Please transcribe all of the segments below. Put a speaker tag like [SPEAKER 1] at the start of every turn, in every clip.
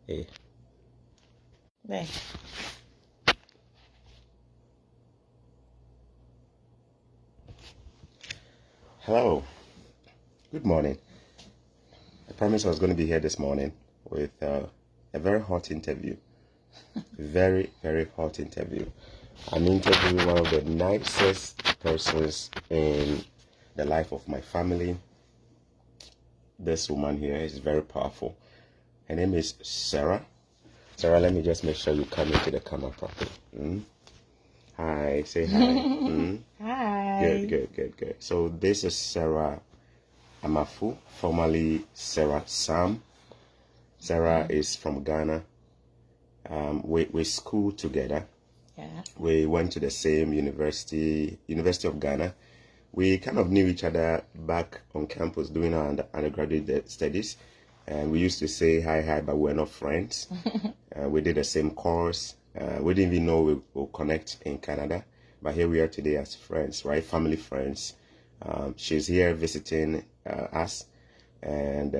[SPEAKER 1] Hey.
[SPEAKER 2] There.
[SPEAKER 1] Hello. Good morning. I promised I was going to be here this morning with a very hot interview. Very, very hot interview. I'm interviewing one of the nicest persons in the life of my family. This woman here is very powerful. Her name is Sarah. Sarah, let me just make sure you come into the camera properly. Hi, say hi.
[SPEAKER 2] Hi.
[SPEAKER 1] Good. So this is Sarah Amafu, formerly Sarah Sam. Sarah is from Ghana. We schooled together.
[SPEAKER 2] Yeah.
[SPEAKER 1] We went to the same University of Ghana. We kind of knew each other back on campus doing our undergraduate studies. And we used to say hi, but we're not friends. We did the same course. We didn't even know we would connect in Canada. But here we are today as friends, right? Family friends. She's here visiting us. And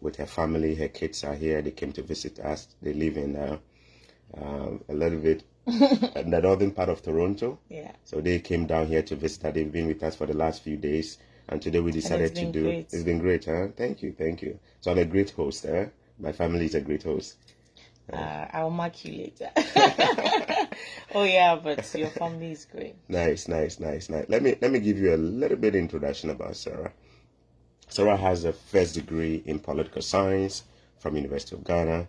[SPEAKER 1] with her family, her kids are here. They came to visit us. They live in a little bit in the northern part of Toronto.
[SPEAKER 2] Yeah.
[SPEAKER 1] So they came down here to visit us. They've been with us for the last few days. And today we decided to do...
[SPEAKER 2] Great.
[SPEAKER 1] It's been great, huh? Thank you. So I'm a great host, huh? My family is a great host.
[SPEAKER 2] I'll mark you later. Oh yeah, but your family is great.
[SPEAKER 1] Nice. Let me give you a little bit introduction about Sarah. Sarah has a first degree in political science from University of Ghana.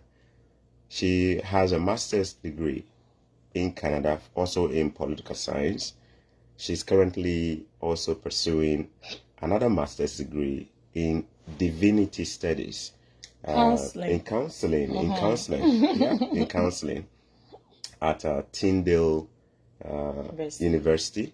[SPEAKER 1] She has a master's degree in Canada, also in political science. She's currently also pursuing another master's degree in divinity studies. In counseling at Tyndale University.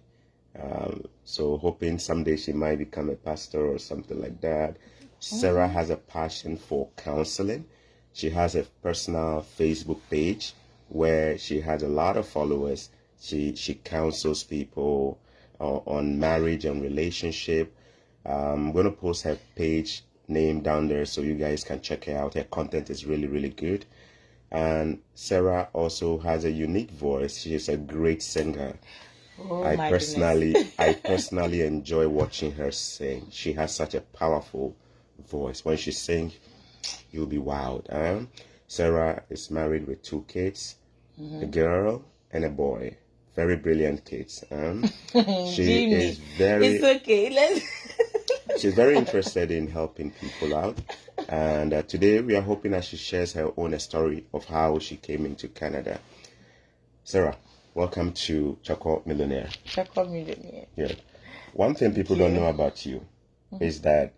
[SPEAKER 1] So hoping someday she might become a pastor or something like that. Sarah has a passion for counseling. She has a personal Facebook page where she has a lot of followers. She counsels people on marriage and relationship. I'm going to post her page name down there so you guys can check her out. Her content is really, really good. And Sarah also has a unique voice. She is a great singer. I personally enjoy watching her sing. She has such a powerful voice. When she sings, you'll be wowed. Sarah is married with 2 kids, a girl and a boy. Very brilliant kids. She is very...
[SPEAKER 2] It's okay.
[SPEAKER 1] She's very interested in helping people out. And today we are hoping that she shares her own story of how she came into Canada. Sarah, welcome to Choco Millionaire.
[SPEAKER 2] Choco Millionaire.
[SPEAKER 1] Yeah. One thing people don't know about you is that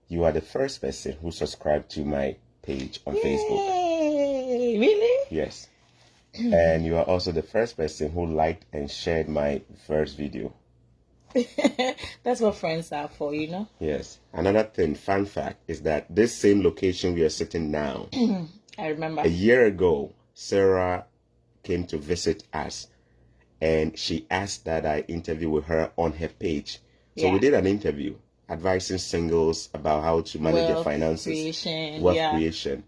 [SPEAKER 1] you are the first person who subscribed to my page on Facebook.
[SPEAKER 2] Really?
[SPEAKER 1] Yes. And you are also the first person who liked and shared my first video.
[SPEAKER 2] That's what friends are for, you know?
[SPEAKER 1] Yes. Another thing, fun fact, is that this same location we are sitting now,
[SPEAKER 2] I remember.
[SPEAKER 1] a year ago, Sarah came to visit us and she asked that I interview with her on her page. So we did an interview advising singles about how to manage their finances, wealth creation.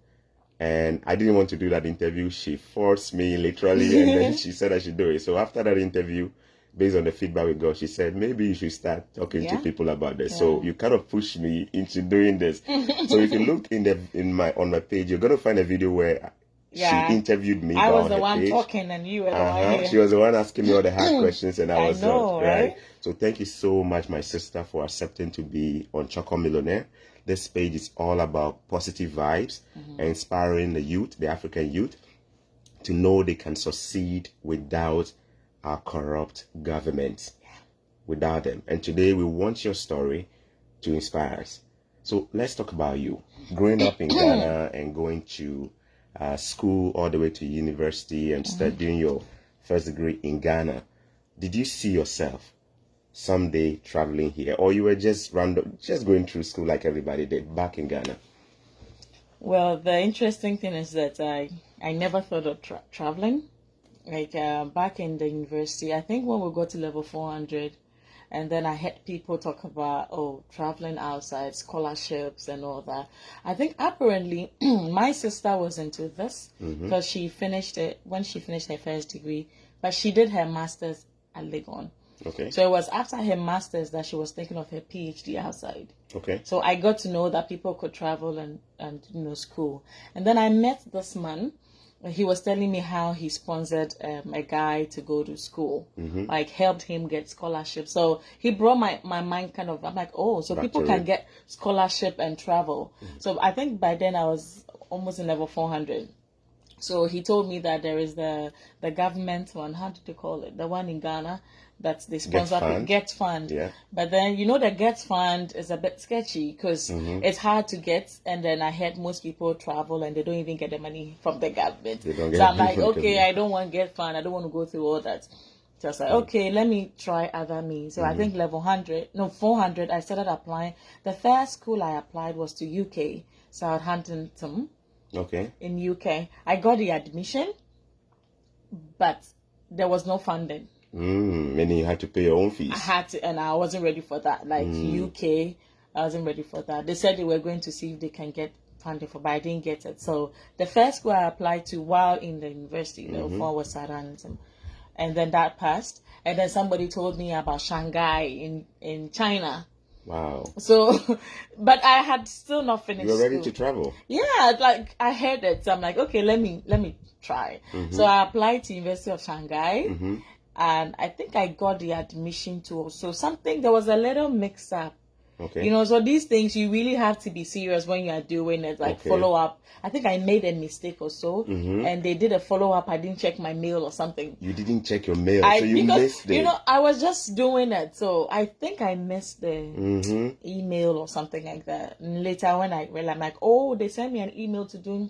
[SPEAKER 1] And I didn't want to do that interview. She forced me literally, and then she said I should do it. So after that interview, based on the feedback we got, she said, maybe you should start talking to people about this. So you kind of pushed me into doing this. So if you look on my page, you're going to find a video where she interviewed me.
[SPEAKER 2] I was the one talking and you were the one here.
[SPEAKER 1] She was the one asking me all the hard questions and I was
[SPEAKER 2] not, right?
[SPEAKER 1] So thank you so much, my sister, for accepting to be on Choco Millionaire. This page is all about positive vibes, inspiring the youth, the African youth, to know they can succeed without our corrupt government, without them. And today we want your story to inspire us. So let's talk about you. Growing up in Ghana and going to school all the way to university and studying your first degree in Ghana, did you see yourself someday traveling here, or you were just going through school like everybody did back in Ghana?
[SPEAKER 2] Well, the interesting thing is that I never thought of traveling. Like back in the university, I think when we got to level 400, And then I heard people talk about, traveling outside, scholarships and all that. I think apparently my sister was into this because she finished it when she finished her first degree, but she did her master's at Legon.
[SPEAKER 1] Okay.
[SPEAKER 2] So it was after her master's that she was thinking of her PhD outside.
[SPEAKER 1] Okay.
[SPEAKER 2] So I got to know that people could travel and school. And then I met this man. He was telling me how he sponsored a guy to go to school, like helped him get scholarship. So he brought my mind kind of, I'm like, so people can get scholarship and travel. So I think by then I was almost in level 400. So he told me that there is the government one, how did they call it? The one in Ghana that they sponsor, Get Fund.
[SPEAKER 1] Yeah.
[SPEAKER 2] But then, the Get Fund is a bit sketchy because it's hard to get. And then I heard most people travel and they don't even get the money from the government. So I'm like, okay, I don't want Get Fund. I don't want to go through all that. So I was like, okay, let me try other means. So I think level 400, I started applying. The first school I applied was to UK, Southampton.
[SPEAKER 1] Okay.
[SPEAKER 2] In UK. I got the admission, but there was no funding.
[SPEAKER 1] Meaning you had to pay your own fees.
[SPEAKER 2] I had to, and I wasn't ready for that. Like UK, I wasn't ready for that. They said they were going to see if they can get funding for, but I didn't get it. So the first school I applied to while in the university, level 4 was Southampton. And then that passed. And then somebody told me about Shanghai in China.
[SPEAKER 1] Wow.
[SPEAKER 2] So, but I had still not finished.
[SPEAKER 1] You were ready
[SPEAKER 2] school.
[SPEAKER 1] to travel.
[SPEAKER 2] Yeah, like I heard it. So I'm like, okay, let me try. So I applied to University of Shanghai, and I think I got the admission to. So there was a little mix up.
[SPEAKER 1] Okay.
[SPEAKER 2] So these things you really have to be serious when you are doing it, like follow up. I think I made a mistake or so, and they did a follow up. I didn't check my mail or something.
[SPEAKER 1] You didn't check your mail, so you missed it.
[SPEAKER 2] I was just doing it, so I think I missed the email or something like that. And later when I realized, I'm like, they sent me an email to do.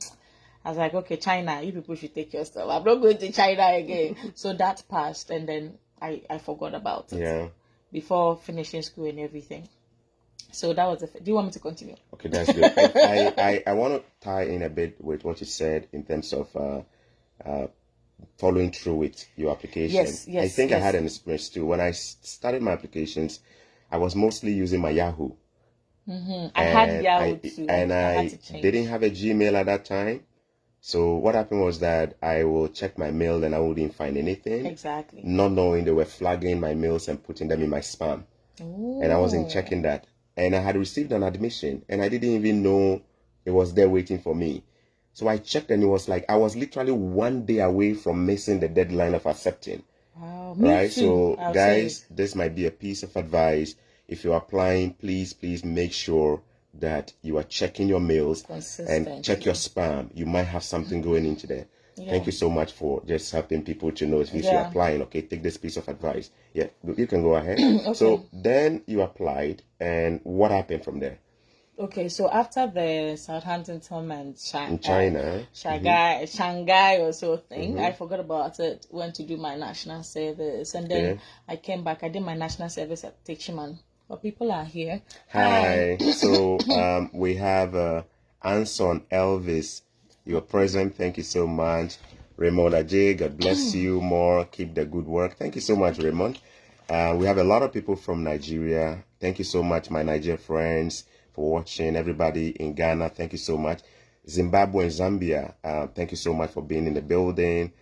[SPEAKER 2] I was like, okay, China, you people should take your stuff. I'm not going to China again. So that passed, and then I forgot about it.
[SPEAKER 1] Yeah.
[SPEAKER 2] Before finishing school and everything. So that was do you want me to continue?
[SPEAKER 1] Okay, that's good. I want to tie in a bit with what you said in terms of following through with your application.
[SPEAKER 2] Yes.
[SPEAKER 1] I think I had an experience too. When I started my applications, I was mostly using my Yahoo.
[SPEAKER 2] I had Yahoo too.
[SPEAKER 1] And I didn't have a Gmail at that time. So what happened was that I will check my mail and I wouldn't find anything.
[SPEAKER 2] Exactly.
[SPEAKER 1] Not knowing they were flagging my mails and putting them in my spam.
[SPEAKER 2] Ooh.
[SPEAKER 1] And I wasn't checking that. And I had received an admission and I didn't even know it was there waiting for me. So I checked and it was like I was literally 1 day away from missing the deadline of accepting.
[SPEAKER 2] Wow,
[SPEAKER 1] right? So guys, this might be a piece of advice. If you're applying, please make sure that you are checking your mails and check your spam. You might have something going into there. Yeah. Thank you so much for just helping people to know if you're applying. Okay, take this piece of advice. Yeah, you can go ahead. Okay. So then you applied, and what happened from there?
[SPEAKER 2] Okay, so after the Southampton and Shanghai or so thing, I forgot about it. Went to do my national service, and then I came back. I did my national service at Techiman. But people are here.
[SPEAKER 1] Hi. So we have Anson Elvis. You're present. Thank you so much. Raymond Ajay, God bless you more. Keep the good work. Thank you so much, Raymond. We have a lot of people from Nigeria. Thank you so much, my Nigeria friends, for watching. Everybody in Ghana, thank you so much. Zimbabwe and Zambia, thank you so much for being in the building.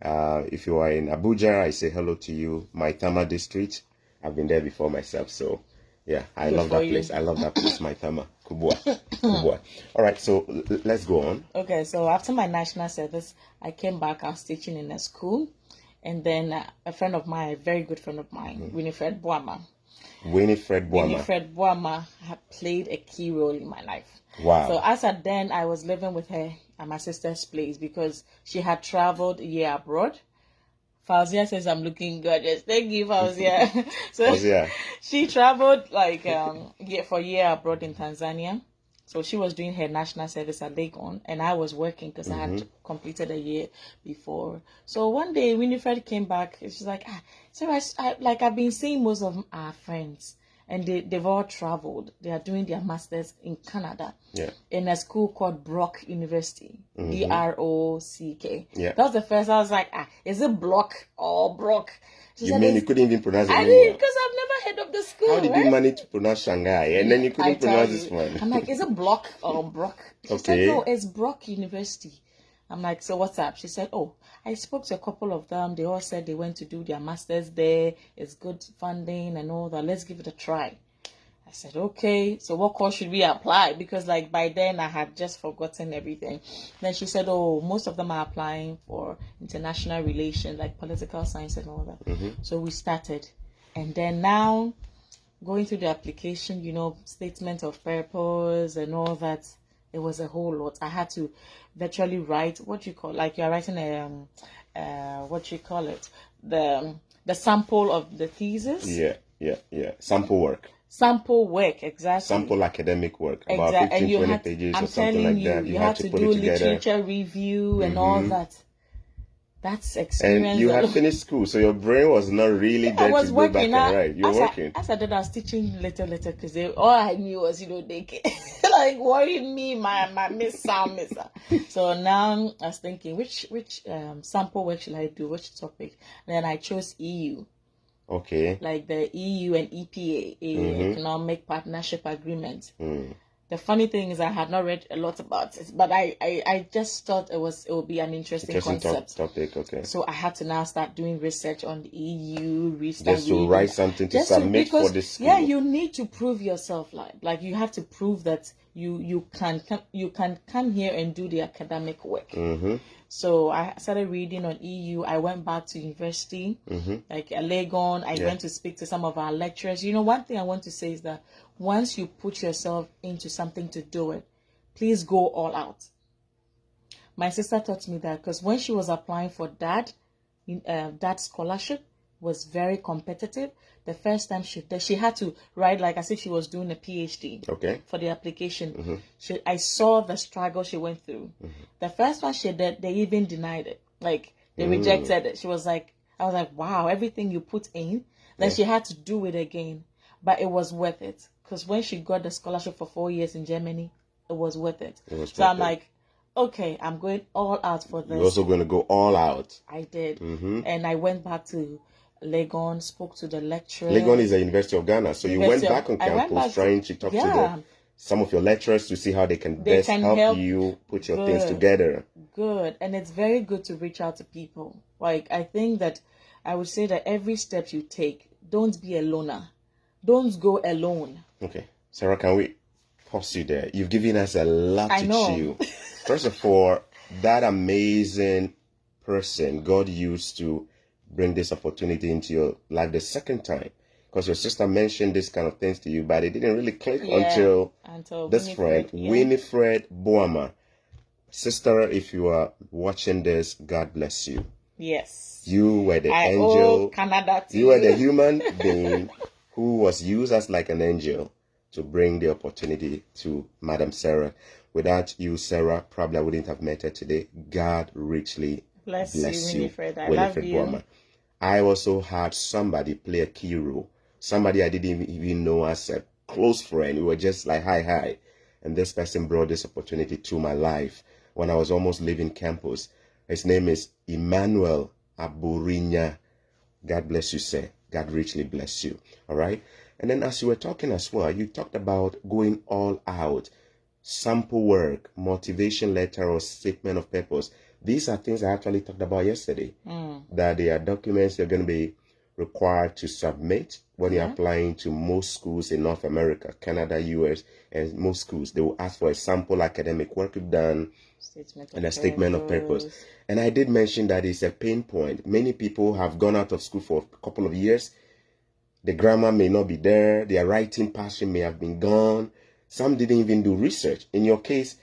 [SPEAKER 1] If you are in Abuja, I say hello to you. Maitama district, I've been there before myself, so yeah, I love that place. I love that place, Maitama. Kubwa. All right, so let's go on.
[SPEAKER 2] Okay, so after my national service, I came back. I was teaching in a school, and then a friend of mine, a very good friend of mine, Winifred Boama.
[SPEAKER 1] Winifred Boama
[SPEAKER 2] had played a key role in my life.
[SPEAKER 1] Wow.
[SPEAKER 2] So as at then, I was living with her at my sister's place because she had traveled a year abroad. Fauzia says I'm looking gorgeous. Thank you, Fauzia. So she traveled for a year abroad in Tanzania. So she was doing her national service at Legon, and I was working because I had completed a year before. So one day Winifred came back. She's like, I've been seeing most of our friends, and they've all traveled. They are doing their masters in Canada, in a school called Brock University, BROCK.
[SPEAKER 1] Yeah,
[SPEAKER 2] that was the first. I was like, is it Block or Brock?
[SPEAKER 1] You mean you couldn't even pronounce it?
[SPEAKER 2] I didn't, because I've never head of the school.
[SPEAKER 1] How did you manage to pronounce Shanghai and then you couldn't pronounce this one?
[SPEAKER 2] I'm like, is it Block or Brock? She said, no, it's Brock University. I'm like, so what's up? She said, oh, I spoke to a couple of them. They all said they went to do their masters there. It's good funding and all that. Let's give it a try. I said, okay, so what course should we apply? Because like by then I had just forgotten everything. Then she said, oh, most of them are applying for international relations, like political science and all that.
[SPEAKER 1] Mm-hmm.
[SPEAKER 2] So we started. And then now going through the application, statement of purpose and all that, it was a whole lot. I had to virtually write like you're writing the sample of the thesis.
[SPEAKER 1] Yeah. Sample work,
[SPEAKER 2] exactly.
[SPEAKER 1] Sample academic work, about 15-20 pages or something like that.
[SPEAKER 2] You had to put do it together. Literature review and all that. That's experience.
[SPEAKER 1] And you had finished school, so your brain was not really there to go back and write. You were working.
[SPEAKER 2] As I did, I was teaching little, because all I knew was, they like worrying me, my miss. So now I was thinking, which sample work should I do? Which topic? And then I chose EU.
[SPEAKER 1] Okay.
[SPEAKER 2] Like the EU and EPA, Economic Partnership Agreement. The funny thing is I had not read a lot about it, but I just thought it would be an interesting concept.
[SPEAKER 1] Topic, okay.
[SPEAKER 2] So I had to now start doing research on the EU.
[SPEAKER 1] Just to write something to submit for this school.
[SPEAKER 2] Yeah, you need to prove yourself. Like you have to prove that you can come here and do the academic work.
[SPEAKER 1] Mm-hmm.
[SPEAKER 2] So I started reading on EU. I went back to university, like Legon. I went to speak to some of our lecturers. One thing I want to say is that once you put yourself into something to do it, please go all out. My sister taught me that because when she was applying for that scholarship was very competitive. The first time she had to write like as if she was doing a PhD.
[SPEAKER 1] Okay.
[SPEAKER 2] For the application. I saw the struggle she went through. The first one she did, they even denied it. Like they rejected it. She was like, I was like, wow, everything you put in. Then she had to do it again. But it was worth it. Because when she got the scholarship for 4 years in Germany, it was worth it. So I'm like, okay, I'm going all out for this.
[SPEAKER 1] You're also going to go all out.
[SPEAKER 2] I did. And I went back to Legon, spoke to the lecturer.
[SPEAKER 1] Legon is the University of Ghana. So you went back on campus trying to talk to some of your lecturers to see how they can best help you put your things together.
[SPEAKER 2] Good. And it's very good to reach out to people. Like, I think that I would say that every step you take, don't be a loner. Don't go alone.
[SPEAKER 1] Okay. Sarah, can we pause you there? You've given us a lot to chew. First of all, that amazing person God used to bring this opportunity into your life the second time. Because your sister mentioned this kind of things to you, but it didn't really click until this friend, Winifred Boama. Sister, if you are watching this, God bless you.
[SPEAKER 2] Yes.
[SPEAKER 1] You were the angel.
[SPEAKER 2] Canada too.
[SPEAKER 1] You were the human being who was used as like an angel to bring the opportunity to Madam Sarah. Without you, Sarah, probably I wouldn't have met her today. God richly bless you,
[SPEAKER 2] Winifred. I love you.
[SPEAKER 1] Boama. I also had somebody play a key role. Somebody I didn't even know as a close friend. We were just like, hi. And this person brought this opportunity to my life when I was almost leaving campus. His name is Emmanuel Aburinya. God bless you, sir. God richly bless you. All right. And then as you were talking as well, you talked about going all out, sample work, motivation letter or statement of purpose. These are things I actually talked about yesterday, that they are documents you're going to be required to submit when you're applying to most schools in North America, Canada, US, and most schools. They will ask for a sample academic work you've done and a statement of purpose. And I did mention that it's a pain point. Many people have gone out of school for a couple of years. The grammar may not be there. Their writing passion may have been gone. Some didn't even do research. In your case,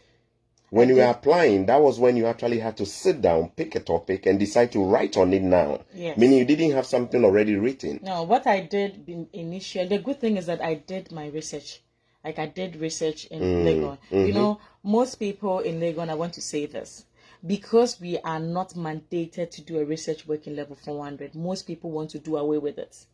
[SPEAKER 1] when you were applying, that was when you actually had to sit down, pick a topic, and decide to write on it now.
[SPEAKER 2] Yes.
[SPEAKER 1] Meaning you didn't have something already written.
[SPEAKER 2] No, what I did initially, the good thing is that I did my research. Like I did research in Legon. You know, most people in Legon, I want to say this, because we are not mandated to do a research working level 400, most people want to do away with it.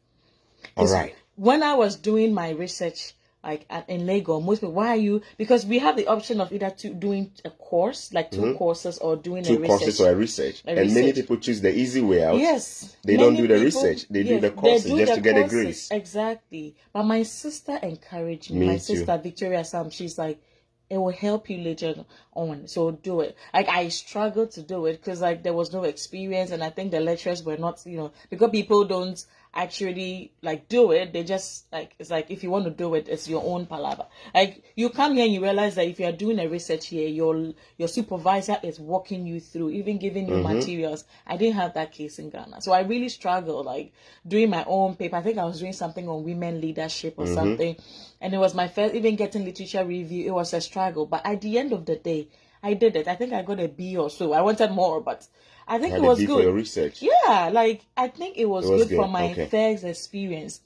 [SPEAKER 1] All right.
[SPEAKER 2] When I was doing my research, like in Lagos, most people, why are you? Because we have the option of either doing a course, like two courses, or doing
[SPEAKER 1] two courses or a research. And many people choose the easy way out.
[SPEAKER 2] Yes.
[SPEAKER 1] They don't do the research. They do the courses just to get a grade.
[SPEAKER 2] Exactly. But my sister encouraged me. My sister, Victoria Sam, she's like, it will help you later on, so do it. Like, I struggled to do it because like there was no experience, and I think the lecturers were not, because people don't actually like do it. They just like, it's like if you want to do it, it's your own palaver. Like, you come here and you realize that if you are doing a research here, your supervisor is walking you through, even giving you materials. I didn't have that case in Ghana, so I really struggled like doing my own paper. I think I was doing something on women leadership or something. And it was my first, even getting literature review, it was a struggle. But at the end of the day, I did it. I think I got a B or so. I wanted more, but I think it was good. For
[SPEAKER 1] your research.
[SPEAKER 2] Yeah, like I think it was good for my first experience.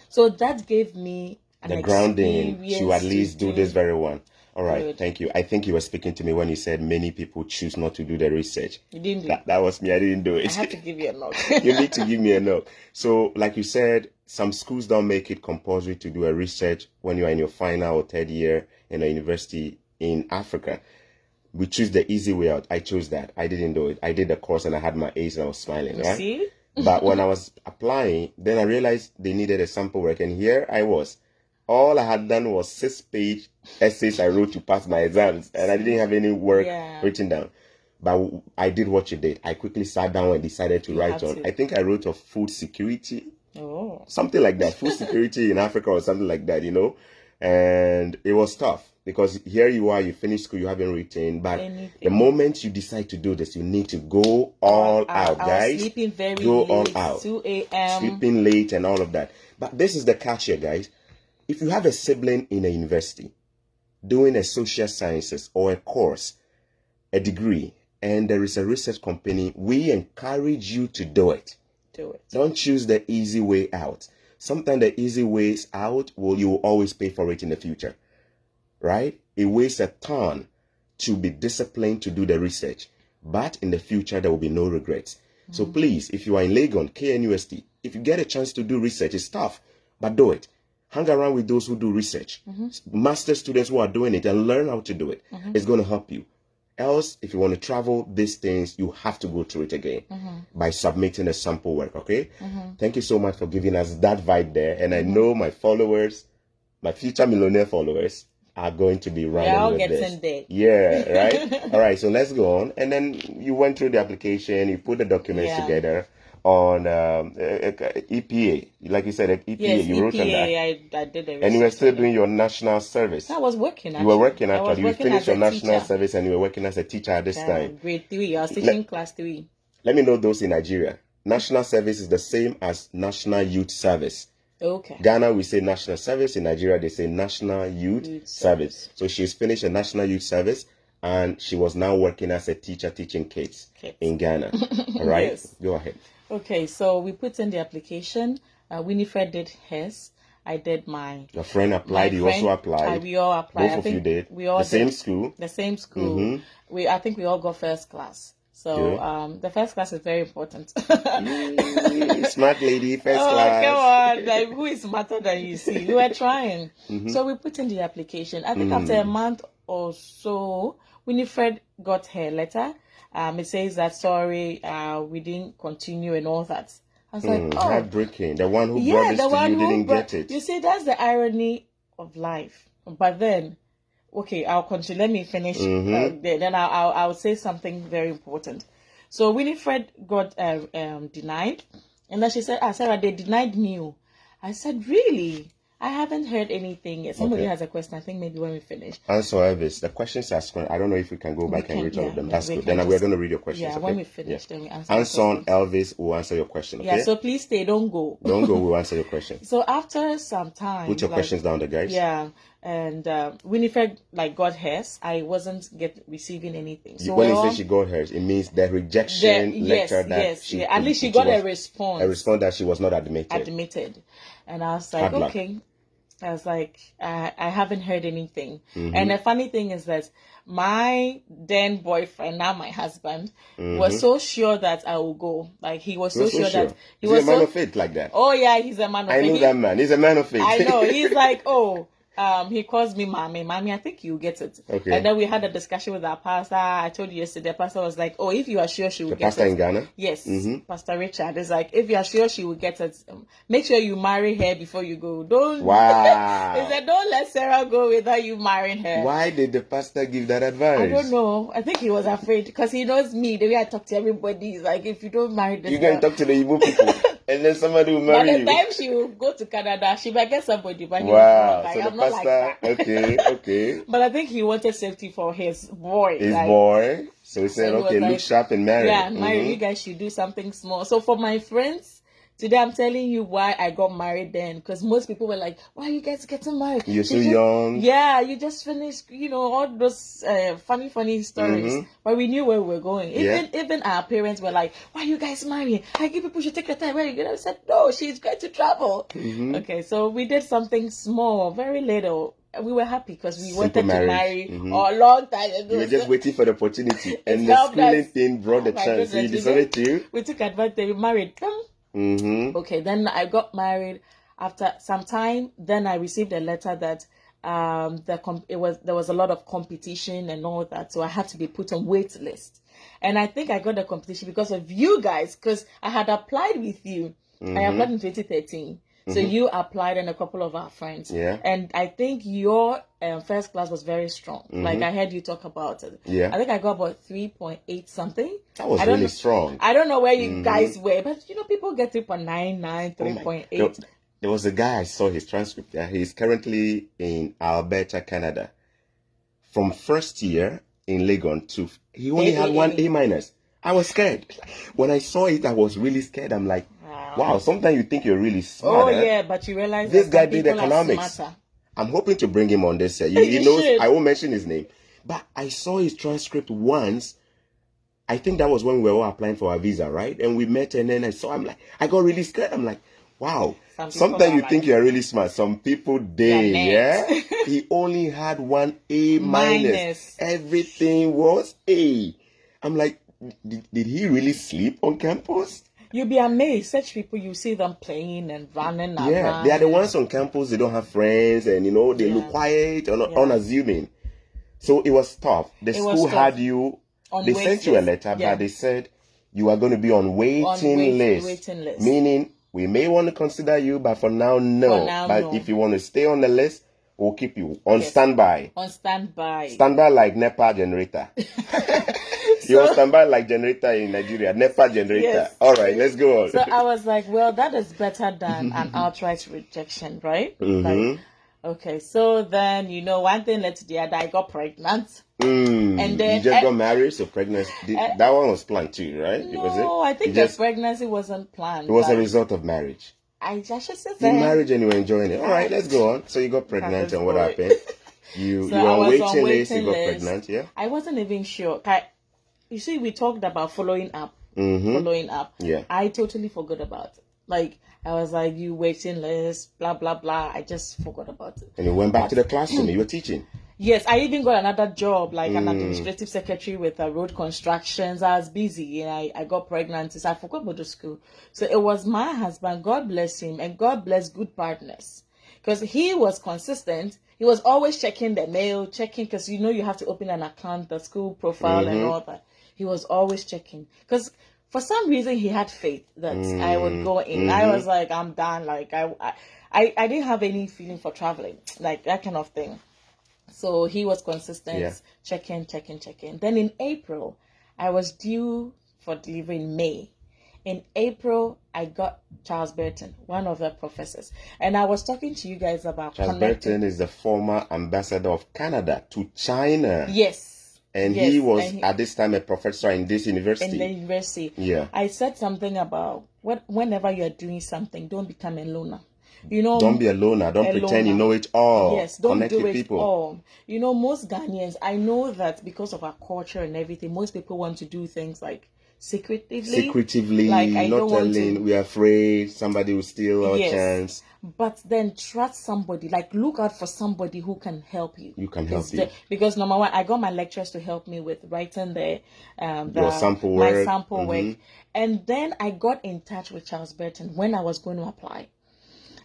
[SPEAKER 2] So that gave me
[SPEAKER 1] the grounding to at least do this very one. All right, good. Thank you. I think you were speaking to me when you said many people choose not to do the research.
[SPEAKER 2] You didn't do
[SPEAKER 1] that was me. I didn't do it.
[SPEAKER 2] I have to give you a knock.
[SPEAKER 1] You need to give me a knock. So, like you said, some schools don't make it compulsory to do a research when you are in your final or third year in a university in Africa. We choose the easy way out. I chose that. I didn't do it. I did the course and I had my A's and I was smiling, right?
[SPEAKER 2] See?
[SPEAKER 1] But when I was applying, then I realized they needed a sample work. And here I was. All I had done was 6-page essays I wrote to pass my exams. And I didn't have any work written down. But I did what you did. I quickly sat down and decided to write on. I think I wrote of food security.
[SPEAKER 2] Oh.
[SPEAKER 1] Something like that. Food security in Africa or something like that, And it was tough. Because here you are, you finished school, you haven't written. But the moment you decide to do this, you need to go all out, guys.
[SPEAKER 2] I was sleeping very
[SPEAKER 1] go
[SPEAKER 2] late,
[SPEAKER 1] all out.
[SPEAKER 2] 2 a.m.
[SPEAKER 1] Sleeping late and all of that. But this is the catch here, guys. If you have a sibling in a university doing a social sciences or a course, a degree, and there is a research company, we encourage you to do it.
[SPEAKER 2] Do it.
[SPEAKER 1] Don't choose the easy way out. Sometimes the easy ways out, you will always pay for it in the future. Right? It weighs a ton to be disciplined to do the research. But in the future, there will be no regrets. So please, if you are in Legon, KNUST, if you get a chance to do research, it's tough, but do it. Hang around with those who do research. Master students who are doing it and learn how to do it. It's going to help you. Else, if you want to travel these things, you have to go through it again by submitting a sample work, okay? Thank you so much for giving us that vibe there. And I know my followers, my future millionaire followers, are going to be running with this.
[SPEAKER 2] There.
[SPEAKER 1] Yeah, right? All right, so let's go on. And then you went through the application, you put the documents together on EPA. Like you said, EPA,
[SPEAKER 2] yes,
[SPEAKER 1] you wrote on that.
[SPEAKER 2] I did everything.
[SPEAKER 1] And you were still doing your national service.
[SPEAKER 2] I was working, actually.
[SPEAKER 1] You were working, actually. You finished your national service and you were working as a teacher at this time.
[SPEAKER 2] Grade 3. I was teaching class 3.
[SPEAKER 1] Let me know those in Nigeria. National service is the same as National Youth Service.
[SPEAKER 2] Okay.
[SPEAKER 1] Ghana, we say national service. In Nigeria, they say National Youth Service. So she's finished a National Youth Service and she was now working as a teacher teaching kids in Ghana. All right?
[SPEAKER 2] Yes.
[SPEAKER 1] Go ahead.
[SPEAKER 2] Okay, so we put in the application. Winifred did hers. I did mine.
[SPEAKER 1] Your friend applied. You also applied.
[SPEAKER 2] We all applied.
[SPEAKER 1] Both of you did.
[SPEAKER 2] We all
[SPEAKER 1] the same school.
[SPEAKER 2] The same school. I think we all got first class. So the first class is very important.
[SPEAKER 1] Smart lady, first
[SPEAKER 2] Oh,
[SPEAKER 1] class.
[SPEAKER 2] come on. Like, who is smarter than you see? We were trying. So we put in the application. I think after a month or so, Winifred got her letter. It says that, sorry, we didn't continue and all that. I was like, oh.
[SPEAKER 1] Heartbreaking. The one who brought this to you didn't get it.
[SPEAKER 2] You see, that's the irony of life. But then, okay, I'll continue. Let me finish. Then I'll say something very important. So Winifred got denied. And then she said, Sarah, they denied me. I said, really? I haven't heard anything yet. Somebody has a question. I think maybe when we finish.
[SPEAKER 1] Answer Elvis. The questions are scrolling. I don't know if we can go back and read all of them. That's good. Then we're going to read your questions.
[SPEAKER 2] Yeah, when we finish, then we answer.
[SPEAKER 1] Anson Elvis will answer your question. Okay?
[SPEAKER 2] Yeah, so please stay. Don't go.
[SPEAKER 1] Don't go. We'll answer your question.
[SPEAKER 2] So after some time.
[SPEAKER 1] Put your questions down there, guys.
[SPEAKER 2] Yeah. And Winifred got hers. I wasn't receiving anything. So
[SPEAKER 1] when you say she got hers, it means the rejection letter that she
[SPEAKER 2] at least she got a response.
[SPEAKER 1] A response that she was not admitted.
[SPEAKER 2] And I was like, okay. I was like, I haven't heard anything. And the funny thing is that my then boyfriend, now my husband, was so sure that I will go. Like, he was so sure that
[SPEAKER 1] he was a man of faith like that.
[SPEAKER 2] Oh yeah, he's a man of faith.
[SPEAKER 1] I know that man. He's a man of faith.
[SPEAKER 2] I know. He's like, oh, He calls me mommy. Mommy, I think you get it.
[SPEAKER 1] Okay.
[SPEAKER 2] And then we had a discussion with our pastor. I told you yesterday, the pastor was like, oh, if you are sure she will get it.
[SPEAKER 1] The pastor in Ghana?
[SPEAKER 2] Yes. Pastor Richard is like, if you are sure she will get it, make sure you marry her before you go. Don't.
[SPEAKER 1] Wow.
[SPEAKER 2] He said, don't let Sarah go without you marrying her.
[SPEAKER 1] Why did the pastor give that advice?
[SPEAKER 2] I don't know. I think he was afraid because he knows me. The way I talk to everybody is like, if you don't marry this
[SPEAKER 1] you can talk to the Igbo people and then somebody will marry you.
[SPEAKER 2] By the time she will go to Canada, she might get somebody. But
[SPEAKER 1] wow.
[SPEAKER 2] Like,
[SPEAKER 1] so the
[SPEAKER 2] I'm
[SPEAKER 1] pastor,
[SPEAKER 2] not like that.
[SPEAKER 1] okay.
[SPEAKER 2] But I think he wanted safety for his boy.
[SPEAKER 1] His boy. So he said, okay, look sharp and marry.
[SPEAKER 2] Yeah, marry. You guys should do something small. So for my friends, today I'm telling you why I got married then. Because most people were like, why are you guys getting married?
[SPEAKER 1] You're so young.
[SPEAKER 2] Yeah, you just finished, all those funny stories. But we knew where we were going. Even our parents were like, why are you guys marrying? I give people should take your time. Where are you going? I said, no, she's going to travel. Okay, so we did something small, very little. We were happy because we wanted to marry a long time ago.
[SPEAKER 1] You were just waiting for the opportunity. And the schooling thing brought the chance. So you decided to?
[SPEAKER 2] We took advantage. We married. Okay, then I got married. After some time, then I received a letter that there was a lot of competition and all that. So I had to be put on wait list. And I think I got the competition because of you guys, because I had applied with you. I applied in 2013. So you applied and a couple of our friends.
[SPEAKER 1] Yeah.
[SPEAKER 2] And I think your first class was very strong. Like I heard you talk about it.
[SPEAKER 1] Yeah.
[SPEAKER 2] I think I got about 3.8 something.
[SPEAKER 1] That was really strong.
[SPEAKER 2] I don't know where you guys were, but people get 3.99, 3.8.
[SPEAKER 1] There was a guy, I saw his transcript. Yeah? He's currently in Alberta, Canada. From first year in Legon to, he only had one A-. I was scared. When I saw it, I was really scared. I'm like, wow, sometimes you think you're really smart.
[SPEAKER 2] Oh, yeah, but you realize
[SPEAKER 1] this guy did economics. I'm hoping to bring him on this. He knows, I won't mention his name. But I saw his transcript once. I think that was when we were all applying for our visa, right? And we met, and then I got really scared. I'm like, wow. Sometimes you think you're really smart. Some people, yeah? He only had one A-. Everything was A. I'm like, did he really sleep on campus?
[SPEAKER 2] You'll be amazed. Such people, you see them playing and running around.
[SPEAKER 1] Yeah, they are the ones on campus. They don't have friends, and they look quiet and unassuming. So it was tough. The school had you. They sent you a letter, but they said you are going to be on waiting list. Meaning we may want to consider you, but for now, no. If you want to stay on the list, we'll keep you on standby.
[SPEAKER 2] On standby.
[SPEAKER 1] Standby like NEPA generator. You on standby like generator in Nigeria, NEPA generator. Yes. All right, let's go on.
[SPEAKER 2] So I was like, well, that is better than an outright rejection, right? Okay, so then, one thing led to the other. I got pregnant. And then
[SPEAKER 1] you just got married, so pregnancy. That one was planned too, right?
[SPEAKER 2] No, I think the pregnancy wasn't planned.
[SPEAKER 1] It was a result of marriage.
[SPEAKER 2] I just said
[SPEAKER 1] that. You married and you were enjoying it. All right, let's go on. So you got pregnant, and what happened? You were on waiting list, you got pregnant, yeah?
[SPEAKER 2] I wasn't even sure. You see, we talked about following up. Following up.
[SPEAKER 1] Yeah.
[SPEAKER 2] I totally forgot about it. Like, I was like, you waiting list, blah, blah, blah. I just forgot about it.
[SPEAKER 1] And you went back to the classroom. You were teaching.
[SPEAKER 2] Yes, I even got another job, like an administrative secretary with road constructions. I was busy and I got pregnant. So I forgot about the school. So it was my husband, God bless him, and God bless good partners. Because he was consistent. He was always checking the mail, because you have to open an account, the school profile and all that. He was always checking. Because for some reason, he had faith that I would go in. I was like, I'm done. Like, I didn't have any feeling for traveling, like that kind of thing. So he was consistent, checking. Then in April, I was due for delivery in May. In April, I got Charles Burton, one of the professors. And I was talking to you guys about
[SPEAKER 1] Charles Burton is the former ambassador of Canada to China.
[SPEAKER 2] Yes.
[SPEAKER 1] And he was at this time a professor in this university.
[SPEAKER 2] In the university.
[SPEAKER 1] Yeah.
[SPEAKER 2] I said something about whenever you're doing something, don't become a loner.
[SPEAKER 1] Don't be a loner. Don't pretend you know it all.
[SPEAKER 2] Yes, don't do it all. Most Ghanaians, I know that because of our culture and everything, most people want to do things like secretively, like
[SPEAKER 1] not telling. We're afraid somebody will steal our chance.
[SPEAKER 2] But then trust somebody, like look out for somebody who can help you.
[SPEAKER 1] You can help you.
[SPEAKER 2] Because number one, I got my lecturers to help me with writing
[SPEAKER 1] your sample work.
[SPEAKER 2] My sample work. And then I got in touch with Charles Burton when I was going to apply.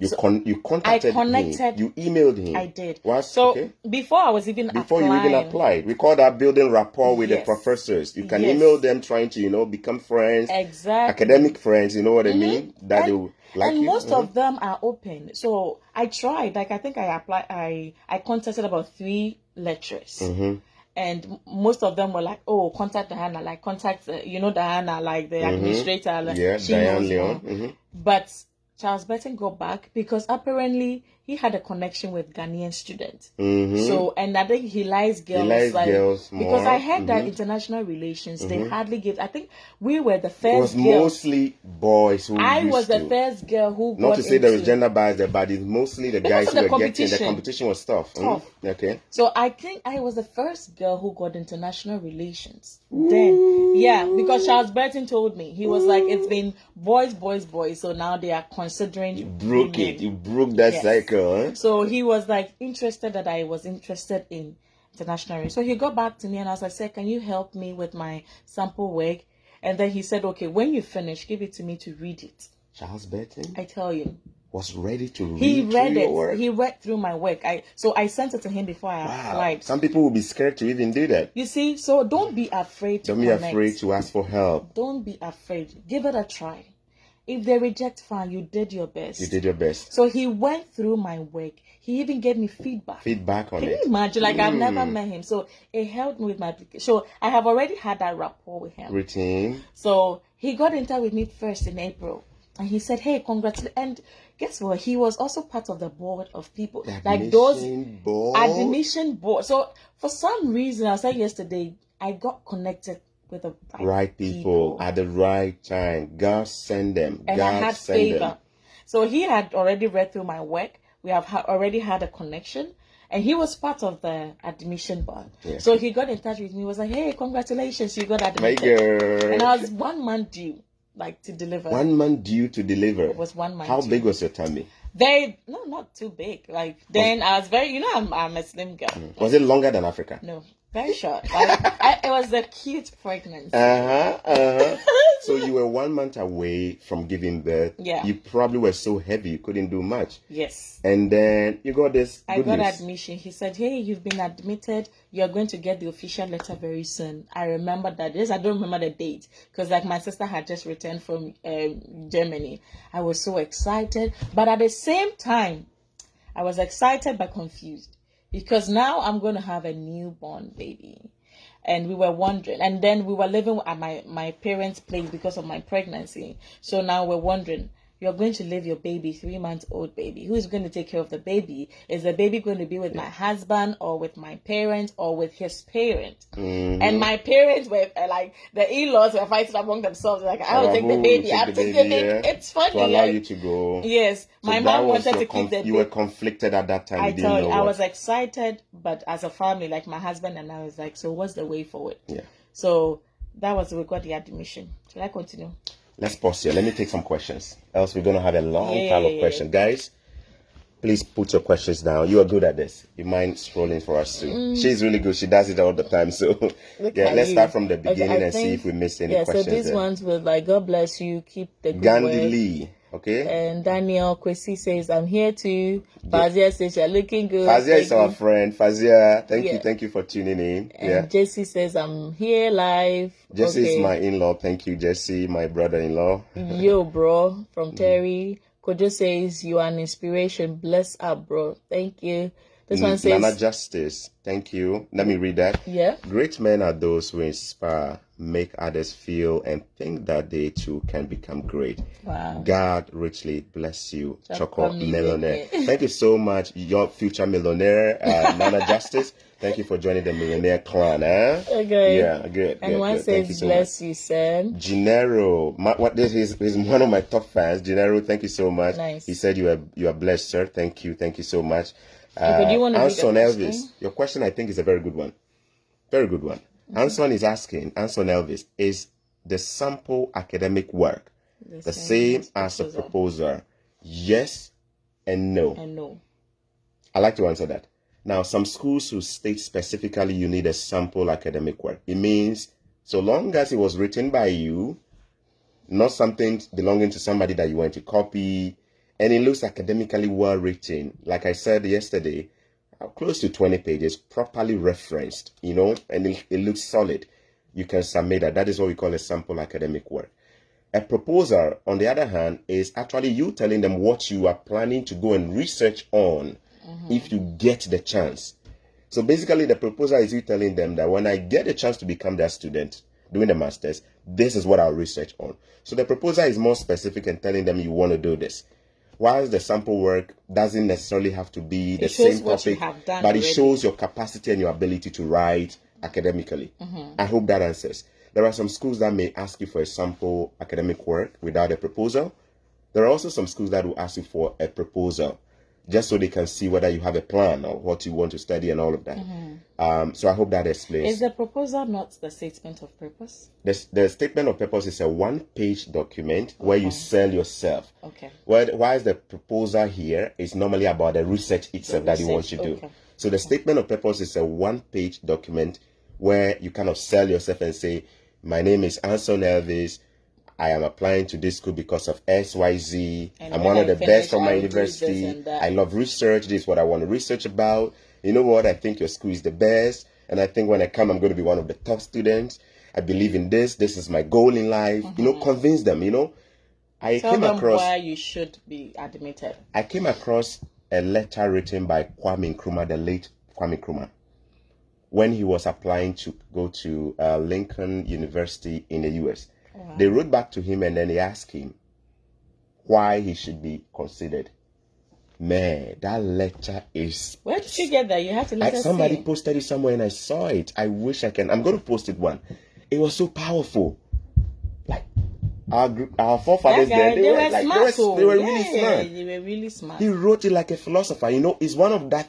[SPEAKER 1] You contacted him. You emailed him.
[SPEAKER 2] I did.
[SPEAKER 1] Okay.
[SPEAKER 2] Before I was even
[SPEAKER 1] Before you even applied, we call that building rapport with the professors. You can email them trying to, become friends.
[SPEAKER 2] Exactly.
[SPEAKER 1] Academic friends, you know what I mean? That they will like you.
[SPEAKER 2] Most of them are open. So I tried. Like I think I applied. I contacted about 3 lecturers. And most of them were like, oh, contact Diana, like contact, Diana, like the administrator. Like, she
[SPEAKER 1] Diane Leon.
[SPEAKER 2] But Charles Burton got back because apparently he had a connection with Ghanaian students. So, and I think he likes girls.
[SPEAKER 1] He likes girls more.
[SPEAKER 2] Because I heard that international relations, they hardly give. I think we were the first.
[SPEAKER 1] It was mostly boys who
[SPEAKER 2] I was the first girl who
[SPEAKER 1] Not to say there was gender bias there, but it's mostly the guys who were getting. The competition was tough. Okay.
[SPEAKER 2] So I think I was the first girl who got international relations. Then, because Charles Burton told me, he was like, it's been boys, boys, boys. So now they are considering.
[SPEAKER 1] You broke it. You broke that cycle. Huh?
[SPEAKER 2] So he was like interested that I was interested in international. So he got back to me and I said, can you help me with my sample work? And then he said, okay, when you finish, give it to me to read it.
[SPEAKER 1] Charles Burton?
[SPEAKER 2] I tell you.
[SPEAKER 1] Was ready to read
[SPEAKER 2] He read it.
[SPEAKER 1] Work?
[SPEAKER 2] He read through my work. So I sent it to him before I applied.
[SPEAKER 1] Some people will be scared to even do that.
[SPEAKER 2] You see, so don't be afraid to
[SPEAKER 1] Don't be afraid to ask for help.
[SPEAKER 2] Don't be afraid. Give it a try. If they reject, fine, you did your best.
[SPEAKER 1] You did your best.
[SPEAKER 2] So he went through my work. He even gave me feedback.
[SPEAKER 1] Feedback on it.
[SPEAKER 2] Can you imagine? Like, I've never met him. So it helped me with my application. So I have already had that rapport with him.
[SPEAKER 1] Routine.
[SPEAKER 2] So he got in touch with me first in April. And he said, hey, congratulations. And guess what? He was also part of the board of people. Like those admission board. So for some reason, I said yesterday, I got connected with the
[SPEAKER 1] right people at the right time. God send them.
[SPEAKER 2] And
[SPEAKER 1] God
[SPEAKER 2] I had favor. Them. So he had already read through my work. We have already had a connection. And he was part of the admission board. Yes. So he got in touch with me. He was like, hey, congratulations, you got admitted.
[SPEAKER 1] My girl.
[SPEAKER 2] And I was 1 month due, like, to deliver.
[SPEAKER 1] 1 month due to deliver?
[SPEAKER 2] It was 1 month
[SPEAKER 1] How big was your tummy?
[SPEAKER 2] No, not too big. Like, then I was very, I'm a slim girl.
[SPEAKER 1] Was it longer than Africa?
[SPEAKER 2] No. Very short. Like, it was a cute pregnancy.
[SPEAKER 1] So you were 1 month away from giving birth.
[SPEAKER 2] Yeah.
[SPEAKER 1] You probably were so heavy you couldn't do much.
[SPEAKER 2] Yes.
[SPEAKER 1] And then you got this.
[SPEAKER 2] I got admission. He said, hey, you've been admitted. You're going to get the official letter very soon. I remember that. I don't remember the date. Because like my sister had just returned from Germany. I was so excited. But at the same time, I was excited but confused. Because now I'm going to have a newborn baby. And we were wondering. And then we were living at my parents' place because of my pregnancy. So now we're wondering, you're going to leave your baby, 3-month-old baby. Who is going to take care of the baby? Is the baby going to be with my husband or with my parents or with his parent? And my parents were like, the in-laws were fighting among themselves. Like, I will take the baby. I'll take the baby. It's funny.
[SPEAKER 1] To allow you to go.
[SPEAKER 2] Yes. So my mom wanted to keep the baby.
[SPEAKER 1] You were conflicted at that time.
[SPEAKER 2] I tell you, I was excited, but as a family, like my husband and I was like, so what's the way forward?
[SPEAKER 1] Yeah.
[SPEAKER 2] So that was, we got the admission. Should I continue?
[SPEAKER 1] Let's pause here. Let me take some questions. Else we're going to have a long pile of questions. Guys, please put your questions down. You are good at this. You mind scrolling for us too? She's really good. She does it all the time. So let's start from the beginning and see if we missed any questions.
[SPEAKER 2] So these ones were like, God bless you. Keep the good
[SPEAKER 1] Gandhi
[SPEAKER 2] work.
[SPEAKER 1] Lee. Okay.
[SPEAKER 2] And Daniel Kwesi says, I'm here too. Fazia says, you're looking good.
[SPEAKER 1] Fazia is our friend. Fazia, thank you for tuning in.
[SPEAKER 2] And Jesse says, I'm here live.
[SPEAKER 1] Jesse is my in-law. Thank you, Jesse, my brother-in-law.
[SPEAKER 2] Yo, bro, from Terry. Kojo says, you are an inspiration. Bless up, bro. Thank you. This one says,
[SPEAKER 1] Nana Justice, thank you. Let me read that.
[SPEAKER 2] Yeah.
[SPEAKER 1] Great men are those who inspire, make others feel, and think that they too can become great.
[SPEAKER 2] Wow.
[SPEAKER 1] God richly bless you, Choco Millionaire. Thank you so much, your future millionaire, Nana Justice. Thank you for joining the millionaire clan.
[SPEAKER 2] Okay.
[SPEAKER 1] Yeah, good.
[SPEAKER 2] And one says, bless you, Sam.
[SPEAKER 1] Gennaro, he's one of my top fans. Gennaro, thank you so much.
[SPEAKER 2] Nice.
[SPEAKER 1] He said you are blessed, sir. Thank you so much.
[SPEAKER 2] Do you want to
[SPEAKER 1] Anson Elvis, your question I think is a very good one. Very good one. Anson is asking, Anson Elvis, is the sample academic work the same as a proposal? Yes and no.
[SPEAKER 2] And no.
[SPEAKER 1] I like to answer that. Now, some schools who state specifically you need a sample academic work. It means so long as it was written by you, not something belonging to somebody that you want to copy, and it looks academically well written. Like I said yesterday, close to 20 pages, properly referenced, and it looks solid, you can submit that. That is what we call a sample academic work. A proposal, on the other hand, is actually you telling them what you are planning to go and research on if you get the chance. So basically, the proposal is you telling them that when I get a chance to become their student doing the master's, this is what I'll research on. So the proposal is more specific and telling them you want to do this. Whilst the sample work doesn't necessarily have to be the same topic, but it shows your capacity and your ability to write academically. I hope that answers. There are some schools that may ask you for a sample academic work without a proposal. There are also some schools that will ask you for a proposal, just so they can see whether you have a plan or what you want to study and all of that. So I hope that explains.
[SPEAKER 2] Is the proposal not the statement of purpose?
[SPEAKER 1] The statement of purpose is a one-page document where you sell yourself.
[SPEAKER 2] Okay.
[SPEAKER 1] Whereas the proposal here is normally about the research itself that you want to do. So the statement of purpose is a one-page document where you kind of sell yourself and say, my name is Anson Elvis. I am applying to this school because of XYZ. I'm one of the best from my university. I love research. This is what I want to research about. You know what? I think your school is the best. And I think when I come, I'm going to be one of the top students. I believe in this. This is my goal in life. Convince them,
[SPEAKER 2] Tell them why you should be admitted.
[SPEAKER 1] I came across a letter written by Kwame Nkrumah, the late Kwame Nkrumah, when he was applying to go to Lincoln University in the U.S. Wow. They wrote back to him and then they asked him why he should be considered. Man, that letter is...
[SPEAKER 2] Where did you get that? You have to let us
[SPEAKER 1] somebody posted it somewhere and I saw it. I wish I can. I'm going to post it one. It was so powerful. Like, our forefathers then, they were smart. They were really smart.
[SPEAKER 2] They were really smart.
[SPEAKER 1] He wrote it like a philosopher. It's one of that.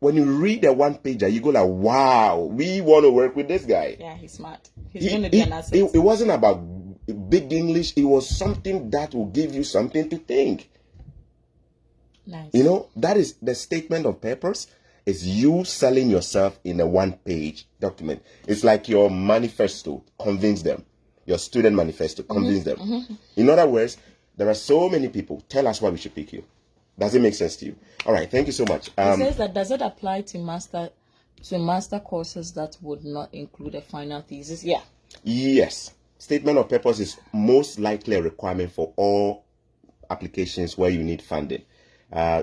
[SPEAKER 1] When you read the one pager, you go like, wow, we want to work with this guy.
[SPEAKER 2] Yeah, he's smart. He's going to be an asset.
[SPEAKER 1] It wasn't about big English. It was something that will give you something to think.
[SPEAKER 2] Nice.
[SPEAKER 1] That is the statement of purpose. Is you selling yourself in a one-page document. It's like your manifesto. Convince them. Your student manifesto. Convince them. In other words, there are so many people. Tell us why we should pick you. Does it make sense to you? All right, thank you so much.
[SPEAKER 2] It says that does it apply to master courses that would not include a final thesis? Yeah.
[SPEAKER 1] Yes. Statement of purpose is most likely a requirement for all applications where you need funding.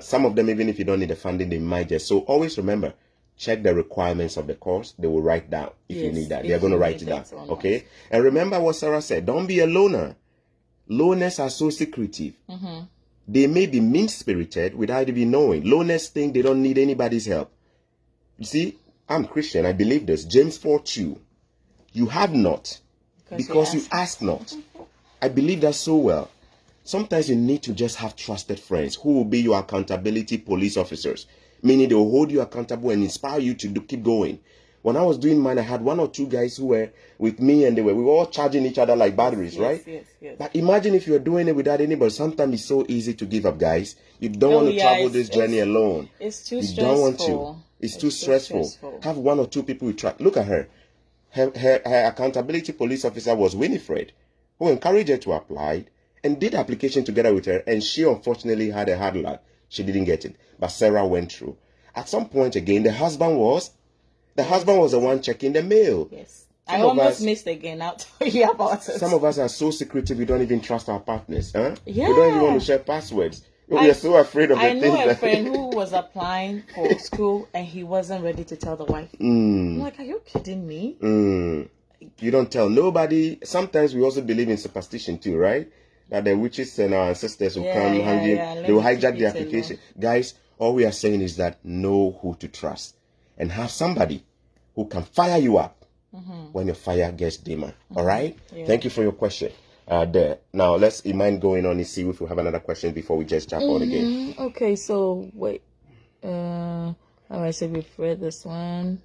[SPEAKER 1] Some of them, even if you don't need the funding, they might just. So always remember, check the requirements of the course. They will write down if you need that. They're going to write it down. Okay? And remember what Sarah said. Don't be a loner. Loners are so secretive. They may be mean-spirited without even knowing. Loners think they don't need anybody's help. You see, I'm Christian. I believe this. James 4:2. You have not because you ask not. I believe that so well. Sometimes you need to just have trusted friends who will be your accountability police officers, meaning they will hold you accountable and inspire you to keep going. When I was doing mine, I had one or two guys who were with me and we were all charging each other like batteries, right? Yes. But imagine if you're doing it without anybody. Sometimes it's so easy to give up, guys. You don't want to travel this journey alone.
[SPEAKER 2] It's too stressful. You don't want to.
[SPEAKER 1] It's too stressful. Have one or two people you track. Look at her. Her accountability police officer was Winifred, who encouraged her to apply and did application together with her. And she unfortunately had a hard luck. She didn't get it. But Sarah went through. At some point again, the husband was the one checking the mail.
[SPEAKER 2] Yes. I almost missed again. I'll tell you about it.
[SPEAKER 1] Some of us are so secretive we don't even trust our partners. Huh? Yeah. We don't even want to share passwords. We are so afraid of the things.
[SPEAKER 2] I know a friend who was applying for school and he wasn't ready to tell the wife. I'm like, are you kidding me?
[SPEAKER 1] You don't tell nobody. Sometimes we also believe in superstition too, right? That the witches and our ancestors will come hanging. They will hijack the application. Guys, all we are saying is that know who to trust. And have somebody who can fire you up when your fire gets dimmer. All right? Yeah. Thank you for your question. There. Now, let's mind going on and see if we have another question before we just jump on again.
[SPEAKER 2] Okay, so wait. How do I say we've read this one?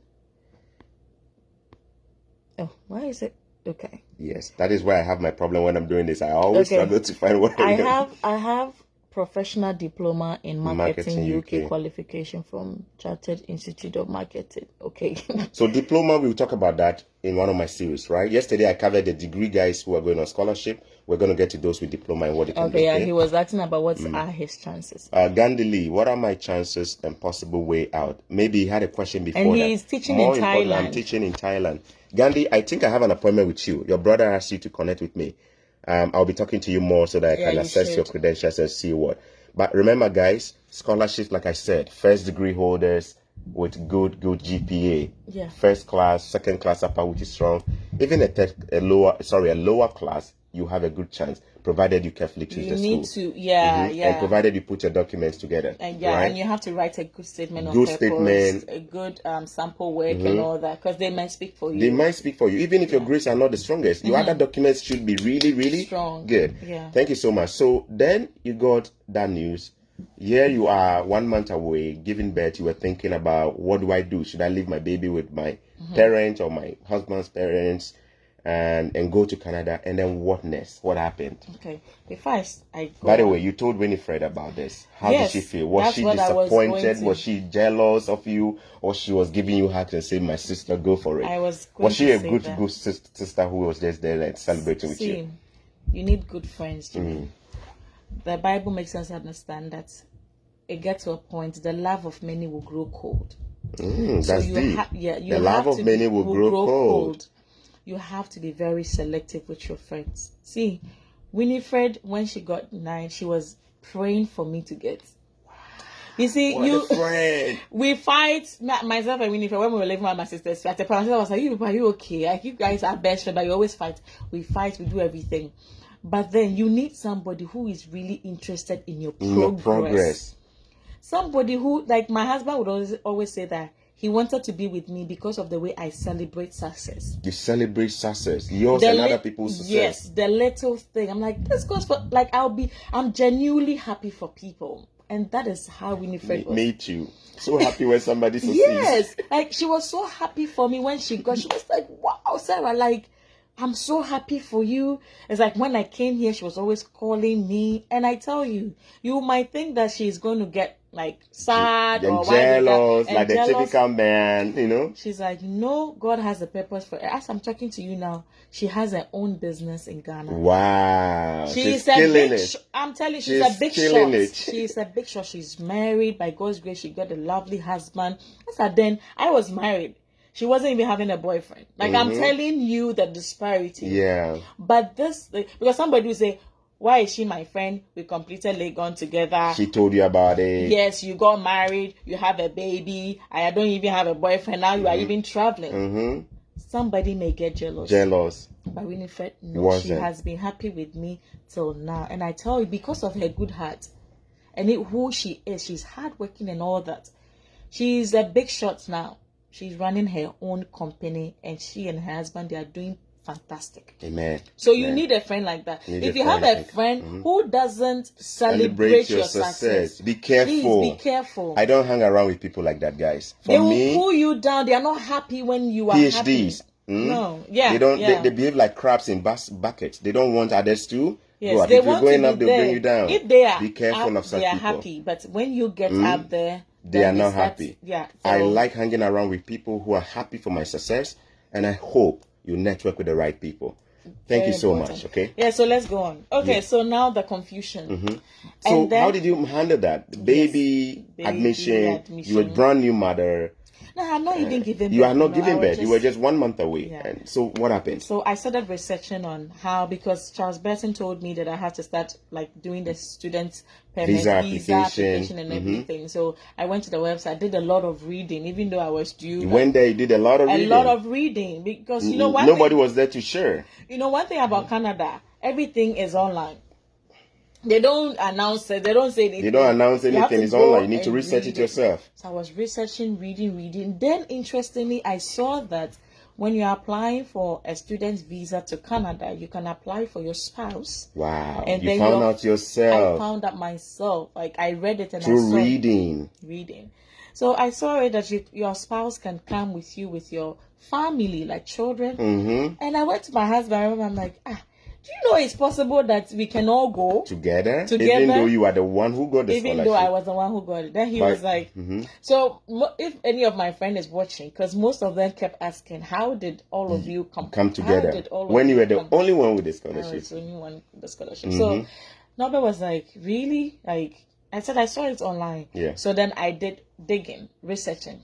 [SPEAKER 2] Oh, why is it? Okay.
[SPEAKER 1] Yes, that is why I have my problem when I'm doing this. I always struggle to find what
[SPEAKER 2] I have professional diploma in marketing UK qualification from Chartered Institute of Marketing. Okay.
[SPEAKER 1] So diploma, we'll talk about that in one of my series, right? Yesterday I covered the degree guys who are going on scholarship. We're going to get to those with diploma and what they can do.
[SPEAKER 2] Okay, yeah, he was asking about what are his chances.
[SPEAKER 1] Gandhi Lee, what are my chances and possible way out? Maybe he had a question before.
[SPEAKER 2] And he's teaching in Thailand.
[SPEAKER 1] I'm teaching in Thailand. Gandhi, I think I have an appointment with you. Your brother asked you to connect with me. I'll be talking to you more so that I can assess your credentials and see what. But remember, guys, scholarships, like I said, first degree holders with good GPA, first class, second class upper, which is strong. Even a lower class, you have a good chance, provided you carefully choose the school. You need
[SPEAKER 2] to, and
[SPEAKER 1] provided you put your documents together.
[SPEAKER 2] And
[SPEAKER 1] right?
[SPEAKER 2] And you have to write a good statement of purpose, a good sample work and all that, because they might speak for you.
[SPEAKER 1] They might speak for you, even if your grades are not the strongest. Your other documents should be really, really
[SPEAKER 2] strong.
[SPEAKER 1] Good.
[SPEAKER 2] Yeah.
[SPEAKER 1] Thank you so much. So then you got that news. Here you are 1 month away, giving birth. You were thinking about, what do I do? Should I leave my baby with my parents or my husband's parents and go to Canada? And then what next? What happened?
[SPEAKER 2] Okay. Before I go
[SPEAKER 1] By the way, you told Winifred about this. How did she feel? Was she disappointed? Was she jealous of you? Or she was giving you hugs and saying, my sister, go for it? Was she a good sister who was just there and celebrating with you?
[SPEAKER 2] You need good friends, Jimmy. The Bible makes us understand that it gets to a point, the love of many will grow cold.
[SPEAKER 1] That's deep. The love of many will grow cold.
[SPEAKER 2] You have to be very selective with your friends. See, Winifred, when she got 9, she was praying for me to get. You see, we fight, myself and Winifred, when we were living with my sisters. At the point, I was like, are you okay? Like, you guys are best friends, but you always fight. We fight, we do everything. But then you need somebody who is really interested in your progress. Somebody who, like my husband would always say that he wanted to be with me because of the way I celebrate success.
[SPEAKER 1] You celebrate success, yours and other people's success.
[SPEAKER 2] Yes, the little thing. I'm like, this goes for, like, I'm genuinely happy for people. And that is how Winifred was.
[SPEAKER 1] Me too. So happy when somebody succeeds.
[SPEAKER 2] Yes, like she was so happy for me when she was like, wow, Sarah, like, I'm so happy for you. It's like when I came here, she was always calling me. And I tell you, you might think that she's going to get like sad or
[SPEAKER 1] jealous, like the typical man, you know.
[SPEAKER 2] She's like, no, God has a purpose for her. As I'm talking to you now, she has her own business in Ghana.
[SPEAKER 1] Wow.
[SPEAKER 2] She's killing it. I'm telling you, she's a big shot. She's a big shot. She's married. By God's grace, she got a lovely husband. Then I was married. She wasn't even having a boyfriend. Like, I'm telling you the disparity.
[SPEAKER 1] Yeah.
[SPEAKER 2] But this, because somebody will say, why is she my friend? We completed Legon together.
[SPEAKER 1] She told you about it.
[SPEAKER 2] Yes, you got married. You have a baby. I don't even have a boyfriend. Now you are even traveling. Somebody may get jealous. But Winifred, no, she has been happy with me till now. And I tell you, because of her good heart and who she is, she's hardworking and all that. She's a big shot now. She's running her own company, and she and her husband, they are doing fantastic.
[SPEAKER 1] Amen.
[SPEAKER 2] So you need a friend like that. If you have a friend who doesn't celebrate your success,
[SPEAKER 1] be careful.
[SPEAKER 2] Please be careful.
[SPEAKER 1] I don't hang around with people like that, guys.
[SPEAKER 2] They will pull you down. They are not happy when you are happy. No,
[SPEAKER 1] they don't. They behave like crabs in buckets. They don't want others to.
[SPEAKER 2] Yes,
[SPEAKER 1] go up. If you're going up, they'll bring you down.
[SPEAKER 2] If they are,
[SPEAKER 1] be careful of such people.
[SPEAKER 2] They are happy, but when you get up there,
[SPEAKER 1] they are not happy.
[SPEAKER 2] Yeah, so
[SPEAKER 1] I like hanging around with people who are happy for my success, and I hope you network with the right people. Thank you so much. Okay.
[SPEAKER 2] Yeah. So let's go on. Okay. Yeah. So now the confusion.
[SPEAKER 1] So then, how did you handle that? Baby admission. You were a brand new mother.
[SPEAKER 2] No, I'm not even giving birth.
[SPEAKER 1] You are not giving birth. You were just 1 month away. Yeah. And so what happened?
[SPEAKER 2] So I started researching on how, because Charles Burton told me that I had to start like doing the student permit, visa application and everything. So I went to the website, did a lot of reading, even though I was due.
[SPEAKER 1] You went there, you did a lot of reading.
[SPEAKER 2] A lot of reading, because you know what?
[SPEAKER 1] Nobody was there to share.
[SPEAKER 2] You know one thing about Canada, everything is online. They don't announce it. They don't say anything.
[SPEAKER 1] They don't announce anything. It's online. You need to research it yourself.
[SPEAKER 2] So I was researching, reading. Then, interestingly, I saw that when you're applying for a student's visa to Canada, you can apply for your spouse.
[SPEAKER 1] Wow. And you found out yourself.
[SPEAKER 2] I found out myself. Like, I read it and
[SPEAKER 1] through
[SPEAKER 2] I saw
[SPEAKER 1] reading.
[SPEAKER 2] So I saw it that your spouse can come with you with your family, like children. And I went to my husband. I remember, I'm like, do you know it's possible that we can all go
[SPEAKER 1] together? Even though you are the one who got the scholarship.
[SPEAKER 2] Even though I was the one who got it. Then he was like, so if any of my friend is watching, because most of them kept asking, how did all of you come
[SPEAKER 1] together? When you were the only one with the scholarship.
[SPEAKER 2] I was the only one with the scholarship. So Norbert was like, really? Like, I said, I saw it online.
[SPEAKER 1] Yeah.
[SPEAKER 2] So then I did digging, researching.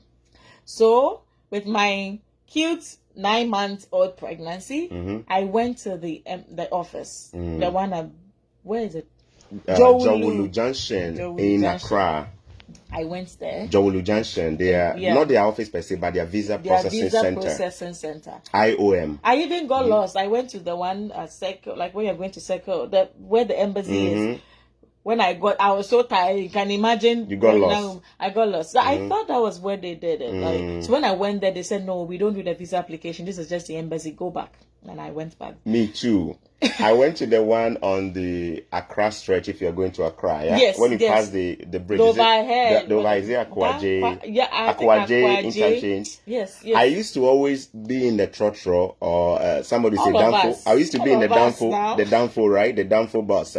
[SPEAKER 2] So with my cute 9-month-old pregnancy, I went to the office, the one at, where is it?
[SPEAKER 1] Jawulu Junction in Accra.
[SPEAKER 2] I went there.
[SPEAKER 1] Jawulu Junction. They are not their office per se, but their visa processing center. IOM.
[SPEAKER 2] I even got lost. I went to the one at Circle, like where you're going to Circle, where the embassy is. When I was so tired, you can imagine.
[SPEAKER 1] You got lost.
[SPEAKER 2] I got lost. So I thought that was where they did it. Like, so when I went there, they said, no, we don't do the visa application. This is just the embassy. Go back. And I went back.
[SPEAKER 1] Me too. I went to the one on the Accra stretch if you're going to Accra. Yeah?
[SPEAKER 2] Yes.
[SPEAKER 1] When you pass the bridge. Is it Akwaje interchange?
[SPEAKER 2] Yes.
[SPEAKER 1] I used to always be in the trotro or somebody say Danfo. I used to be in the Danfo, right? The Danfo bus,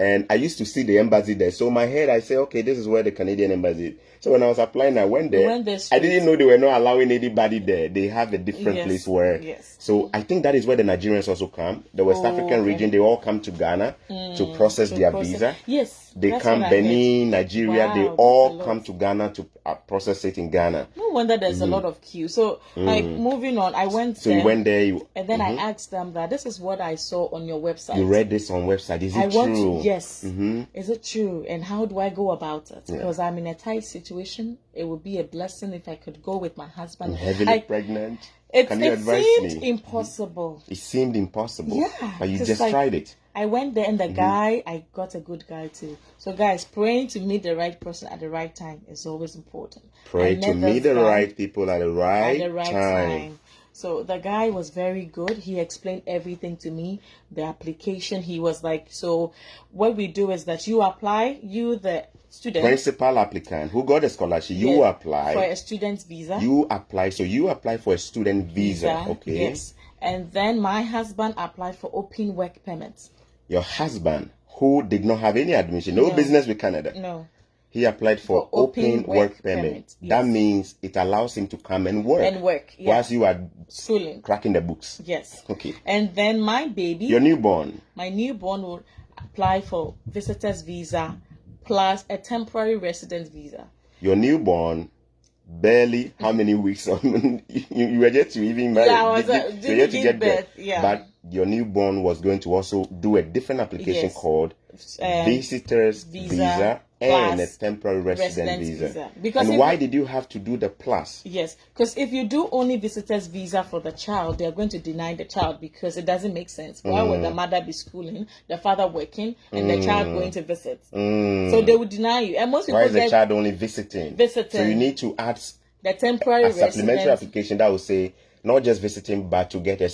[SPEAKER 1] And I used to see the embassy there. So in my head, I say, okay, this is where the Canadian embassy is. So when I was applying, I went there. I didn't know they were not allowing anybody there. They have a different place where.
[SPEAKER 2] Yes.
[SPEAKER 1] So I think that is where the Nigerians also come. The West African region, they all come to Ghana to process their visa.
[SPEAKER 2] Yes.
[SPEAKER 1] They come, Benin, Nigeria, they all come to Ghana to process it in Ghana.
[SPEAKER 2] No wonder there's a lot of queue. So, like, moving on, I went there.
[SPEAKER 1] So you went there.
[SPEAKER 2] And then I asked them that this is what I saw on your website.
[SPEAKER 1] You read this on website. Is it true?
[SPEAKER 2] Yes. Is it true? And how do I go about it? Because I'm in a tight situation. It would be a blessing if I could go with my husband.
[SPEAKER 1] Heavily pregnant.
[SPEAKER 2] Can you advise me? It seemed impossible.
[SPEAKER 1] It seemed impossible.
[SPEAKER 2] Yeah.
[SPEAKER 1] But you just tried it.
[SPEAKER 2] I went there and the guy, I got a good guy too. So guys, praying to meet the right person at the right time is always important.
[SPEAKER 1] Pray to meet the right people at the right time.
[SPEAKER 2] So the guy was very good. He explained everything to me. The application, he was like, so what we do is that you apply, the student.
[SPEAKER 1] Principal applicant who got a scholarship, you apply.
[SPEAKER 2] For a student's visa.
[SPEAKER 1] You apply. So you apply for a student visa. Okay.
[SPEAKER 2] Yes. And then my husband applied for open work permits.
[SPEAKER 1] Your husband, who did not have any admission, no business with Canada.
[SPEAKER 2] No.
[SPEAKER 1] He applied for open work permit. Yes. That means it allows him to come and work. Whilst you are schooling, cracking the books.
[SPEAKER 2] Yes.
[SPEAKER 1] Okay.
[SPEAKER 2] And then my baby,
[SPEAKER 1] your newborn.
[SPEAKER 2] My newborn will apply for visitor's visa plus a temporary residence visa.
[SPEAKER 1] Your newborn, barely how many weeks on you were yet to even marry.
[SPEAKER 2] Yeah, I was yet to get birth. Yeah.
[SPEAKER 1] But your newborn was going to also do a different application called visitor's visa and a temporary resident visa. Because why did you have to do the plus?
[SPEAKER 2] Yes, because if you do only visitor's visa for the child, they are going to deny the child because it doesn't make sense. Why would the mother be schooling, the father working, and the child going to visit? So they would deny you. And most people
[SPEAKER 1] why is the child only visiting? So you need to add
[SPEAKER 2] the temporary
[SPEAKER 1] supplementary application that will say not just visiting, but to get a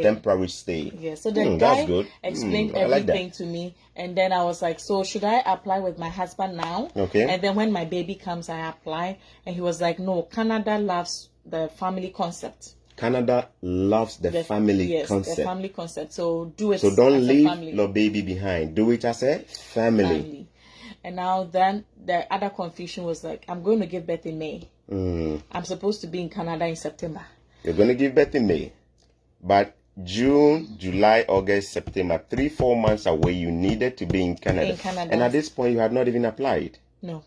[SPEAKER 1] temporary stay.
[SPEAKER 2] Yeah, so the guy explained everything to me, and then I was like, so should I apply with my husband now?
[SPEAKER 1] Okay.
[SPEAKER 2] And then when my baby comes, I apply, and he was like, no, Canada loves the family concept.
[SPEAKER 1] Canada loves the family concept.
[SPEAKER 2] The family concept. So do it.
[SPEAKER 1] So don't leave your baby behind. Do it as a family.
[SPEAKER 2] And now then the other confusion was like, I'm going to give birth in May. I'm supposed to be in Canada in September.
[SPEAKER 1] You're going to give birth in May. But June, July, August, September, 3-4 months away, you needed to be in Canada. And at this point, you had not even applied.
[SPEAKER 2] No.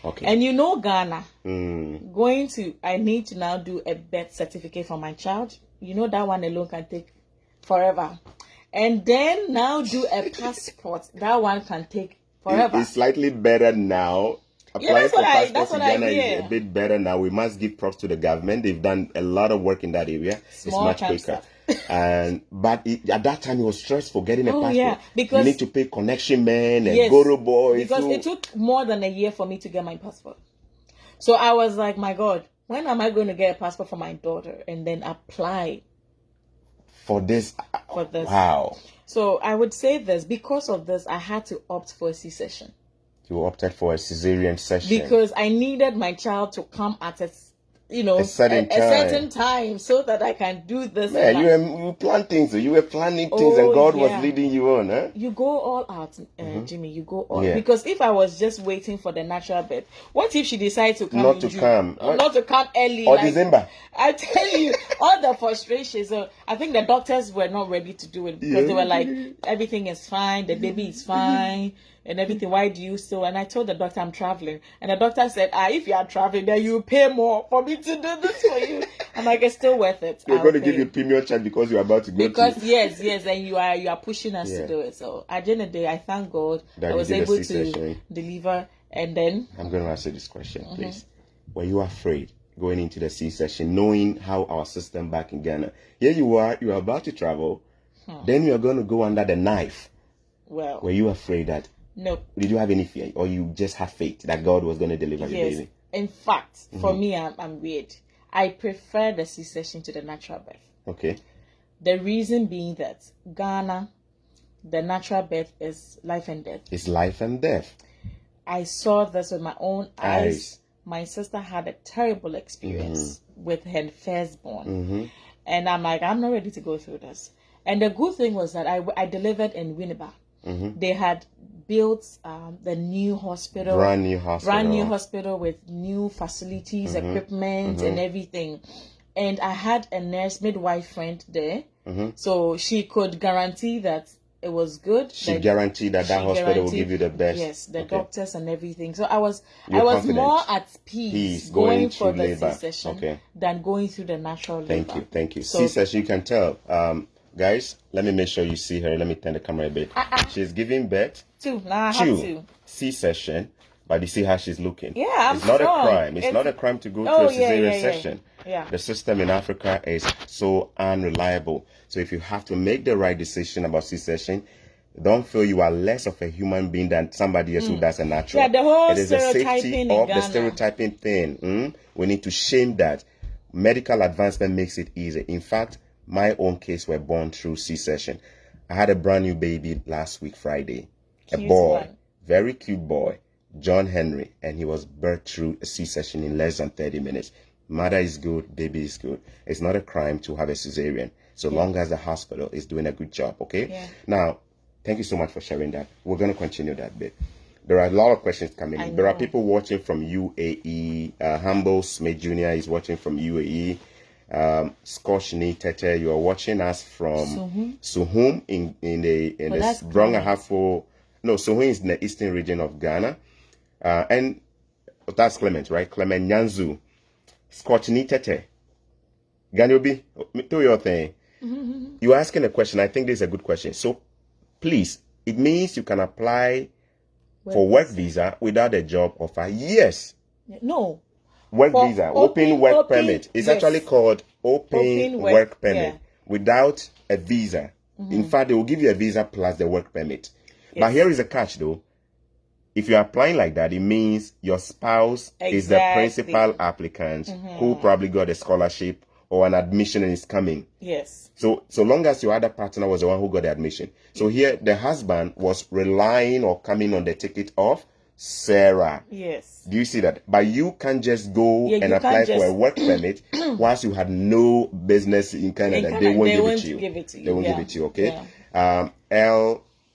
[SPEAKER 1] Okay.
[SPEAKER 2] And you know Ghana, I need to now do a birth certificate for my child. You know that one alone can take forever. And then now do a passport. That one can take forever.
[SPEAKER 1] It's slightly better now. Applying for passports in Ghana is a bit better now. We must give props to the government. They've done a lot of work in that area. It's much quicker. But at that time, it was stressful getting a passport. Yeah, because you need to pay connection men and Goro boys.
[SPEAKER 2] Because it took more than a year for me to get my passport. So I was like, my God, when am I going to get a passport for my daughter and then apply
[SPEAKER 1] for this? Wow.
[SPEAKER 2] So I would say this, because of this, I had to opt for a C-section.
[SPEAKER 1] You opted for a cesarean section.
[SPEAKER 2] Because I needed my child to come at a
[SPEAKER 1] a certain
[SPEAKER 2] time so that I can do this.
[SPEAKER 1] Man, you plan things. You were planning things, and God was leading you on, huh?
[SPEAKER 2] You go all out, Jimmy. You go all because if I was just waiting for the natural birth, what if she decides to come
[SPEAKER 1] not to come
[SPEAKER 2] early
[SPEAKER 1] or December?
[SPEAKER 2] I tell you, all the frustrations. So I think the doctors were not ready to do it because they were like, everything is fine, the baby is fine. And everything, why do you still? And I told the doctor I'm traveling, and the doctor said, if you are traveling, then you pay more for me to do this for you. I'm like, it's still worth it.
[SPEAKER 1] They're going to give you premium charge because you're about to go.
[SPEAKER 2] Because yes, and you are pushing us to do it. So at the end of the day, I thank God that I was able to deliver. And then
[SPEAKER 1] I'm going to answer this question, please. Were you afraid going into the C-section, knowing how our system back in Ghana? Here you are about to travel, then you are going to go under the knife.
[SPEAKER 2] Well,
[SPEAKER 1] were you afraid that?
[SPEAKER 2] No.
[SPEAKER 1] Did you have any fear, or you just had faith that God was going to deliver your baby?
[SPEAKER 2] In fact, for me, I'm weird. I prefer the C-section to the natural birth.
[SPEAKER 1] Okay.
[SPEAKER 2] The reason being that Ghana, the natural birth is life and death.
[SPEAKER 1] It's life and death.
[SPEAKER 2] I saw this with my own eyes. My sister had a terrible experience with her firstborn. And I'm like, I'm not ready to go through this. And the good thing was that I delivered in Winneba. They had built the new hospital,
[SPEAKER 1] brand new hospital
[SPEAKER 2] with new facilities, equipment, and everything. And I had a nurse midwife friend there, so she could guarantee that it was good.
[SPEAKER 1] She guaranteed that hospital will give you the best.
[SPEAKER 2] Yes, the doctors and everything. So I was more at peace going for the C-section than going through the natural labor.
[SPEAKER 1] Thank you. So, C-section, you can tell. Guys, let me make sure you see her. Let me turn the camera a bit. She's giving birth.
[SPEAKER 2] Two. I have two.
[SPEAKER 1] C-section, but you see how she's looking.
[SPEAKER 2] Yeah,
[SPEAKER 1] it's not a crime. It's not a crime to go through a cesarean section.
[SPEAKER 2] Yeah.
[SPEAKER 1] The system in Africa is so unreliable. So if you have to make the right decision about C-section, don't feel you are less of a human being than somebody else who does a natural.
[SPEAKER 2] Yeah, the whole
[SPEAKER 1] it is
[SPEAKER 2] stereotyping
[SPEAKER 1] the safety of the stereotyping thing. We need to shame that. Medical advancement makes it easy. In fact, my own case were born through C-section. I had a brand new baby last week, Friday.
[SPEAKER 2] Cute
[SPEAKER 1] a boy,
[SPEAKER 2] one.
[SPEAKER 1] Very cute boy, John Henry, and he was birthed through a C-section in less than 30 minutes. Mother is good, baby is good. It's not a crime to have a cesarean, so long as the hospital is doing a good job, okay?
[SPEAKER 2] Yeah.
[SPEAKER 1] Now, thank you so much for sharing that. We're going to continue that bit. There are a lot of questions coming in. There are people watching from UAE. Humble Smith Jr. is watching from UAE. Scotch Tete, you are watching us from Suhum in the Brong-Ahafo. No, Suhum is in the eastern region of Ghana. And that's Clement, right? Clement Nyanzu. Scotch Tete. Ganyobi, do your thing. You're asking a question. I think this is a good question. So please, it means you can apply for work visa without a job offer. Yes.
[SPEAKER 2] No.
[SPEAKER 1] Work visa, open work permit. It's actually called open work permit without a visa. In fact, they will give you a visa plus the work permit. But here is a catch though. If you're applying like that, it means your spouse is the principal applicant who probably got a scholarship or an admission and is coming.
[SPEAKER 2] Yes.
[SPEAKER 1] So long as your other partner was the one who got the admission. So here, the husband was relying or coming on the ticket of Sarah.
[SPEAKER 2] Yes.
[SPEAKER 1] Do you see that? But you can't just go and apply for a work permit once you had no business in Canada. They won't give it to you. They won't give it to you, okay? Yeah.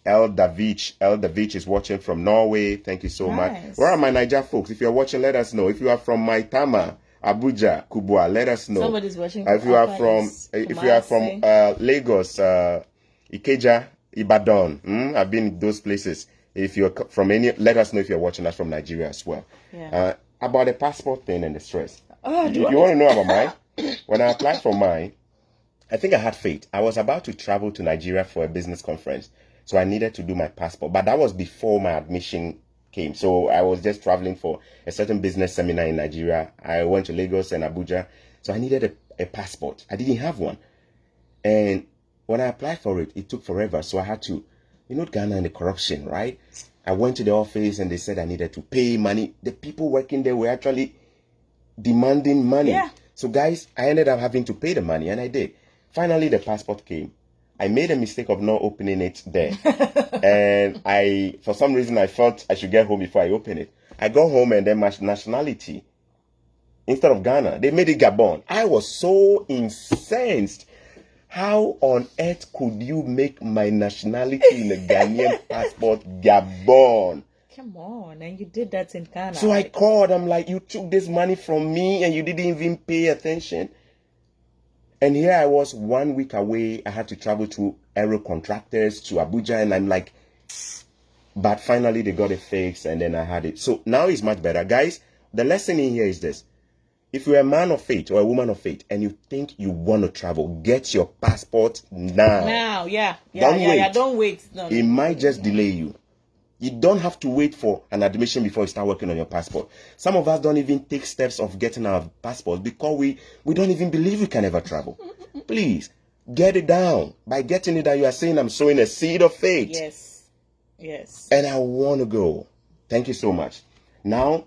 [SPEAKER 1] El Davich is watching from Norway. Thank you so much. Where are my Niger folks? If you're watching, let us know. If you are from Maitama, Abuja, Kubwa, let us know.
[SPEAKER 2] Somebody's watching.
[SPEAKER 1] If you are from Lagos, Ikeja, Ibadan, I've been in those places. If you're from any, let us know if you're watching us from Nigeria as well.
[SPEAKER 2] Yeah.
[SPEAKER 1] About the passport thing and the stress. You want to know about mine? When I applied for mine, I think I had faith. I was about to travel to Nigeria for a business conference. So I needed to do my passport. But that was before my admission came. So I was just traveling for a certain business seminar in Nigeria. I went to Lagos and Abuja. So I needed a passport. I didn't have one. And when I applied for it, it took forever. So I had to, Ghana and the corruption, right? I went to the office and they said I needed to pay money. The people working there were actually demanding money.
[SPEAKER 2] Yeah.
[SPEAKER 1] So guys, I ended up having to pay the money and I did. Finally, the passport came. I made a mistake of not opening it there. And for some reason, I felt I should get home before I open it. I got home and then my nationality instead of Ghana. They made it Gabon. I was so incensed. How on earth could you make my nationality in a Ghanaian passport Gabon?
[SPEAKER 2] Come on, and you did that in Ghana.
[SPEAKER 1] So I called. I'm like, you took this money from me and you didn't even pay attention. And here I was 1 week away. I had to travel to aero contractors to Abuja, and I'm like, but finally they got it fixed, and then I had it. So now it's much better. Guys, the lesson in here is this. If you're a man of faith or a woman of faith and you think you want to travel, get your passport now.
[SPEAKER 2] Now, yeah.
[SPEAKER 1] Don't wait.
[SPEAKER 2] Don't wait. No,
[SPEAKER 1] it might just delay you. You don't have to wait for an admission before you start working on your passport. Some of us don't even take steps of getting our passport because we don't even believe we can ever travel. Please, get it down. By getting it down, you are saying, I'm sowing a seed of faith.
[SPEAKER 2] Yes.
[SPEAKER 1] And I want to go. Thank you so much. Now,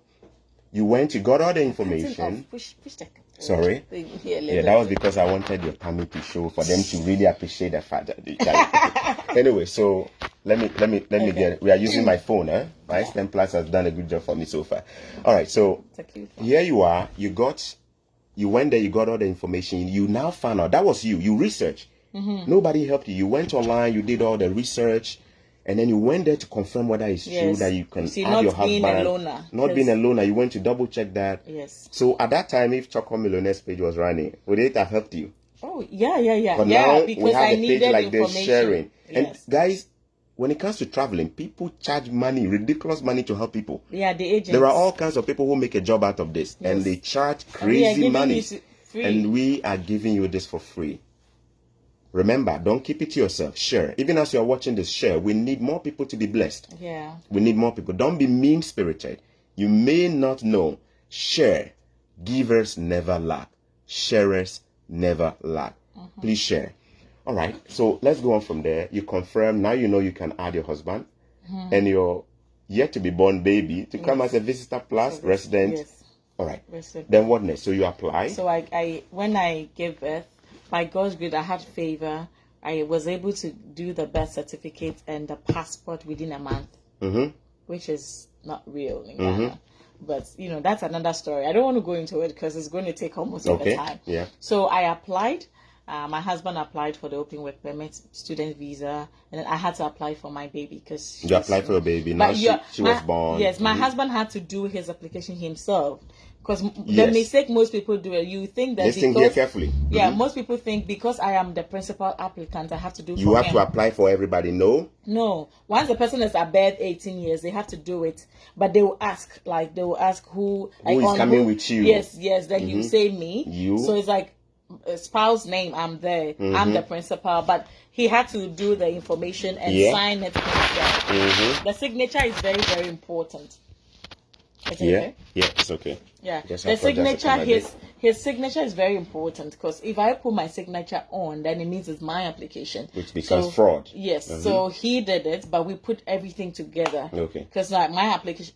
[SPEAKER 1] you got all the information.
[SPEAKER 2] Push that.
[SPEAKER 1] Sorry? Yeah, that was because I wanted your tummy to show for them to really appreciate the fact that anyway, so let me get it. We are using my phone, My S10 Plus has done a good job for me so far. All right, so here you are. You went there, you got all the information. You now found out that was you. You researched. Nobody helped you. You went online, you did all the research. And then you went there to confirm whether it's true that you can add your husband. Not being a loner. You went to double check that.
[SPEAKER 2] Yes.
[SPEAKER 1] So at that time, if Choco Millionaire's page was running, would it have helped you?
[SPEAKER 2] Oh, yeah.
[SPEAKER 1] But now
[SPEAKER 2] because
[SPEAKER 1] we have
[SPEAKER 2] I
[SPEAKER 1] a page like this
[SPEAKER 2] information.
[SPEAKER 1] sharing.
[SPEAKER 2] Yes.
[SPEAKER 1] And guys, when it comes to traveling, people charge money, ridiculous money to help people.
[SPEAKER 2] Yeah, the agents.
[SPEAKER 1] There are all kinds of people who make a job out of this. Yes. And they charge crazy money. And we are giving you this for free. Remember, don't keep it to yourself. Share. Even as you are watching this, share. We need more people to be blessed.
[SPEAKER 2] Yeah.
[SPEAKER 1] We need more people. Don't be mean-spirited. You may not know. Share. Givers never lack. Sharers never lack. Please share. All right. So let's go on from there. You confirm. Now you know you can add your husband and your yet-to-be-born baby to come as a visitor plus resident.
[SPEAKER 2] Yes.
[SPEAKER 1] All right.
[SPEAKER 2] Resident.
[SPEAKER 1] Then what next? So you apply.
[SPEAKER 2] So I when I gave birth, by God's grace, I had favor. I was able to do the birth certificate and the passport within a month, which is not real in Ghana. But, that's another story. I don't want to go into it because it's going to take almost all the time.
[SPEAKER 1] Yeah.
[SPEAKER 2] So I applied. My husband applied for the open work permit, student visa, and then I had to apply for my baby because
[SPEAKER 1] you applied for your baby. Now she was born.
[SPEAKER 2] Yes, my husband had to do his application himself. Because the mistake most people do, you think that
[SPEAKER 1] listen here carefully.
[SPEAKER 2] Yeah, most people think because I am the principal applicant, I have to do.
[SPEAKER 1] You have to apply for everybody. No.
[SPEAKER 2] Once the person is above 18 years, they have to do it. But they will ask who
[SPEAKER 1] is coming with you.
[SPEAKER 2] Yes. Then you say me. You. So it's like spouse name. I'm there. I'm the principal, but he had to do the information and sign it himself. The signature is very, very important.
[SPEAKER 1] Yeah, it's okay.
[SPEAKER 2] Yeah, the signature, his signature is very important because if I put my signature on, then it means it's my application,
[SPEAKER 1] which becomes fraud.
[SPEAKER 2] Yes, so he did it, but we put everything together.
[SPEAKER 1] Okay.
[SPEAKER 2] Because like my application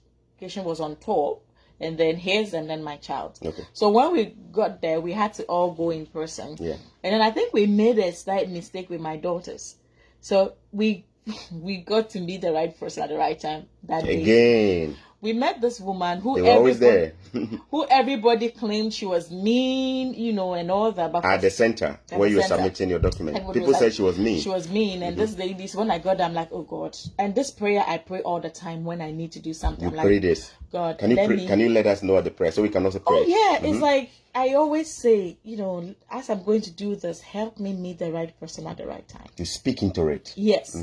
[SPEAKER 2] was on top, and then his, and then my child.
[SPEAKER 1] Okay.
[SPEAKER 2] So when we got there, we had to all go in person.
[SPEAKER 1] Yeah.
[SPEAKER 2] And then I think we made a slight mistake with my daughters, so we got to meet the right person at the right time that day.
[SPEAKER 1] Again.
[SPEAKER 2] We met this woman who who everybody claimed she was mean, and all that. But
[SPEAKER 1] at the center where you were submitting your document, people said she was mean.
[SPEAKER 2] She was mean, and this lady. So when I got there, I'm like, oh God! And this prayer I pray all the time when I need to do something.
[SPEAKER 1] You pray this.
[SPEAKER 2] God,
[SPEAKER 1] can you let us know the prayer so we can also pray?
[SPEAKER 2] Oh yeah, it's like I always say, as I'm going to do this, help me meet the right person at the right time.
[SPEAKER 1] You speak into it.
[SPEAKER 2] Yes,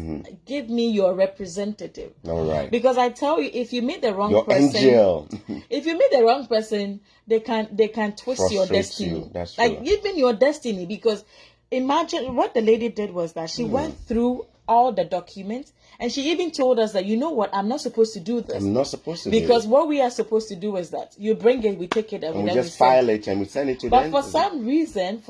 [SPEAKER 2] give me your representative.
[SPEAKER 1] All right.
[SPEAKER 2] Because I tell you, if you meet the wrong person,
[SPEAKER 1] angel.
[SPEAKER 2] If you meet the wrong person, they can twist your destiny.
[SPEAKER 1] That's true.
[SPEAKER 2] Like even your destiny. Because imagine what the lady did was that she went through all the documents, and she even told us that, you know what, I'm not supposed to do this.
[SPEAKER 1] I'm not supposed to
[SPEAKER 2] because what we are supposed to do is that you bring it, we take it, and
[SPEAKER 1] we just file it and we send it to them.
[SPEAKER 2] But for some reason,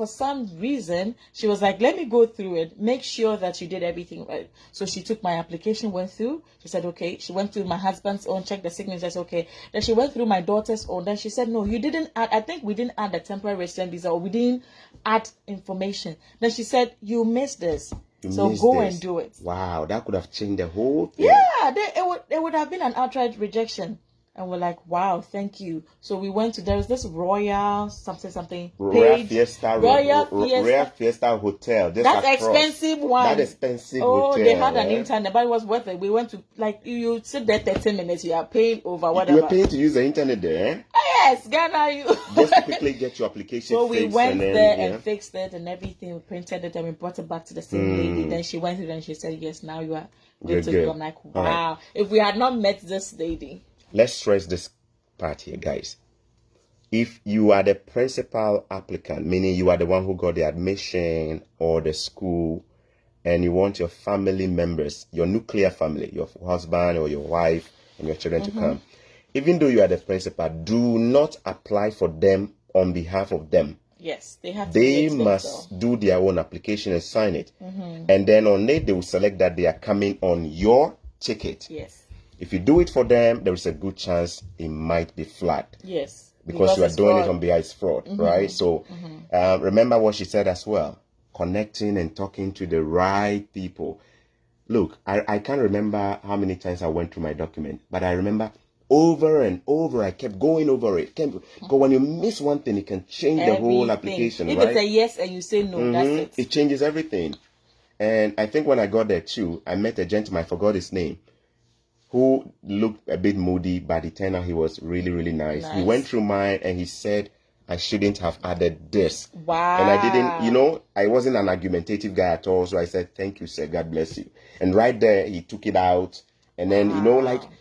[SPEAKER 2] she was like, let me go through it, make sure that you did everything right. So she took my application, went through. She said, okay. She went through my husband's own, checked the signatures, okay. Then she went through my daughter's own. Then she said, no, you didn't add. I think we didn't add the temporary resident visa, or we didn't add information. Then she said, you missed this. So go and do it.
[SPEAKER 1] Wow, that could have changed the whole thing.
[SPEAKER 2] Yeah, it would have been an outright rejection. And we're like, wow, thank you. So we went to, there was this Royal something.
[SPEAKER 1] Royal Fiesta Hotel.
[SPEAKER 2] That's expensive one.
[SPEAKER 1] That expensive
[SPEAKER 2] hotel.
[SPEAKER 1] They
[SPEAKER 2] had an internet, but it was worth it. We went to, like, you sit there 30 minutes, you are paying over whatever.
[SPEAKER 1] You were paying to use the internet there?
[SPEAKER 2] Yes, Ghana.
[SPEAKER 1] Just to quickly get your application
[SPEAKER 2] so we went there and fixed it and everything. We printed it and we brought it back to the same lady. Then she went through and she said, yes, now you are good to go. I'm like, wow. Right. If we had not met this lady.
[SPEAKER 1] Let's stress this part here, guys. If you are the principal applicant, meaning you are the one who got the admission or the school, and you want your family members, your nuclear family, your husband or your wife and your children to come, even though you are the principal, do not apply for them on behalf of them.
[SPEAKER 2] Yes, they have.
[SPEAKER 1] They must do their own application and sign it, and then on it they will select that they are coming on your ticket.
[SPEAKER 2] Yes.
[SPEAKER 1] If you do it for them, there is a good chance it might be flagged.
[SPEAKER 2] Yes.
[SPEAKER 1] Because you are doing it on behalf of fraud, right? So remember what she said as well. Connecting and talking to the right people. Look, I can't remember how many times I went through my document, but I remember over and over, I kept going over it. Because when you miss one thing, it can change the whole application,
[SPEAKER 2] if
[SPEAKER 1] right?
[SPEAKER 2] If it's a yes and you say no, that's it.
[SPEAKER 1] It changes everything. And I think when I got there too, I met a gentleman, I forgot his name, who looked a bit moody, but it turned out he was really, really nice. He went through mine and he said, I shouldn't have added this.
[SPEAKER 2] Wow.
[SPEAKER 1] And I didn't, I wasn't an argumentative guy at all. So I said, thank you, sir. God bless you. And right there, he took it out. And then,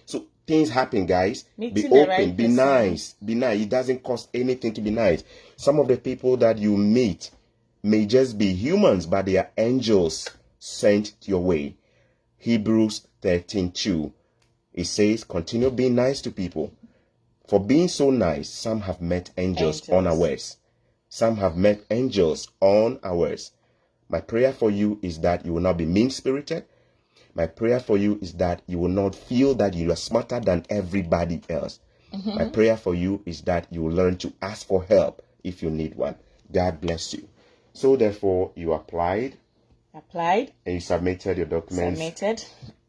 [SPEAKER 1] so things happen, guys. Be open, be nice, be nice. It doesn't cost anything to be nice. Some of the people that you meet may just be humans, but they are angels sent your way. Hebrews 13:2. It says, continue being nice to people. For being so nice, some have met angels unawares. Some have met angels unawares. My prayer for you is that you will not be mean-spirited. My prayer for you is that you will not feel that you are smarter than everybody else. My prayer for you is that you will learn to ask for help if you need one. God bless you. So therefore, you applied. And you submitted your documents.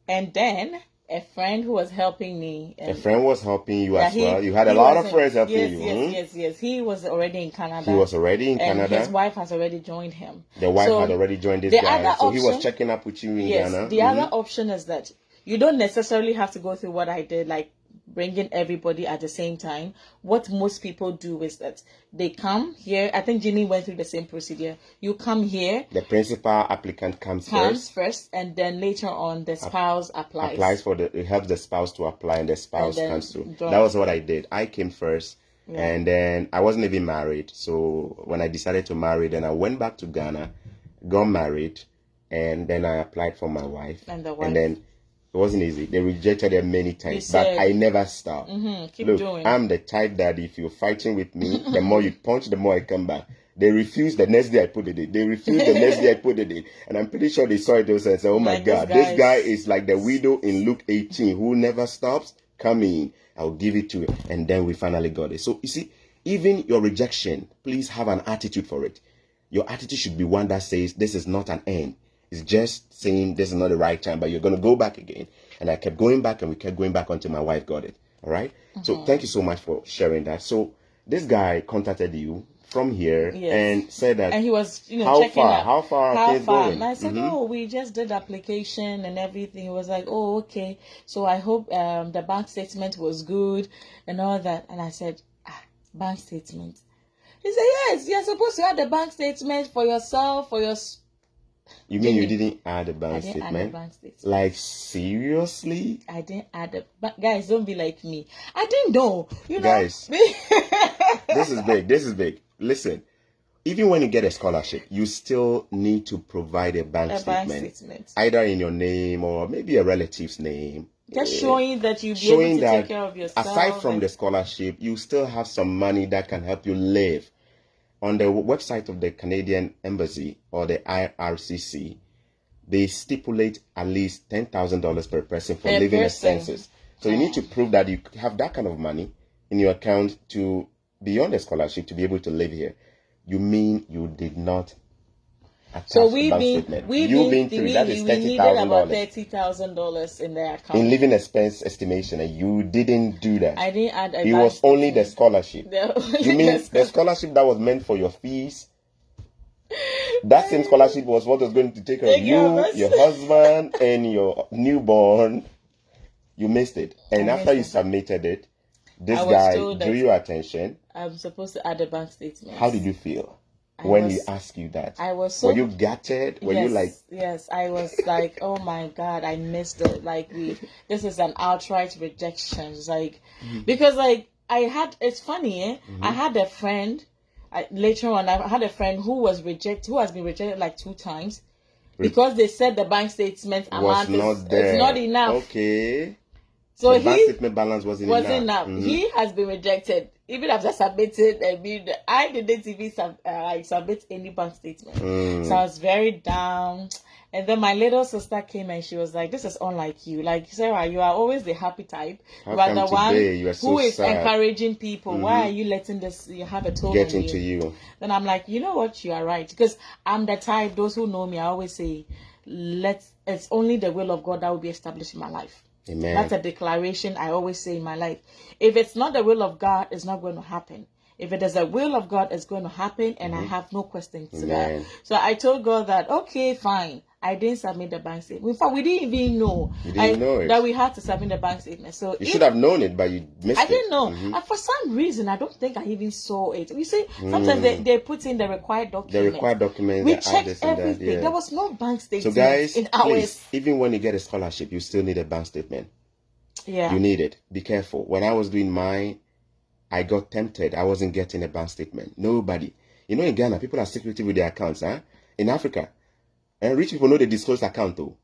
[SPEAKER 2] And then a friend who was helping me.
[SPEAKER 1] A friend was helping you as well. You had a lot of friends helping you.
[SPEAKER 2] Yes. He was already in Canada.
[SPEAKER 1] And
[SPEAKER 2] his wife has already joined him.
[SPEAKER 1] The wife had already joined this guy. So he was checking up with you in Ghana.
[SPEAKER 2] The other option is that you don't necessarily have to go through what I did, like bringing everybody at the same time. What most people do is that they come here. I think Ginny went through the same procedure. You come here.
[SPEAKER 1] The principal applicant comes
[SPEAKER 2] first, and then later on the spouse applies.
[SPEAKER 1] It helps the spouse to apply, and the spouse comes through. That was what I did. I came first, and then I wasn't even married. So when I decided to marry, then I went back to Ghana, got married, and then I applied for my wife. And then it wasn't easy. They rejected it many times, but I never stopped.
[SPEAKER 2] Keep doing.
[SPEAKER 1] I'm the type that if you're fighting with me, the more you punch, the more I come back. They refused the next day I put it in. And I'm pretty sure they saw it also and said, oh my God, this guy is like the widow in Luke 18 who never stops coming. I'll give it to him. And then we finally got it. So you see, even your rejection, please have an attitude for it. Your attitude should be one that says, this is not an end. It's just saying this is not the right time, but you're going to go back again. And I kept going back and we kept going back until my wife got it. All right. So thank you so much for sharing that. So this guy contacted you from here and said that.
[SPEAKER 2] And he was,
[SPEAKER 1] how far are things going?
[SPEAKER 2] And I said, we just did application and everything. He was like, oh, okay. So I hope the bank statement was good and all that. And I said, bank statement. He said, yes, you're supposed to have the bank statement for yourself, for your.
[SPEAKER 1] You mean you didn't add a bank statement? Like, seriously?
[SPEAKER 2] I didn't add a... Guys, don't be like me. I didn't know.
[SPEAKER 1] Guys, this is big. Listen, even when you get a scholarship, you still need to provide a bank statement. Either in your name or maybe a relative's name.
[SPEAKER 2] Just showing that you'll be able to take care of yourself.
[SPEAKER 1] Aside from the scholarship, you still have some money that can help you live. On the website of the Canadian Embassy or the IRCC, they stipulate at least $10,000 per person for living expenses. So you need to prove that you have that kind of money in your account to beyond the scholarship to be able to live here. You mean you did not
[SPEAKER 2] So we've been through
[SPEAKER 1] that is
[SPEAKER 2] $30,000. We needed about $30,000 in their account.
[SPEAKER 1] In living expense estimation, and you didn't do that.
[SPEAKER 2] I didn't add a
[SPEAKER 1] It was only the scholarship. You mean the scholarship that was meant for your fees? That same scholarship was what was going to take care of you, your husband, and your newborn. You missed it. And after you submitted it, this guy drew your attention.
[SPEAKER 2] I'm supposed to add a bank statement.
[SPEAKER 1] How did you feel when he asked you that?
[SPEAKER 2] I was so...
[SPEAKER 1] Were you gutted? Were you like...
[SPEAKER 2] Yes, I was like, oh my God, I missed it. Like, this is an outright rejection. It's like, because like, it's funny, I had a friend, later on, I had a friend who has been rejected like 2 times because they said the bank statement amount is not enough.
[SPEAKER 1] Okay.
[SPEAKER 2] So
[SPEAKER 1] the bank statement balance wasn't enough.
[SPEAKER 2] He has been rejected. Even after submitted, I didn't even submit any bank statement. So I was very down. And then my little sister came and she was like, this is unlike you. Like, Sarah, you are always the happy type.
[SPEAKER 1] You are the one who is sad.
[SPEAKER 2] Encouraging people. Why are you letting you have a toll
[SPEAKER 1] get into you?
[SPEAKER 2] Then I'm like, you know what? You are right. Because I'm the type, those who know me, I always say, it's only the will of God that will be established in my life.
[SPEAKER 1] Amen.
[SPEAKER 2] That's a declaration I always say in my life. If it's not the will of God, it's not going to happen. If it is the will of God, it's going to happen, and I have no questions to that. So I told God that, okay, fine. I didn't submit the bank statement. In fact, we didn't even know, that we had to submit the bank statement. So
[SPEAKER 1] you should have known it, but you missed it.
[SPEAKER 2] I didn't know. And for some reason, I don't think I even saw it. You see, sometimes they put in the required documents.
[SPEAKER 1] The required documents.
[SPEAKER 2] We checked everything. That, There was no bank statement.
[SPEAKER 1] So guys,
[SPEAKER 2] in ours.
[SPEAKER 1] Please, even when you get a scholarship, you still need a bank statement.
[SPEAKER 2] Yeah.
[SPEAKER 1] You need it. Be careful. When I was doing mine, I got tempted. I wasn't getting a bank statement. Nobody. You know, in Ghana, people are secretive with their accounts. In Africa, and rich people know the disclosed account too.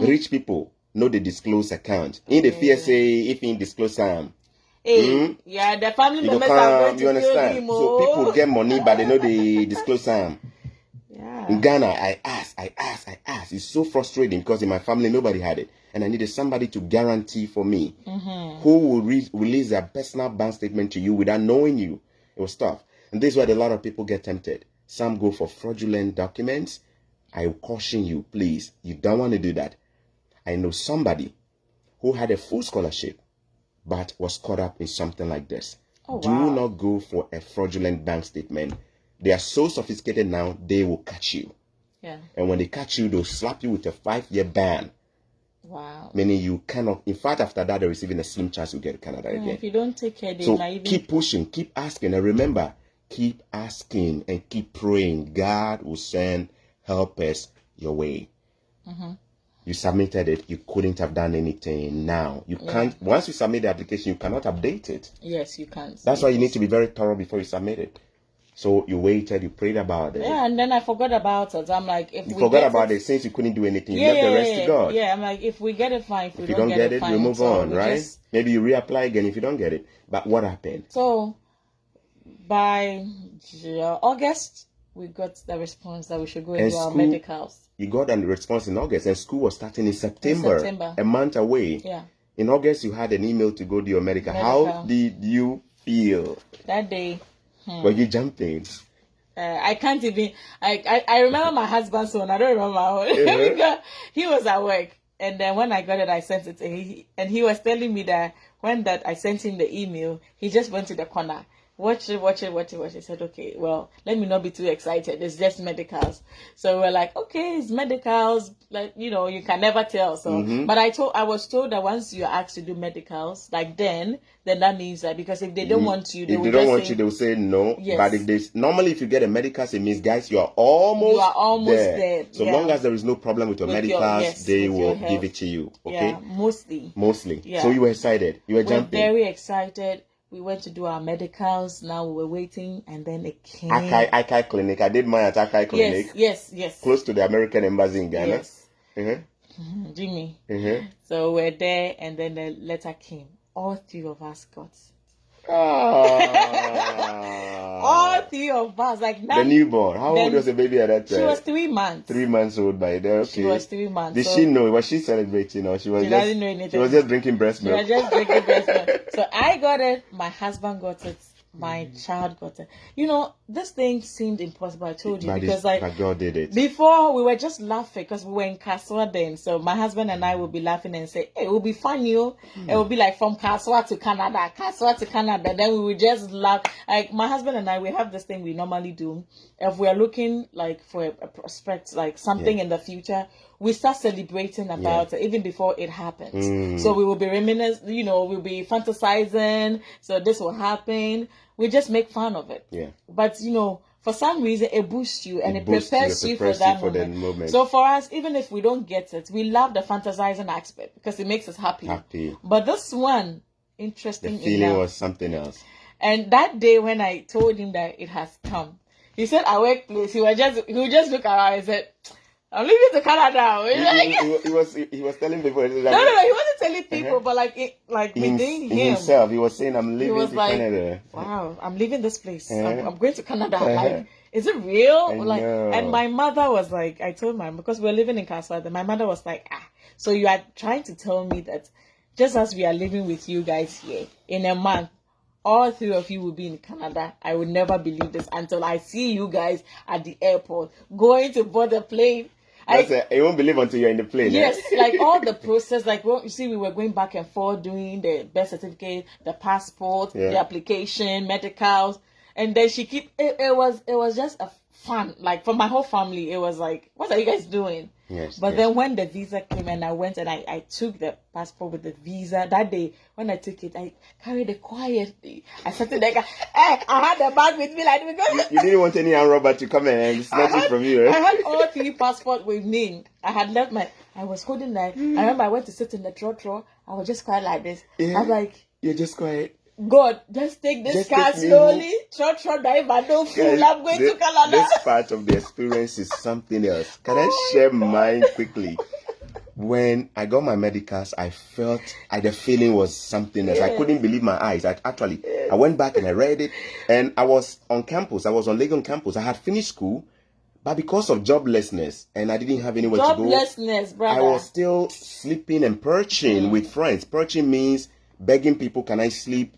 [SPEAKER 1] Rich people know the disclosed account. In the PSA, if in disclosed
[SPEAKER 2] yeah, the family members are going to
[SPEAKER 1] you understand?
[SPEAKER 2] Kill him,
[SPEAKER 1] So people get money, but they know the disclosed
[SPEAKER 2] Yeah.
[SPEAKER 1] In Ghana, I asked. It's so frustrating because in my family, nobody had it. And I needed somebody to guarantee for me who will release their personal bank statement to you without knowing you. It was tough. And this is where a lot of people get tempted. Some go for fraudulent documents. I caution you, please. You don't want to do that. I know somebody who had a full scholarship but was caught up in something like this. Do not go for a fraudulent bank statement. They are so sophisticated now, they will catch you.
[SPEAKER 2] Yeah.
[SPEAKER 1] And when they catch you, they'll slap you with a 5-year ban.
[SPEAKER 2] Wow.
[SPEAKER 1] Meaning you cannot, in fact, after that, there is even a slim chance you get to Canada again.
[SPEAKER 2] If you don't take care,
[SPEAKER 1] so keep pushing, keep asking. And remember, keep asking and keep praying. God will send helpers your way. You submitted it. You couldn't have done anything. Now you can't. Once you submit the application, you cannot update it.
[SPEAKER 2] Yes, you can't.
[SPEAKER 1] That's why you need to be very thorough before you submit it. So you waited, you prayed about it.
[SPEAKER 2] Yeah, and then I forgot about it. I'm like, if
[SPEAKER 1] you
[SPEAKER 2] we
[SPEAKER 1] forgot about it since you couldn't do anything, you left the rest to God.
[SPEAKER 2] Yeah, I'm like, if we get it, fine. If we
[SPEAKER 1] don't get it,
[SPEAKER 2] fine,
[SPEAKER 1] we move on, right? Maybe you reapply again if you don't get it. But what happened?
[SPEAKER 2] So by August, we got the response that we should go and do our medicals.
[SPEAKER 1] You got a response in August, and school was starting in September. A month away.
[SPEAKER 2] Yeah.
[SPEAKER 1] In August, you had an email to go do your medical. How did you feel
[SPEAKER 2] that day?
[SPEAKER 1] Were you jumping?
[SPEAKER 2] I can't even. I remember my husband's phone. I don't remember my own. He was at work, and then when I got it, I sent it to him, and he was telling me that when I sent him the email, he just went to the corner. Watch it. He said, okay, well, let me not be too excited. It's just medicals. So we're like, okay, it's medicals. Like, you can never tell. So, but I was told that once you're asked to do medicals, like then that means that because if they don't want you, they will
[SPEAKER 1] say no. Yes. But normally if you get a medicals, it means, guys, you are almost there. So long as there is no problem with your medicals, they will give it to you. Okay.
[SPEAKER 2] Yeah, mostly.
[SPEAKER 1] Yeah. So you were excited. You were jumping.
[SPEAKER 2] Very excited. We went to do our medicals. Now we were waiting, and then it came.
[SPEAKER 1] Akai Clinic. I did mine at Akai Clinic.
[SPEAKER 2] Yes.
[SPEAKER 1] Close to the American Embassy in Ghana.
[SPEAKER 2] Yes. Jimmy. So we're there, and then the letter came. All 3 of us got it. All 3 of us. Like
[SPEAKER 1] the newborn. How old was the baby at that time?
[SPEAKER 2] She was 3 months.
[SPEAKER 1] 3 months old by then. Okay.
[SPEAKER 2] She was 3 months.
[SPEAKER 1] Did she know? Was she celebrating, or she doesn't know anything? She was just drinking breast milk.
[SPEAKER 2] She was just drinking breast milk. So I got it. My husband got it. My child got it. this thing seemed impossible. I told you, because
[SPEAKER 1] but God did it.
[SPEAKER 2] Before, we were just laughing because we were in Kaswa then. So my husband and I would be laughing and say, hey, it will be funny. It will be like from Kaswa to Canada, Kaswa to Canada. Then we would just laugh. Like my husband and I, we have this thing we normally do. If we are looking like for a prospect, like something in the future, we start celebrating about it even before it happens. So we will be reminiscing, we'll be fantasizing. So this will happen. We just make fun of it.
[SPEAKER 1] Yeah.
[SPEAKER 2] But, for some reason, it boosts you and it prepares you for that moment. So for us, even if we don't get it, we love the fantasizing aspect because it makes us happy. But this one, interesting.
[SPEAKER 1] The feeling was something else.
[SPEAKER 2] And that day when I told him that it has come, he said, "Our workplace." He would just look around and said, "I'm leaving to Canada."
[SPEAKER 1] He was telling people. Like,
[SPEAKER 2] no, he wasn't telling people, but within
[SPEAKER 1] himself, he was saying, "I'm leaving to Canada."
[SPEAKER 2] Wow, I'm leaving this place. I'm going to Canada. Like, is it real? And my mother was like, I told my, because we're living in Kaswa, my mother was like, so you are trying to tell me that just as we are living with you guys here, in a month, all three of you will be in Canada. I would never believe this until I see you guys at the airport going to board the plane.
[SPEAKER 1] You won't believe until you're in the plane.
[SPEAKER 2] Yes, like all the process, you see, we were going back and forth doing the birth certificate, the passport, the application, medicals, and then she it was just a fun. Like for my whole family, it was like, what are you guys doing?
[SPEAKER 1] Yes.
[SPEAKER 2] But then when the visa came and I went and I took the passport with the visa, that day when I took it, I carried it quietly. I started like, I had the bag with me like because
[SPEAKER 1] you didn't want any armed robber to come and snatch it from you.
[SPEAKER 2] I had all three passports with me. I had left I was holding that. I remember I went to sit in the trotro. I was just quiet like this.
[SPEAKER 1] Yeah.
[SPEAKER 2] I was like,
[SPEAKER 1] you're just quiet.
[SPEAKER 2] God, just take this car slowly. Trotro driver, don't fool. I'm going to Canada.
[SPEAKER 1] This part of the experience is something else. Can I share mine quickly? When I got my medicals, I felt the feeling was something else. I couldn't believe my eyes. I went back and I read it, and I was on campus. I was on Legon campus. I had finished school, but because of joblessness and I didn't have anywhere to go,
[SPEAKER 2] joblessness, brother,
[SPEAKER 1] I was still sleeping and perching with friends. Perching means begging people, can I sleep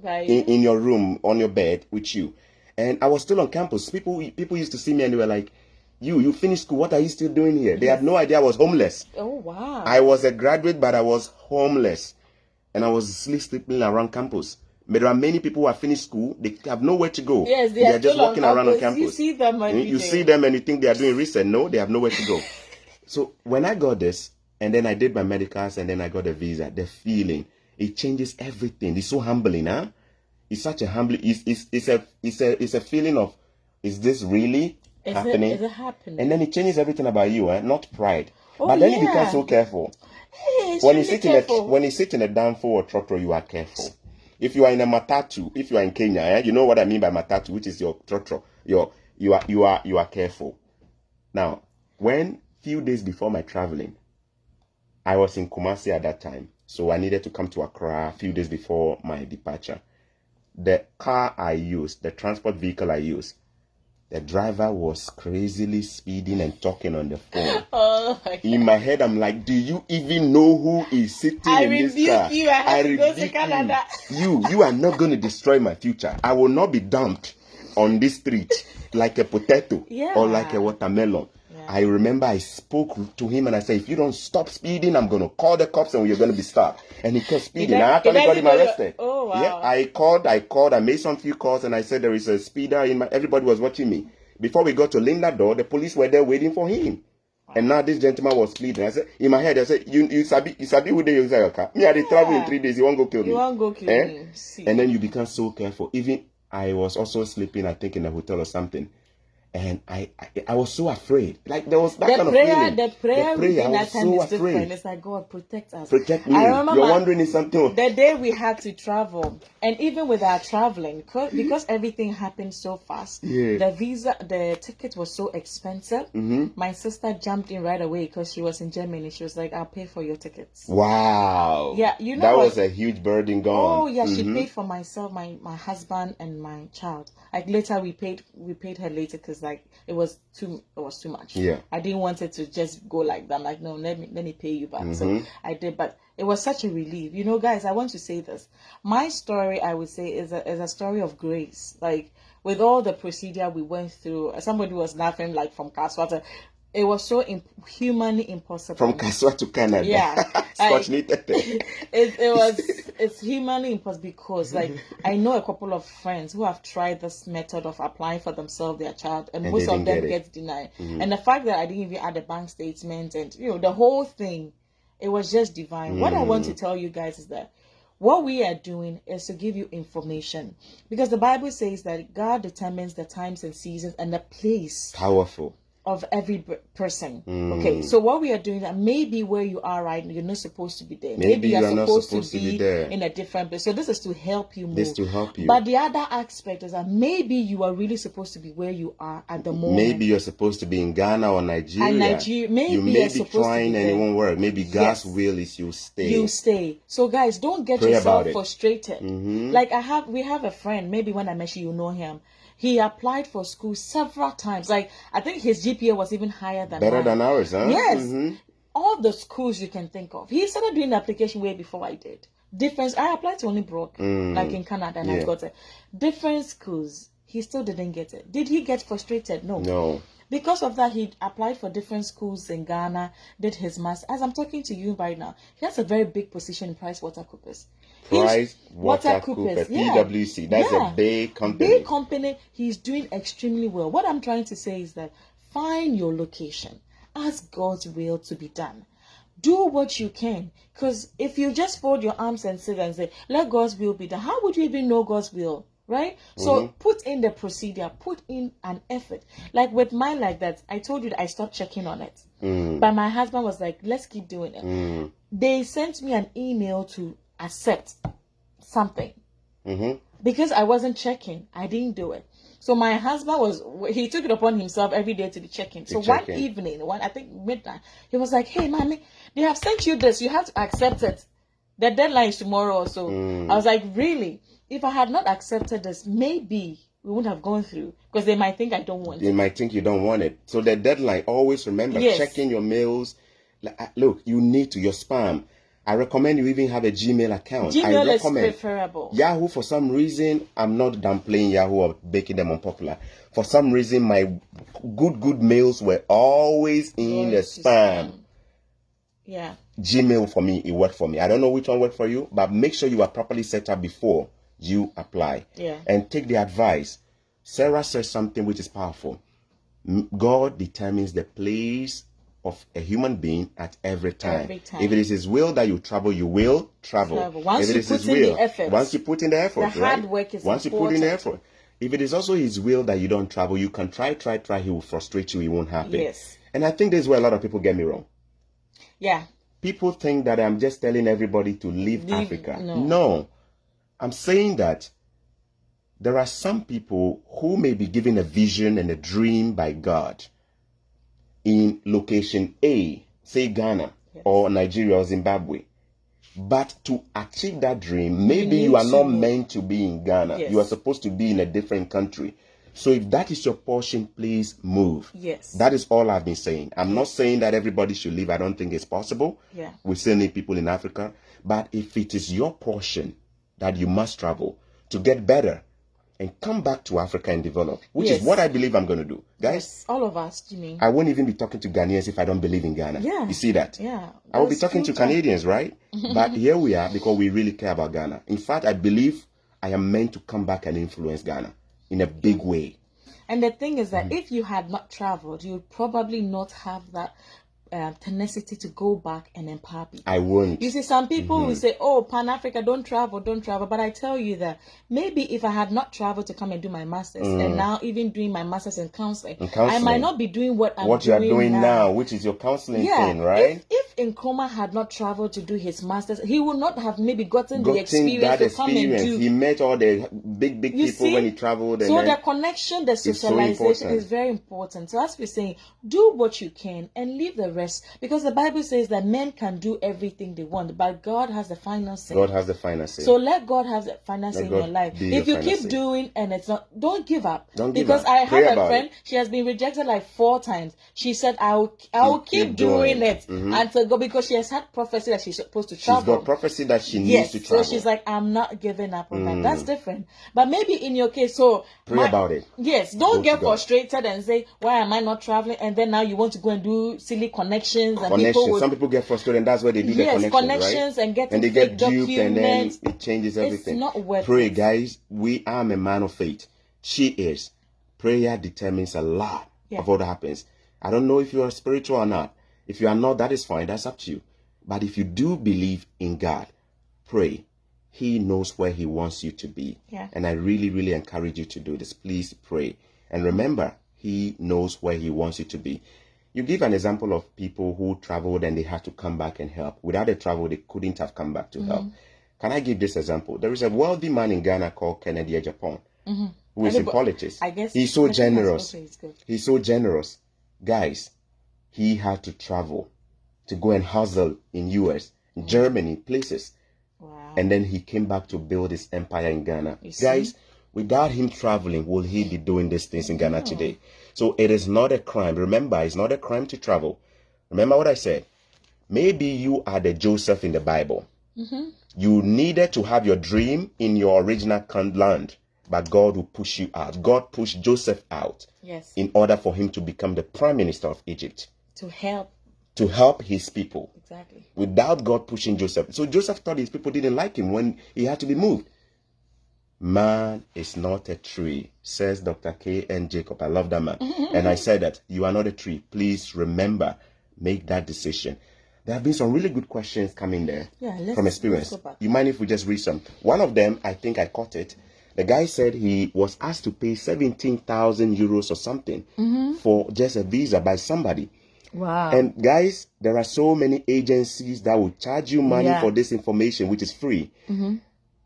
[SPEAKER 1] in your room, on your bed with you? And I was still on campus. People used to see me and they were like, you finished school, what are you still doing here? They had no idea I was homeless.
[SPEAKER 2] Oh, wow.
[SPEAKER 1] I was a graduate, but I was homeless. And I was sleeping around campus. But there are many people who have finished school, they have nowhere to go.
[SPEAKER 2] Yes, they are
[SPEAKER 1] just walking around on campus.
[SPEAKER 2] You see them
[SPEAKER 1] You see them and you think they are doing research. No, they have nowhere to go. So when I got this, and then I did my medicals, and then I got a visa, the feeling, it changes everything. It's so humbling, huh? It's such a humbling. It's a feeling of, is this really happening?
[SPEAKER 2] Is it happening?
[SPEAKER 1] And then it changes everything about you, not pride. But then you become so careful.
[SPEAKER 2] Hey,
[SPEAKER 1] when you sit in a danfo or trotro, you are careful. If you are in a matatu, if you are in Kenya, you know what I mean by matatu, which is your trotro. You are careful. Now, when few days before my traveling, I was in Kumasi at that time, so I needed to come to Accra a few days before my departure. The car I used, the transport vehicle I used, the driver was crazily speeding and talking on the phone.
[SPEAKER 2] Oh my God.
[SPEAKER 1] In my head, I'm like, do you even know who is sitting in this car?
[SPEAKER 2] I rebuke you.
[SPEAKER 1] You are not going to destroy my future. I will not be dumped on this street like a potato or like a watermelon. Yeah. I remember I spoke to him and I said, if you don't stop speeding, I'm going to call the cops and you're going to be stopped. And he kept speeding. I actually got him arrested.
[SPEAKER 2] Oh, wow.
[SPEAKER 1] Yeah, I called, I made some few calls and I said there is a speeder everybody was watching me. Before we got to Linda door, the police were there waiting for him. Wow. And now this gentleman was pleading. I said, in my head, I said, you sabi who they use your car. Me, I did travel in 3 days. You won't go kill me.
[SPEAKER 2] You won't go kill me. See.
[SPEAKER 1] And then you become so careful. Even I was also sleeping, I think, in a hotel or something. And I was so afraid. Like there was that kind of feeling.
[SPEAKER 2] The prayer
[SPEAKER 1] I was so afraid.
[SPEAKER 2] It's like, God, protect us.
[SPEAKER 1] Protect me. You're wondering if something.
[SPEAKER 2] The day we had to travel, and even with our traveling, because everything happened so fast, the ticket was so expensive. Mm-hmm. My sister jumped in right away because she was in Germany. She was like, I'll pay for your tickets.
[SPEAKER 1] Wow.
[SPEAKER 2] Yeah, you know
[SPEAKER 1] that was a huge burden gone.
[SPEAKER 2] Oh yeah, she paid for myself, my husband, and my child. Like later we paid her later because like it was too much.
[SPEAKER 1] Yeah.
[SPEAKER 2] I didn't want it to just go like that. I'm like, no, let me pay you back. Mm-hmm. So I did, but it was such a relief. You know, guys, I want to say this. My story, I would say, is a story of grace. Like with all the procedure we went through, somebody was laughing like from Kaswata. It was so humanly impossible.
[SPEAKER 1] From Kaswa to Canada.
[SPEAKER 2] Yeah.
[SPEAKER 1] It's
[SPEAKER 2] it's humanly impossible because like I know a couple of friends who have tried this method of applying for themselves, their child, and most of them get denied. Mm-hmm. And the fact that I didn't even add a bank statement and the whole thing, it was just divine. What I want to tell you guys is that what we are doing is to give you information, because the Bible says that God determines the times and seasons and the place.
[SPEAKER 1] Powerful.
[SPEAKER 2] Of every person. Okay, so what we are doing, that maybe where you are right now, you're not supposed to be there. Maybe you're supposed to be there in a different place. So this is to help you move.
[SPEAKER 1] This to help you.
[SPEAKER 2] But the other aspect is that maybe you are really supposed to be where you are at the moment.
[SPEAKER 1] Maybe you're supposed to be in Ghana or Nigeria.
[SPEAKER 2] Maybe
[SPEAKER 1] you may be trying and it won't work. Maybe God's will is you stay.
[SPEAKER 2] You stay. So guys, don't get yourself frustrated. Like we have a friend. Maybe when I mention you know him. He applied for school several times. Like, I think his GPA was even higher than
[SPEAKER 1] Better than ours, huh?
[SPEAKER 2] Yes. All the schools you can think of. He started doing the application way before I did. I applied to only Brock, like in Canada, and I got it. Different schools. He still didn't get it. Did he get frustrated? No. Because of that, he applied for different schools in Ghana, did his master. As I'm talking to you right now, he has a very big position in PricewaterhouseCoopers.
[SPEAKER 1] PricewaterhouseCoopers, PwC. That's a big company.
[SPEAKER 2] Big company. He's doing extremely well. What I'm trying to say is that find your location. Ask God's will to be done. Do what you can. Because if you just fold your arms and sit and say, let God's will be done, how would you even know God's will? Right? So put in the procedure, put in an effort. Like with mine like that, I told you that I stopped checking on it. But my husband was like, let's keep doing it. They sent me an email to accept something. Because I wasn't checking. I didn't do it. So my husband he took it upon himself every day to be checking. So one evening, I think midnight, he was like, hey, mommy, they have sent you this. You have to accept it. The deadline is tomorrow or so. I was like, really? If I had not accepted this, maybe we wouldn't have gone through, because they might think I don't want it.
[SPEAKER 1] They might think you don't want it. So the deadline, always remember, checking your mails. Look, you need to, your spam. I recommend you even have a Gmail account.
[SPEAKER 2] Gmail is preferable.
[SPEAKER 1] Yahoo, for some reason, I'm not downplaying Yahoo or making them unpopular. For some reason, my good mails were always in the spam.
[SPEAKER 2] Yeah.
[SPEAKER 1] Gmail for me, it worked for me. I don't know which one worked for you, but make sure you are properly set up before you apply.
[SPEAKER 2] Yeah.
[SPEAKER 1] And take the advice. Sarah says something which is powerful. God determines the place of a human being at every time. If it is his will that you travel, you will travel.
[SPEAKER 2] Once you put in the effort.
[SPEAKER 1] Once you put in the effort,
[SPEAKER 2] the hard work is
[SPEAKER 1] Once you put in the effort. If it is also his will that you don't travel, you can try. He will frustrate you. It won't happen.
[SPEAKER 2] Yes.
[SPEAKER 1] And I think this is where a lot of people get me wrong.
[SPEAKER 2] Yeah.
[SPEAKER 1] People think that I'm just telling everybody to leave Africa. No. I'm saying that there are some people who may be given a vision and a dream by God in location A, say Ghana, or Nigeria or Zimbabwe. But to achieve that dream, maybe you are not meant to be in Ghana. You are supposed to be in a different country. So if that is your portion, please move.
[SPEAKER 2] Yes.
[SPEAKER 1] That is all I've been saying. I'm not saying that everybody should leave. I don't think it's possible.
[SPEAKER 2] Yeah.
[SPEAKER 1] We still need people in Africa. But if it is your portion that you must travel to get better and come back to Africa and develop, which is what I believe I'm going to do. Guys,
[SPEAKER 2] all of us, Jimmy.
[SPEAKER 1] I won't even be talking to Ghanaians if I don't believe in Ghana.
[SPEAKER 2] Yeah.
[SPEAKER 1] You see that?
[SPEAKER 2] Yeah.
[SPEAKER 1] I will be talking to Canadians, right? But here we are because we really care about Ghana. In fact, I believe I am meant to come back and influence Ghana in a big way.
[SPEAKER 2] And the thing is that if you had not traveled, you would probably not have that tenacity to go back and empower people.
[SPEAKER 1] I won't.
[SPEAKER 2] You see, some people will say, oh, Pan-Africa, don't travel. But I tell you that maybe if I had not traveled to come and do my master's, and now even doing my master's in counseling, I might not be doing what
[SPEAKER 1] you are doing now, which is your counseling thing, right?
[SPEAKER 2] If Nkrumah had not traveled to do his master's, he would not have maybe gotten the experience to come and do.
[SPEAKER 1] He met all the big people when he traveled.
[SPEAKER 2] So the connection, the socialization is very important. So as we're saying, do what you can and leave the rest. Because the Bible says that men can do everything they want, but God has the final say.
[SPEAKER 1] God has the final say.
[SPEAKER 2] So let God have the final say in your life. If you keep doing and it's not, don't give up. Because I have a friend, she has been rejected like 4 times. She said, I will keep doing it until gonna go because she has had prophecy that she's supposed to travel.
[SPEAKER 1] She's got prophecy that she needs to travel.
[SPEAKER 2] So she's like, I'm not giving up on that. That's different. But maybe in your case,
[SPEAKER 1] pray about it.
[SPEAKER 2] Yes, don't get frustrated and say, why am I not traveling? And then now you want to go and do silly connections.
[SPEAKER 1] Some people get frustrated, and that's where they do the connections, right?
[SPEAKER 2] And get
[SPEAKER 1] they get duped, and then it changes everything.
[SPEAKER 2] It's not worth
[SPEAKER 1] Pray,
[SPEAKER 2] it.
[SPEAKER 1] guys. I'm a man of faith. She is. Prayer determines a lot of what happens. I don't know if you are spiritual or not. If you are not, that is fine. That's up to you. But if you do believe in God, pray. He knows where he wants you to be.
[SPEAKER 2] Yeah.
[SPEAKER 1] And I really, really encourage you to do this. Please pray. And remember, he knows where he wants you to be. You give an example of people who traveled and they had to come back and help. Without the travel, they couldn't have come back to help. Can I give this example? There is a wealthy man in Ghana called Kennedy Ejapong, who is in politics.
[SPEAKER 2] I guess
[SPEAKER 1] he's so generous. He's so generous. Guys, he had to travel to go and hustle in US, Germany, places.
[SPEAKER 2] Wow.
[SPEAKER 1] And then he came back to build his empire in Ghana. Guys, without him traveling, will he be doing these things in Ghana today? So it is not a crime. Remember, it's not a crime to travel. Remember what I said. Maybe you are the Joseph in the Bible. You needed to have your dream in your original land, but God will push you out. God pushed Joseph out in order for him to become the prime minister of Egypt. To help his people.
[SPEAKER 2] Exactly.
[SPEAKER 1] Without God pushing Joseph. So Joseph thought his people didn't like him when he had to be moved. Man is not a tree, says Dr. K.N. Jacob. I love that man. And I said that you are not a tree. Please remember, make that decision. There have been some really good questions coming there from experience. You mind if we just read some? One of them, I think I caught it. The guy said he was asked to pay 17,000 euros or something for just a visa by somebody.
[SPEAKER 2] Wow.
[SPEAKER 1] And guys, there are so many agencies that will charge you money for this information, which is free.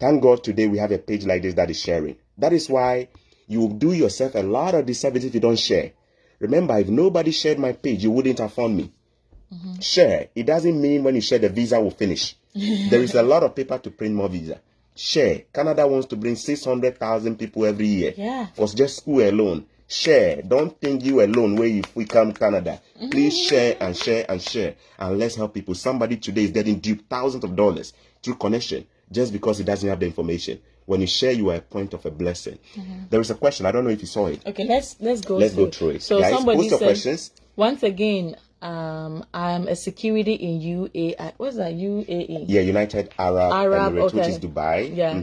[SPEAKER 1] Thank God today we have a page like this that is sharing. That is why you will do yourself a lot of disservice if you don't share. Remember, if nobody shared my page, you wouldn't have found me. Share. It doesn't mean when you share the visa will finish. There is a lot of paper to print more visa. Share. Canada wants to bring 600,000 people every year. For just school alone. Share. Don't think you alone when we come Canada. Please share and share and share. And let's help people. Somebody today is getting duped thousands of dollars through connection just because he doesn't have the information. When you share, you are a point of a blessing. There is a question. I don't know if you saw it.
[SPEAKER 2] Okay, let's go
[SPEAKER 1] through it.
[SPEAKER 2] So
[SPEAKER 1] guys,
[SPEAKER 2] somebody
[SPEAKER 1] post your
[SPEAKER 2] said,
[SPEAKER 1] questions.
[SPEAKER 2] Once again, I'm a security in UAE. What's that? UAE?
[SPEAKER 1] Yeah, United Arab Emirates, which is Dubai.
[SPEAKER 2] Yeah.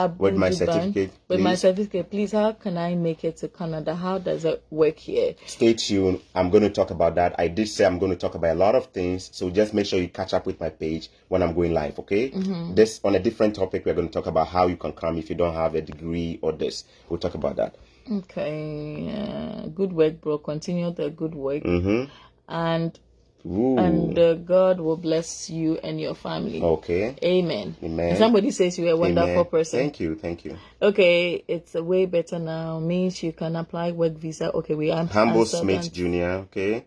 [SPEAKER 1] With my
[SPEAKER 2] Dubai.
[SPEAKER 1] certificate.
[SPEAKER 2] With my certificate, please. How can I make it to Canada? How does it work here?
[SPEAKER 1] Stay tuned. I'm going to talk about that. I did say I'm going to talk about a lot of things, so just make sure you catch up with my page when I'm going live. Okay? This on a different topic. We're going to talk about how you can come if you don't have a degree or this. We'll talk about that.
[SPEAKER 2] Okay. Good work, bro. Continue the good work. And God will bless you and your family.
[SPEAKER 1] Okay.
[SPEAKER 2] Amen.
[SPEAKER 1] Amen.
[SPEAKER 2] And somebody says you're a wonderful person.
[SPEAKER 1] Thank you.
[SPEAKER 2] Okay, it's way better now. Means you can apply work visa. Okay, we are
[SPEAKER 1] Humble Smith Jr. Okay.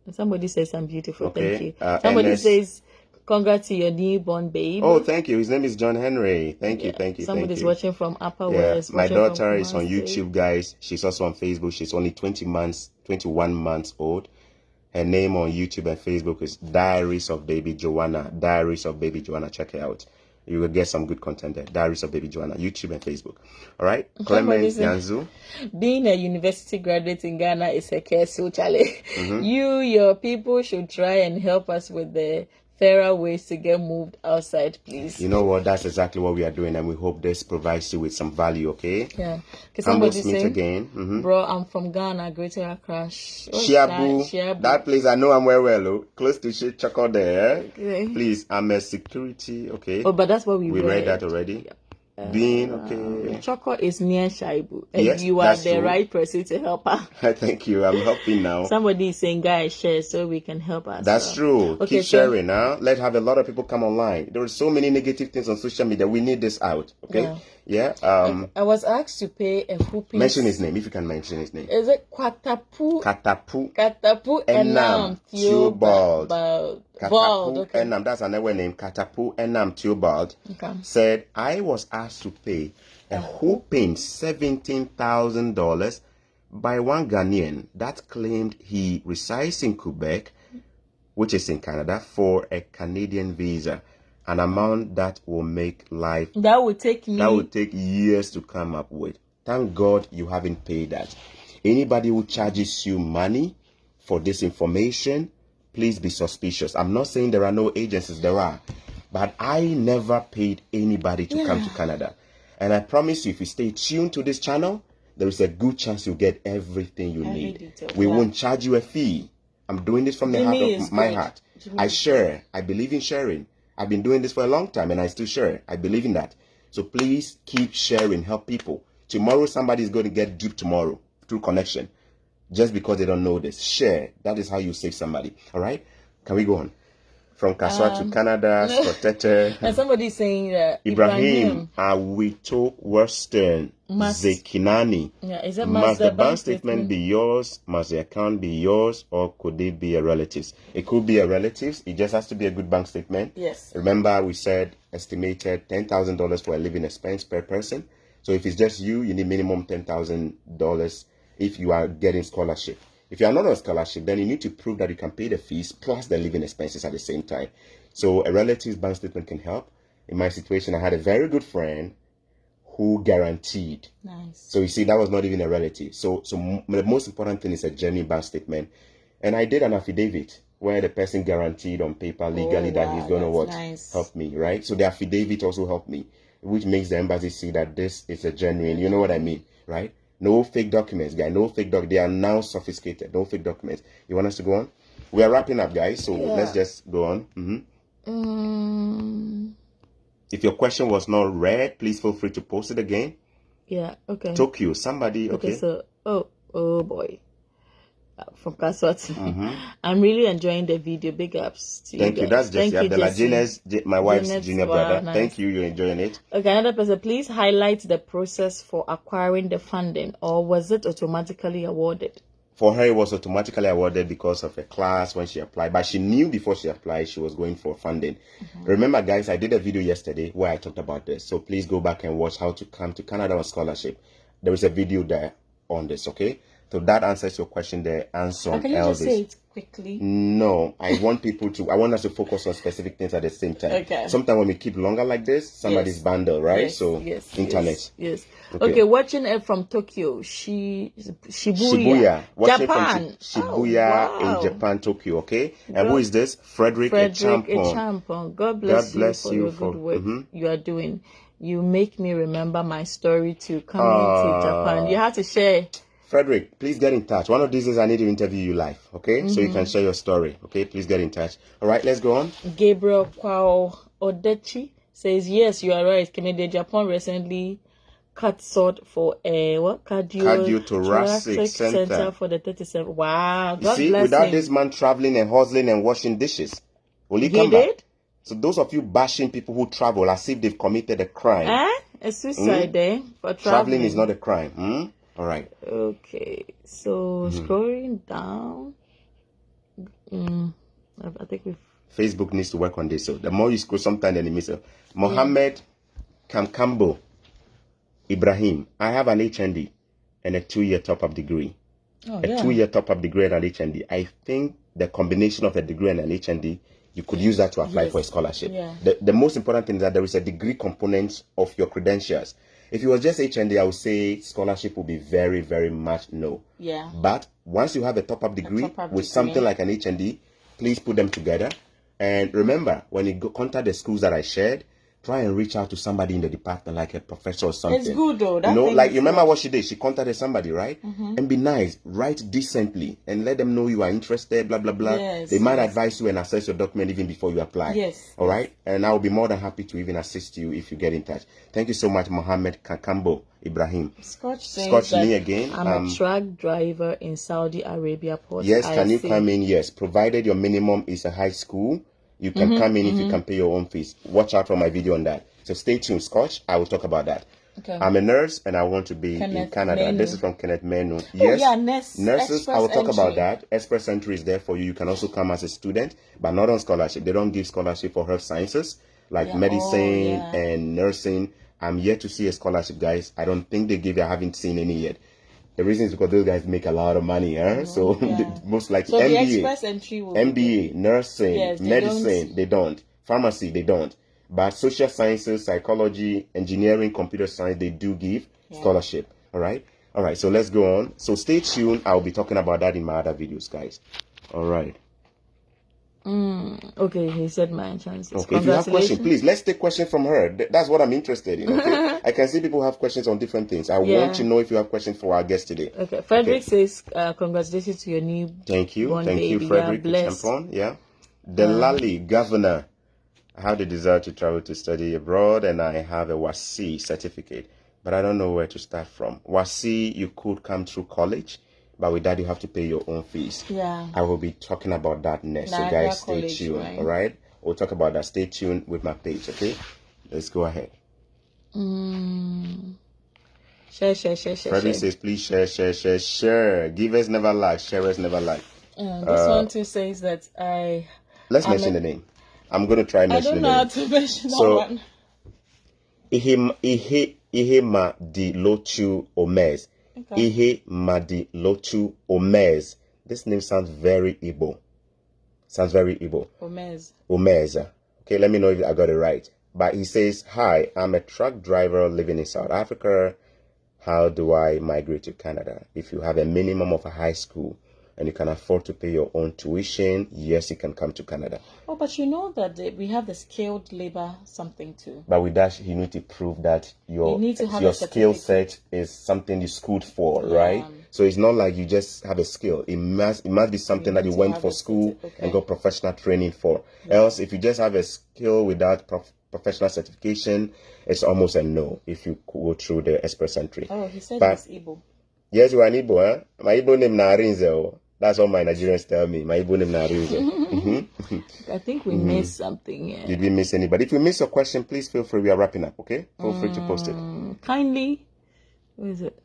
[SPEAKER 2] And somebody says I'm beautiful.
[SPEAKER 1] Okay.
[SPEAKER 2] Thank you. Somebody says congrats to your newborn babe.
[SPEAKER 1] Oh, thank you. His name is John Henry. Thank you.
[SPEAKER 2] Somebody's watching from Upper West.
[SPEAKER 1] My daughter is on YouTube, guys. She's also on Facebook. She's only 21 months old. Her name on YouTube and Facebook is Diaries of Baby Joanna. Diaries of Baby Joanna. Check it out. You will get some good content there. Diaries of Baby Joanna. YouTube and Facebook. All right? Clemens Nyanzu.
[SPEAKER 2] Being a university graduate in Ghana is a curse, so Charlie. Your people should try and help us with the fairer ways to get moved outside, please.
[SPEAKER 1] You know what? That's exactly what we are doing, and we hope this provides you with some value, okay?
[SPEAKER 2] Yeah.
[SPEAKER 1] Humble Smith again.
[SPEAKER 2] Bro, I'm from Ghana, Greater Accra.
[SPEAKER 1] Shiabu. That place, I know I'm well, close to Shea Choco there. Okay. Please, I'm a security, okay?
[SPEAKER 2] Oh, but that's what we
[SPEAKER 1] read that already. Yeah. Being okay.
[SPEAKER 2] Choco is near Shaibu, and yes, you are the right person to help her.
[SPEAKER 1] Thank you. I'm helping now.
[SPEAKER 2] Somebody is saying, guys, share so we can help us.
[SPEAKER 1] That's true. Okay, keep sharing now. Let's have a lot of people come online. There are so many negative things on social media. We need this out. Okay. Yeah.
[SPEAKER 2] I was asked to pay a whooping.
[SPEAKER 1] Mention his name if you can mention his name.
[SPEAKER 2] Is it Katapu
[SPEAKER 1] Enam Theobald.
[SPEAKER 2] Bald, okay.
[SPEAKER 1] Enam, that's another name. Katapu Enam Theobald said, I was asked to pay a whooping $17,000 by one Ghanaian that claimed he resides in Quebec which is in Canada, for a Canadian visa. An amount that will make life...
[SPEAKER 2] That would take
[SPEAKER 1] years to come up with. Thank God you haven't paid that. Anybody who charges you money for this information, please be suspicious. I'm not saying there are no agencies, there are. But I never paid anybody to come to Canada. And I promise you, if you stay tuned to this channel, there is a good chance you'll get everything you need. We won't charge you a fee. I'm doing this from the heart of my heart. I share. I believe in sharing. I've been doing this for a long time and I still share. I believe in that. So please keep sharing. Help people. Tomorrow, somebody is going to get duped tomorrow through connection. Just because they don't know this. Share. That is how you save somebody. All right? Can we go on? From Kaswa to Canada, Scotete.
[SPEAKER 2] And somebody's saying that
[SPEAKER 1] Ibrahim Awito Western Zekinani. Must the bank statement be yours? Must the account be yours? Or could it be a relative's? It could be a relative's. It just has to be a good bank statement.
[SPEAKER 2] Yes.
[SPEAKER 1] Remember, we said estimated $10,000 for a living expense per person. So if it's just you, you need minimum $10,000 if you are getting scholarship. If you are not on scholarship, then you need to prove that you can pay the fees plus the living expenses at the same time. So a relative's bank statement can help. In my situation, I had a very good friend who guaranteed.
[SPEAKER 2] Nice.
[SPEAKER 1] So you see, that was not even a relative. So the most important thing is a genuine bank statement. And I did an affidavit where the person guaranteed on paper legally that he's going to help me, right? So the affidavit also helped me, which makes the embassy see that this is a genuine, you know what I mean, right? No fake documents, guys. No fake They are now sophisticated. No fake documents. You want us to go on? We are wrapping up, guys. So let's just go on. If your question was not read, please feel free to post it again.
[SPEAKER 2] Yeah. Okay.
[SPEAKER 1] Tokyo. Somebody. Okay.
[SPEAKER 2] So, oh boy. From Kaswati. I'm really enjoying the video. Big ups to you.
[SPEAKER 1] Thank you. That's Jessie Abdullah. Jeanette's, my wife's junior brother. Nice. Thank you. You're enjoying it.
[SPEAKER 2] Okay, another person. Please highlight the process for acquiring the funding, or was it automatically awarded?
[SPEAKER 1] For her, it was automatically awarded because of a class when she applied. But she knew before she applied she was going for funding. Remember, guys, I did a video yesterday where I talked about this. So please go back and watch how to come to Canada on scholarship. There is a video there on this, okay? So that answers your question there. Answer on
[SPEAKER 2] Can you just say it quickly?
[SPEAKER 1] No, I want us to focus on specific things at the same time. Okay. Sometimes when we keep longer like this, somebody's bundle, right?
[SPEAKER 2] Yes,
[SPEAKER 1] so internet.
[SPEAKER 2] Yes. Okay, watching it from Tokyo, Shibuya,
[SPEAKER 1] Japan. Shibuya in Japan, Tokyo. Okay. And who is this? Frederick Echampon.
[SPEAKER 2] God bless you for your good work you are doing. You make me remember my story to coming to Japan. You have to share.
[SPEAKER 1] Frederick, please get in touch. One of these days I need to interview you live, okay? So you can share your story, okay? Please get in touch. All right, let's go on.
[SPEAKER 2] Gabriel Kwao Odechi says, yes, you are right. Canada, Japan recently cut sort for a cardiothoracic center for the 37. Wow, God
[SPEAKER 1] see,
[SPEAKER 2] bless
[SPEAKER 1] without
[SPEAKER 2] him.
[SPEAKER 1] This man traveling and hustling and washing dishes, will he come back? So those of you bashing people who travel as if they've committed a crime.
[SPEAKER 2] A suicide for
[SPEAKER 1] traveling is not a crime. All right.
[SPEAKER 2] Okay. So scrolling down, I think
[SPEAKER 1] Facebook needs to work on this. So the more you scroll, sometimes they miss it. Mohammed Kamkambo Ibrahim. I have an HND and a 2-year top-up degree. A 2-year top-up degree and an HND. I think the combination of a degree and an HND, you could use that to apply for a scholarship.
[SPEAKER 2] Yeah.
[SPEAKER 1] The most important thing is that there is a degree component of your credentials. If it was just HND, I would say scholarship would be very, very much no.
[SPEAKER 2] Yeah.
[SPEAKER 1] But once you have a top-up degree with something like an HND, please put them together. And remember, when you contact the schools that I shared, try and reach out to somebody in the department, like a professor or something.
[SPEAKER 2] It's good though.
[SPEAKER 1] Like you remember what she did? She contacted somebody, right? And be nice, write decently, and let them know you are interested. Blah blah blah. They might advise you and assess your document even before you apply.
[SPEAKER 2] Yes.
[SPEAKER 1] All right. And I will be more than happy to even assist you if you get in touch. Thank you so much, Mohammed Kakambo Ibrahim.
[SPEAKER 2] Scotch
[SPEAKER 1] me again.
[SPEAKER 2] I'm a truck driver in Saudi Arabia port.
[SPEAKER 1] Yes, can you come in? Yes, provided your minimum is a high school. You can come in if you can pay your own fees. Watch out for my video on that. So stay tuned, Scotch. I will talk about that. Okay. I'm a nurse and I want to be in Canada. Menu. This is from Kenneth Menu. Yes, nurses. I will talk about that. Express entry is there for you. You can also come as a student, but not on scholarship. They don't give scholarship for health sciences like medicine and nursing. I'm yet to see a scholarship, guys. I don't think they give. I haven't seen any yet. The reason is because those guys make a lot of money, huh? So most likely
[SPEAKER 2] so
[SPEAKER 1] MBA,
[SPEAKER 2] the express entry will
[SPEAKER 1] MBA, nursing, medicine, they don't. Pharmacy, they don't. But social sciences, psychology, engineering, computer science, they do give scholarship. All right. So let's go on. So stay tuned. I'll be talking about that in my other videos, guys. All right.
[SPEAKER 2] Okay, he said my chances.
[SPEAKER 1] Okay, if you have questions, please, let's take questions from her. That's what I'm interested in, okay? I can see people have questions on different things. I want to know if you have questions for our guest today.
[SPEAKER 2] Okay, Frederick says, congratulations to your new
[SPEAKER 1] Thank you, Frederick. Yeah. Delali, Governor. I have the desire to travel to study abroad, and I have a WASI certificate, but I don't know where to start from. WASI, you could come through college, but with that, you have to pay your own fees.
[SPEAKER 2] Yeah.
[SPEAKER 1] I will be talking about that next. So, guys, stay tuned. Right? All right? We'll talk about that. Stay tuned with my page, okay? Let's go ahead.
[SPEAKER 2] Share.
[SPEAKER 1] Freddy says, please share. Givers never lack. Sharers never lack.
[SPEAKER 2] This one too says that
[SPEAKER 1] Let's mention the name. I'm going to try mentioning the name.
[SPEAKER 2] I don't know how to mention that one.
[SPEAKER 1] Ihe Madilochu Omez. Okay. Ihe Madilochu Omez. This name sounds very Igbo. Omez. Okay, let me know if I got it right. But he says, hi, I'm a truck driver living in South Africa. How do I migrate to Canada? If you have a minimum of a high school and you can afford to pay your own tuition, yes, you can come to Canada.
[SPEAKER 2] Oh, but you know that we have the skilled labor something too.
[SPEAKER 1] But with that, you need to prove that your skill set is something you schooled for, right? So it's not like you just have a skill. It must be something that you went for school and got professional training for. Else, if you just have a skill without professional certification, it's almost a no if you go through the express entry.
[SPEAKER 2] Oh, he said he's Igbo.
[SPEAKER 1] Yes, you are an Igbo, huh? My Igbo name Narinze. That's what my Nigerians tell me. My Igbo name Narinze.
[SPEAKER 2] I think we missed something. Yeah.
[SPEAKER 1] Did we miss anybody? If we miss your question, please feel free. We are wrapping up, okay? Feel free to post it.
[SPEAKER 2] Kindly, who is it?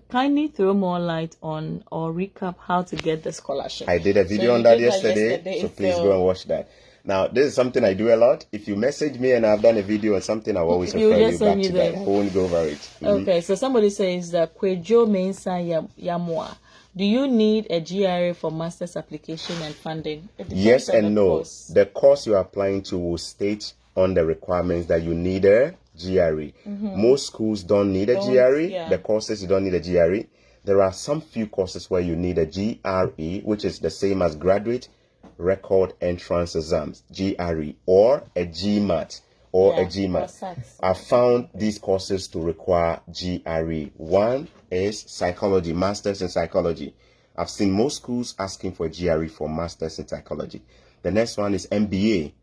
[SPEAKER 2] Kindly throw more light on or recap how to get the scholarship.
[SPEAKER 1] I did a video on that yesterday, so please go and watch that. Now, this is something I do a lot. If you message me and I've done a video on something, I'll always refer you back to that. I won't go over it.
[SPEAKER 2] Okay, so somebody says that Kwejo Mensa Yamwa. Do you need a GRE for master's application and funding?
[SPEAKER 1] Yes and no. Course. The course you are applying to will state on the requirements that you need a GRE. Most schools don't need a GRE. Yeah. The courses you don't need a GRE. There are some few courses where you need a GRE, which is the same as graduate record entrance exams, GRE, or a GMAT a GMAT. I found these courses to require GRE. One is psychology, masters in psychology. I've seen most schools asking for GRE for masters in psychology. The next one is MBA.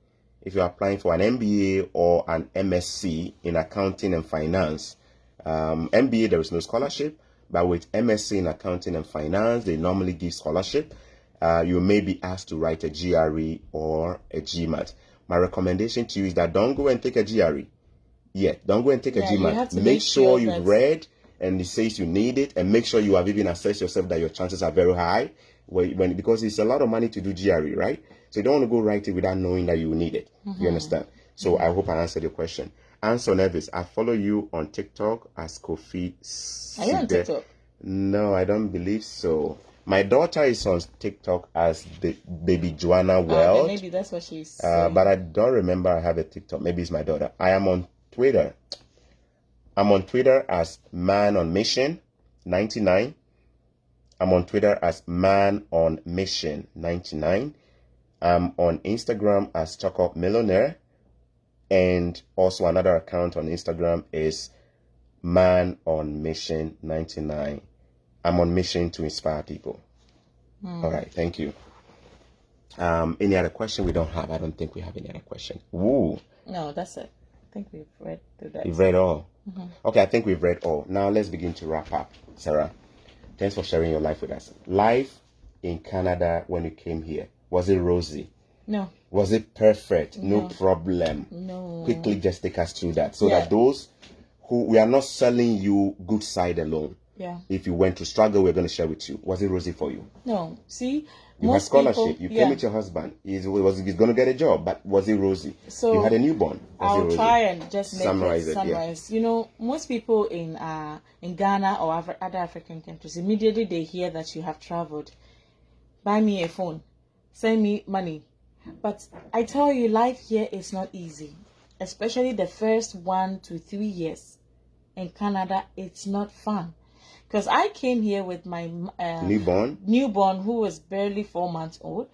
[SPEAKER 1] If you're applying for an MBA or an MSc in accounting and finance, MBA there is no scholarship, but with MSc in accounting and finance, they normally give scholarship. You may be asked to write a GRE or a GMAT. My recommendation to you is that don't go and take a GRE yet. Don't go and take a GMAT. Make sure you've read and it says you need it, and make sure you have even assessed yourself that your chances are very high. Because it's a lot of money to do GRE, right? So you don't want to go write it without knowing that you need it. You understand? So I hope I answered your question. Anson Nevis, I follow you on TikTok as Kofi.
[SPEAKER 2] Are you on TikTok?
[SPEAKER 1] No, I don't believe so. My daughter is on TikTok as Baby Joanna World.
[SPEAKER 2] Maybe that's what she's saying.
[SPEAKER 1] But I don't remember I have a TikTok. Maybe it's my daughter. I am on Twitter. I'm on Twitter as Man on Mission 99. I'm on Twitter as Man on Mission 99. I'm on Instagram as Choco Millionaire. And also another account on Instagram is Man on Mission 99. I'm on mission to inspire people. All right, thank you. Any other question? We don't have. I don't think we have any other question. Woo.
[SPEAKER 2] No, that's it. I think we've read through that.
[SPEAKER 1] We've read all. Okay, I think we've read all. Now let's begin to wrap up. Sarah, thanks for sharing your life with us. Life in Canada when you came here, was it rosy?
[SPEAKER 2] No.
[SPEAKER 1] Was it perfect?
[SPEAKER 2] No.
[SPEAKER 1] No problem?
[SPEAKER 2] No.
[SPEAKER 1] Quickly just take us through that so that those who, we are not selling you good side alone.
[SPEAKER 2] Yeah.
[SPEAKER 1] If you went to struggle, we're going to share with you. Was it rosy for you?
[SPEAKER 2] No. See,
[SPEAKER 1] you had scholarship. You came with your husband. He's going to get a job, but was it rosy?
[SPEAKER 2] So
[SPEAKER 1] you had a newborn. Was
[SPEAKER 2] I'll
[SPEAKER 1] it rosy?
[SPEAKER 2] try and just
[SPEAKER 1] summarize it.
[SPEAKER 2] Yeah. You know, most people in Ghana or other African countries, immediately they hear that you have traveled, buy me a phone, send me money. But I tell you, life here is not easy, especially the first 1 to 3 years. In Canada, it's not fun. Because I came here with my newborn who was barely 4 months old.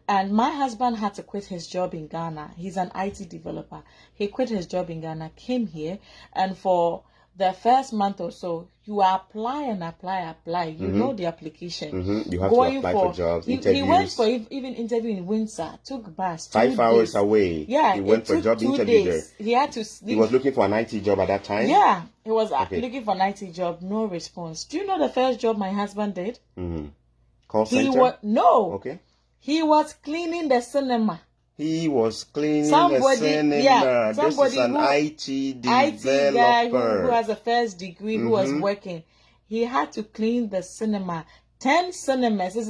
[SPEAKER 2] And my husband had to quit his job in Ghana. He's an IT developer. He quit his job in Ghana, came here. And for the first month or so, you apply and apply. You know the application.
[SPEAKER 1] You have to apply for jobs, interviews.
[SPEAKER 2] He went for even interview in Windsor, took bus.
[SPEAKER 1] 5 hours away.
[SPEAKER 2] Yeah,
[SPEAKER 1] he went for job interview there.
[SPEAKER 2] He had to sleep.
[SPEAKER 1] He was looking for an IT job at that time?
[SPEAKER 2] Yeah, he was looking for an IT job, no response. Do you know the first job my husband did?
[SPEAKER 1] Call center?
[SPEAKER 2] No.
[SPEAKER 1] Okay.
[SPEAKER 2] He was cleaning the cinema.
[SPEAKER 1] He was cleaning the cinema.
[SPEAKER 2] Yeah,
[SPEAKER 1] this is an IT developer.
[SPEAKER 2] Guy who has a first degree, who was working. He had to clean the cinema. 10 cinemas. It's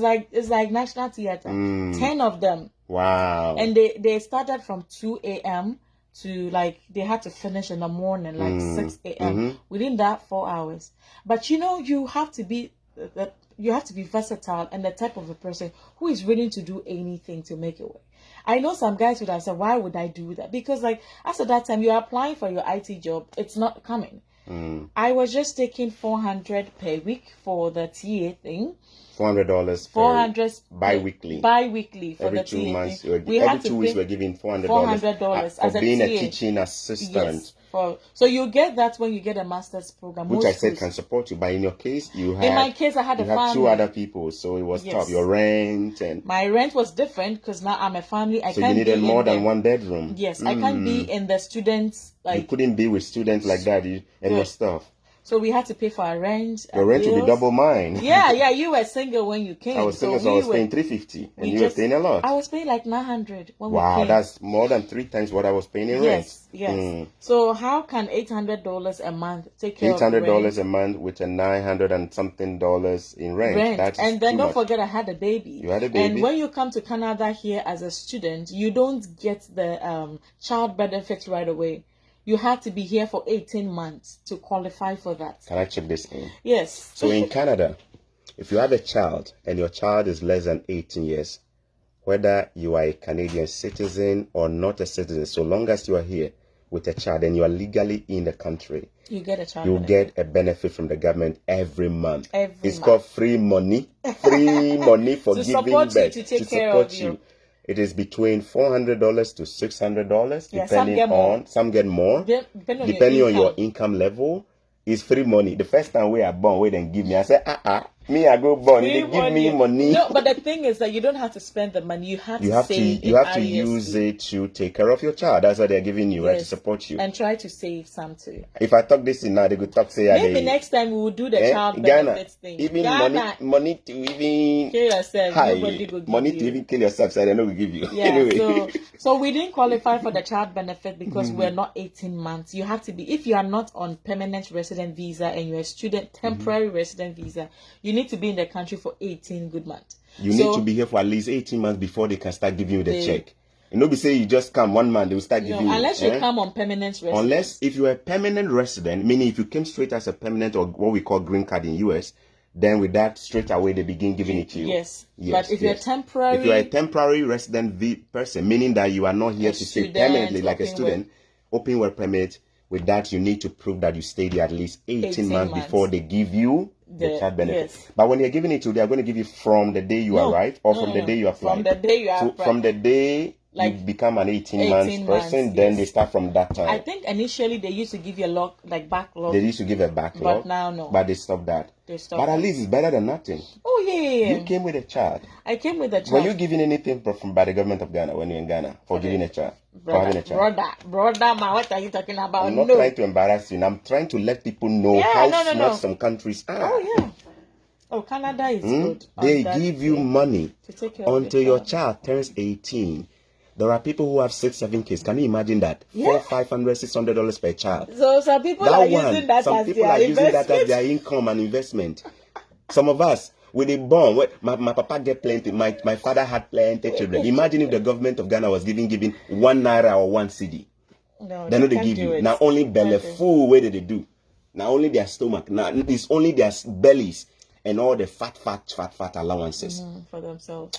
[SPEAKER 2] like National Theatre. 10 of them.
[SPEAKER 1] Wow.
[SPEAKER 2] And they started from 2 a.m. to they had to finish in the morning, 6 a.m. Within that 4 hours. But you know, you have to be versatile and the type of a person who is willing to do anything to make it work. I know some guys would have said, why would I do that? Because after that time, you're applying for your IT job. It's not coming. I was just taking $400 per week for the TA thing.
[SPEAKER 1] $400 bi-weekly.
[SPEAKER 2] Bi-weekly for
[SPEAKER 1] every
[SPEAKER 2] the
[SPEAKER 1] 2 months.
[SPEAKER 2] TA.
[SPEAKER 1] Every 2 weeks, we're giving $400
[SPEAKER 2] as
[SPEAKER 1] for being a teaching assistant.
[SPEAKER 2] Yes. So you get that when you get a master's program,
[SPEAKER 1] which I said can support you. But in your case, in
[SPEAKER 2] my case, I had a family.
[SPEAKER 1] 2 other people, so it was tough. Your rent and
[SPEAKER 2] my rent was different because now I'm a family.
[SPEAKER 1] So you needed more than 1 bedroom.
[SPEAKER 2] Yes, I can't be in the students.
[SPEAKER 1] You couldn't be with students like that and your stuff.
[SPEAKER 2] So we had to pay for our rent.
[SPEAKER 1] Your rent will be double mine.
[SPEAKER 2] Yeah. You were single when you came.
[SPEAKER 1] I was single, so I was paying $350, and you were paying a lot.
[SPEAKER 2] I was paying like $900 when we came.
[SPEAKER 1] Wow, that's more than 3 times what I was paying in rent.
[SPEAKER 2] Yes. So how can $800 a month take care of
[SPEAKER 1] $800 a month with a $900 and something in rent? That's
[SPEAKER 2] and then don't forget I had a baby.
[SPEAKER 1] You had a baby.
[SPEAKER 2] And when you come to Canada here as a student, you don't get the child benefits right away. You have to be here for 18 months to qualify for that.
[SPEAKER 1] Can I check this in?
[SPEAKER 2] Yes.
[SPEAKER 1] So in Canada, if you have a child and your child is less than 18 years, whether you are a Canadian citizen or not a citizen, so long as you are here with a child and you are legally in the country,
[SPEAKER 2] you get a child
[SPEAKER 1] benefit. Get a benefit from the government every month.
[SPEAKER 2] It's
[SPEAKER 1] called free money. Free money for
[SPEAKER 2] to
[SPEAKER 1] giving
[SPEAKER 2] birth.
[SPEAKER 1] To support you. It is between $400 to $600, depending on. Some get more, depending on your income level. It's free money. The first time we are born, we didn't give me. I said, me, I go born. They give me money.
[SPEAKER 2] No, but the thing is that you don't have to spend the money. You have to save.
[SPEAKER 1] You have to use it to take care of your child. That's what they're giving you, right? To support you.
[SPEAKER 2] And try to save some too.
[SPEAKER 1] If I talk this in now, they could talk say
[SPEAKER 2] maybe next time we will do the child benefits thing.
[SPEAKER 1] Even money to even
[SPEAKER 2] kill yourself. Nobody will give
[SPEAKER 1] money to even kill yourself. So I don't know we give you.
[SPEAKER 2] Yeah. Anyway. So we didn't qualify for the child benefit because we're not 18 months. You have to be, if you are not on permanent resident visa and you're a student temporary resident visa, you need to be in the country for 18 good months.
[SPEAKER 1] You need to be here for at least 18 months before they can start giving you the check. You know, be say you just come 1 month, they will start giving you.
[SPEAKER 2] Unless you come on permanent residence.
[SPEAKER 1] Unless if you're a permanent resident, meaning if you came straight as a permanent or what we call green card in US, then with that straight away they begin giving it to you.
[SPEAKER 2] Yes. But if you're temporary,
[SPEAKER 1] if you're a temporary resident person, meaning that you are not here to stay permanently like a student, open work permit. With that, you need to prove that you stayed there at least 18 months before they give you the child benefit. Yes. But when you're giving it to, they are going to give you from the day you arrive or from the day you apply.
[SPEAKER 2] From the day you apply.
[SPEAKER 1] So from the day you become an 18 months person, then they start from that time.
[SPEAKER 2] I think initially they used to give you a backlog.
[SPEAKER 1] They used to give a backlog.
[SPEAKER 2] But now, no.
[SPEAKER 1] But they stopped that. But at least it's better than nothing.
[SPEAKER 2] Oh, yeah.
[SPEAKER 1] You came with a child.
[SPEAKER 2] I came with a child.
[SPEAKER 1] Were you given anything by the government of Ghana when you're in Ghana for giving a child?
[SPEAKER 2] Brother, ma, what are you talking about?
[SPEAKER 1] I'm not trying to embarrass you. I'm trying to let people know how smart some countries are.
[SPEAKER 2] Oh, yeah. Oh, Canada is good.
[SPEAKER 1] They give you money until your child turns 18. There are people who have 6-7 kids. Can you imagine that? $400, $500, $600 per child.
[SPEAKER 2] So some people are using that
[SPEAKER 1] some
[SPEAKER 2] as
[SPEAKER 1] people
[SPEAKER 2] their
[SPEAKER 1] are using
[SPEAKER 2] investment.
[SPEAKER 1] that as their income and investment. Some of us, with a bomb, my papa get plenty. My father had plenty children. Imagine if the government of Ghana was giving 1 naira or 1 cedi.
[SPEAKER 2] No,
[SPEAKER 1] They know they give you. Now only belly full. Where did they do? Now only their stomach. Now it's only their bellies and all the fat allowances
[SPEAKER 2] for themselves.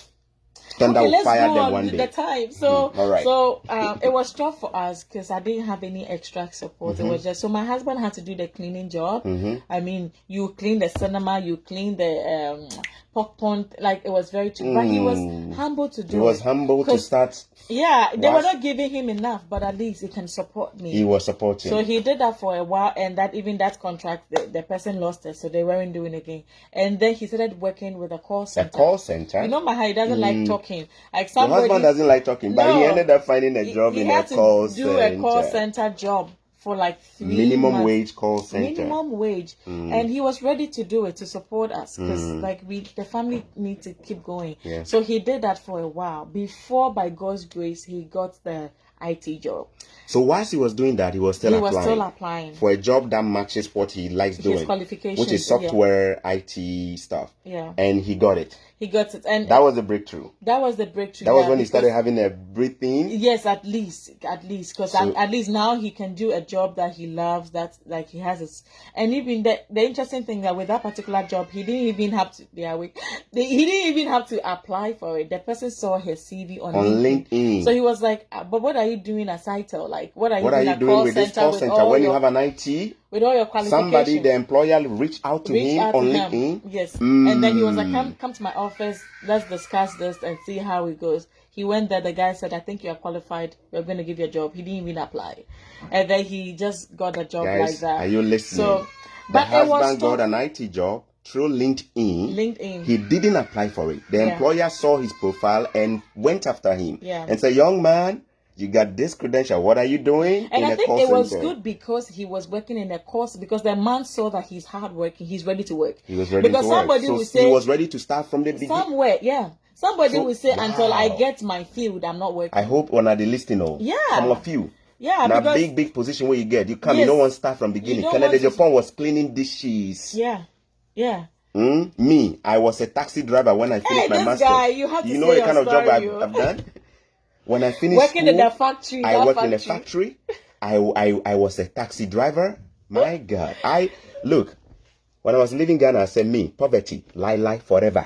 [SPEAKER 1] Thunder will fire them one
[SPEAKER 2] day.
[SPEAKER 1] The
[SPEAKER 2] time. So,
[SPEAKER 1] all right.
[SPEAKER 2] So it was tough for us because I didn't have any extra support. It was just so my husband had to do the cleaning job. I mean, you clean the cinema, you clean the pork pond. Like it was very cheap, but he was humble to do.
[SPEAKER 1] He was humble to start.
[SPEAKER 2] Yeah, they were not giving him enough, but at least he can support me.
[SPEAKER 1] He was supporting.
[SPEAKER 2] So he did that for a while, and that contract, the person lost it, so they weren't doing it again. And then he started working with a call center.
[SPEAKER 1] A call center?
[SPEAKER 2] You know, he doesn't like talking. Like
[SPEAKER 1] somebody, your husband doesn't like talking, but he ended up finding a job in a call center. He had to
[SPEAKER 2] do a call center job for like 3
[SPEAKER 1] minimum
[SPEAKER 2] months.
[SPEAKER 1] Wage call center.
[SPEAKER 2] Minimum wage, and he was ready to do it to support us because the family need to keep going.
[SPEAKER 1] Yeah.
[SPEAKER 2] So he did that for a while before, by God's grace, he got the IT job.
[SPEAKER 1] So whilst he was doing that, he was still
[SPEAKER 2] applying
[SPEAKER 1] for a job that matches what he likes doing,
[SPEAKER 2] his qualifications,
[SPEAKER 1] which is software, IT stuff.
[SPEAKER 2] Yeah,
[SPEAKER 1] and he got it.
[SPEAKER 2] He got it, and
[SPEAKER 1] that was the breakthrough.
[SPEAKER 2] That was the breakthrough.
[SPEAKER 1] That was when he started having a breathing.
[SPEAKER 2] Yes, at least, because at least now he can do a job that he loves. That like he has it, and even the interesting thing that with that particular job, he didn't even have to. He didn't even have to apply for it. The person saw his CV on LinkedIn. So he was like, "But what are you doing at Cytel? Like, what are you doing
[SPEAKER 1] with this call center when you have an IT?"
[SPEAKER 2] With all your qualifications.
[SPEAKER 1] Somebody, the employer, reached out to him on LinkedIn.
[SPEAKER 2] Yes. And then he was like, come to my office. Let's discuss this and see how it goes. He went there. The guy said, I think you are qualified. We're going to give you a job. He didn't even apply. And then he just got a job like that.
[SPEAKER 1] Are you listening?
[SPEAKER 2] So,
[SPEAKER 1] the husband got an IT job through LinkedIn. He didn't apply for it. The employer saw his profile and went after him. And said, young man, you got this credential. What are you doing?
[SPEAKER 2] And I think it was good because he was working in a course, because the man saw that he's hardworking. He's ready to work.
[SPEAKER 1] He was ready to work.
[SPEAKER 2] Somebody will say,
[SPEAKER 1] he was ready to start from the beginning.
[SPEAKER 2] Somewhere, Somebody will say, until I get my field, I'm not working.
[SPEAKER 1] I hope one of the listening. Some of you.
[SPEAKER 2] Yeah,
[SPEAKER 1] now big position where you get. You come, you don't want to start from beginning. Kennedy Japan was cleaning dishes.
[SPEAKER 2] Yeah.
[SPEAKER 1] Me, I was a taxi driver when I finished my master's.
[SPEAKER 2] Guy, you have to
[SPEAKER 1] know the kind of job I've done? When I finished
[SPEAKER 2] working in the factory,
[SPEAKER 1] I worked in a factory. I was a taxi driver. My God. Look, when I was leaving Ghana, I said, me, poverty, lie forever.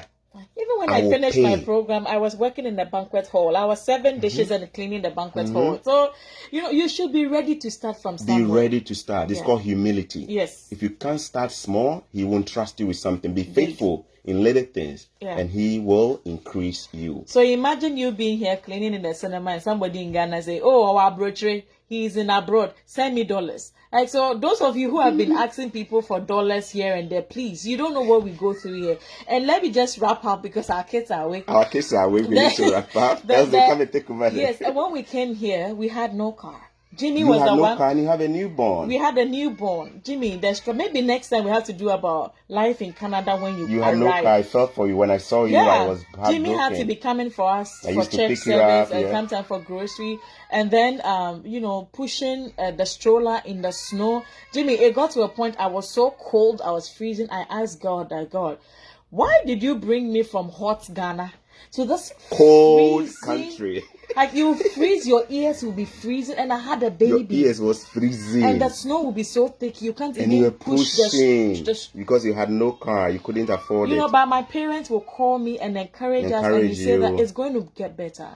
[SPEAKER 2] Even when I finished my program, I was working in the banquet hall. I was serving dishes and cleaning the banquet hall. So, you should be ready to start from somewhere.
[SPEAKER 1] Be ready to start. It's called humility.
[SPEAKER 2] Yes.
[SPEAKER 1] If you can't start small, he won't trust you with something. Be faithful in little things, and he will increase you.
[SPEAKER 2] So imagine you being here cleaning in the cinema and somebody in Ghana say, oh, our brochure, he's in abroad, send me dollars. Like, so those of you who have been asking people for dollars here and there, please, you don't know what we go through here. And let me just wrap up because our kids are awake.
[SPEAKER 1] Our kids are awake. We need to wrap up. Else they come and take over there.
[SPEAKER 2] Yes, and when we came here, we had no car. Jimmy
[SPEAKER 1] you
[SPEAKER 2] was
[SPEAKER 1] had
[SPEAKER 2] the
[SPEAKER 1] no
[SPEAKER 2] one.
[SPEAKER 1] Car and you have a newborn.
[SPEAKER 2] We had a newborn. Jimmy, maybe next time we have to do about life in Canada when you
[SPEAKER 1] had no car. I felt for you when I saw you. I was heartbroken.
[SPEAKER 2] Jimmy had to be coming for us for church service and sometimes for grocery, and then pushing the stroller in the snow. Jimmy, it got to a point I was so cold, I was freezing. I asked God, why did you bring me from hot Ghana to this
[SPEAKER 1] cold country?
[SPEAKER 2] Like, you freeze, your ears will be freezing, and I had a baby.
[SPEAKER 1] Your ears was freezing.
[SPEAKER 2] And the snow will be so thick, you can't
[SPEAKER 1] even
[SPEAKER 2] you were
[SPEAKER 1] push the because you had no car, you couldn't afford it.
[SPEAKER 2] But my parents will call me and encourage us, and you say that it's going to get better.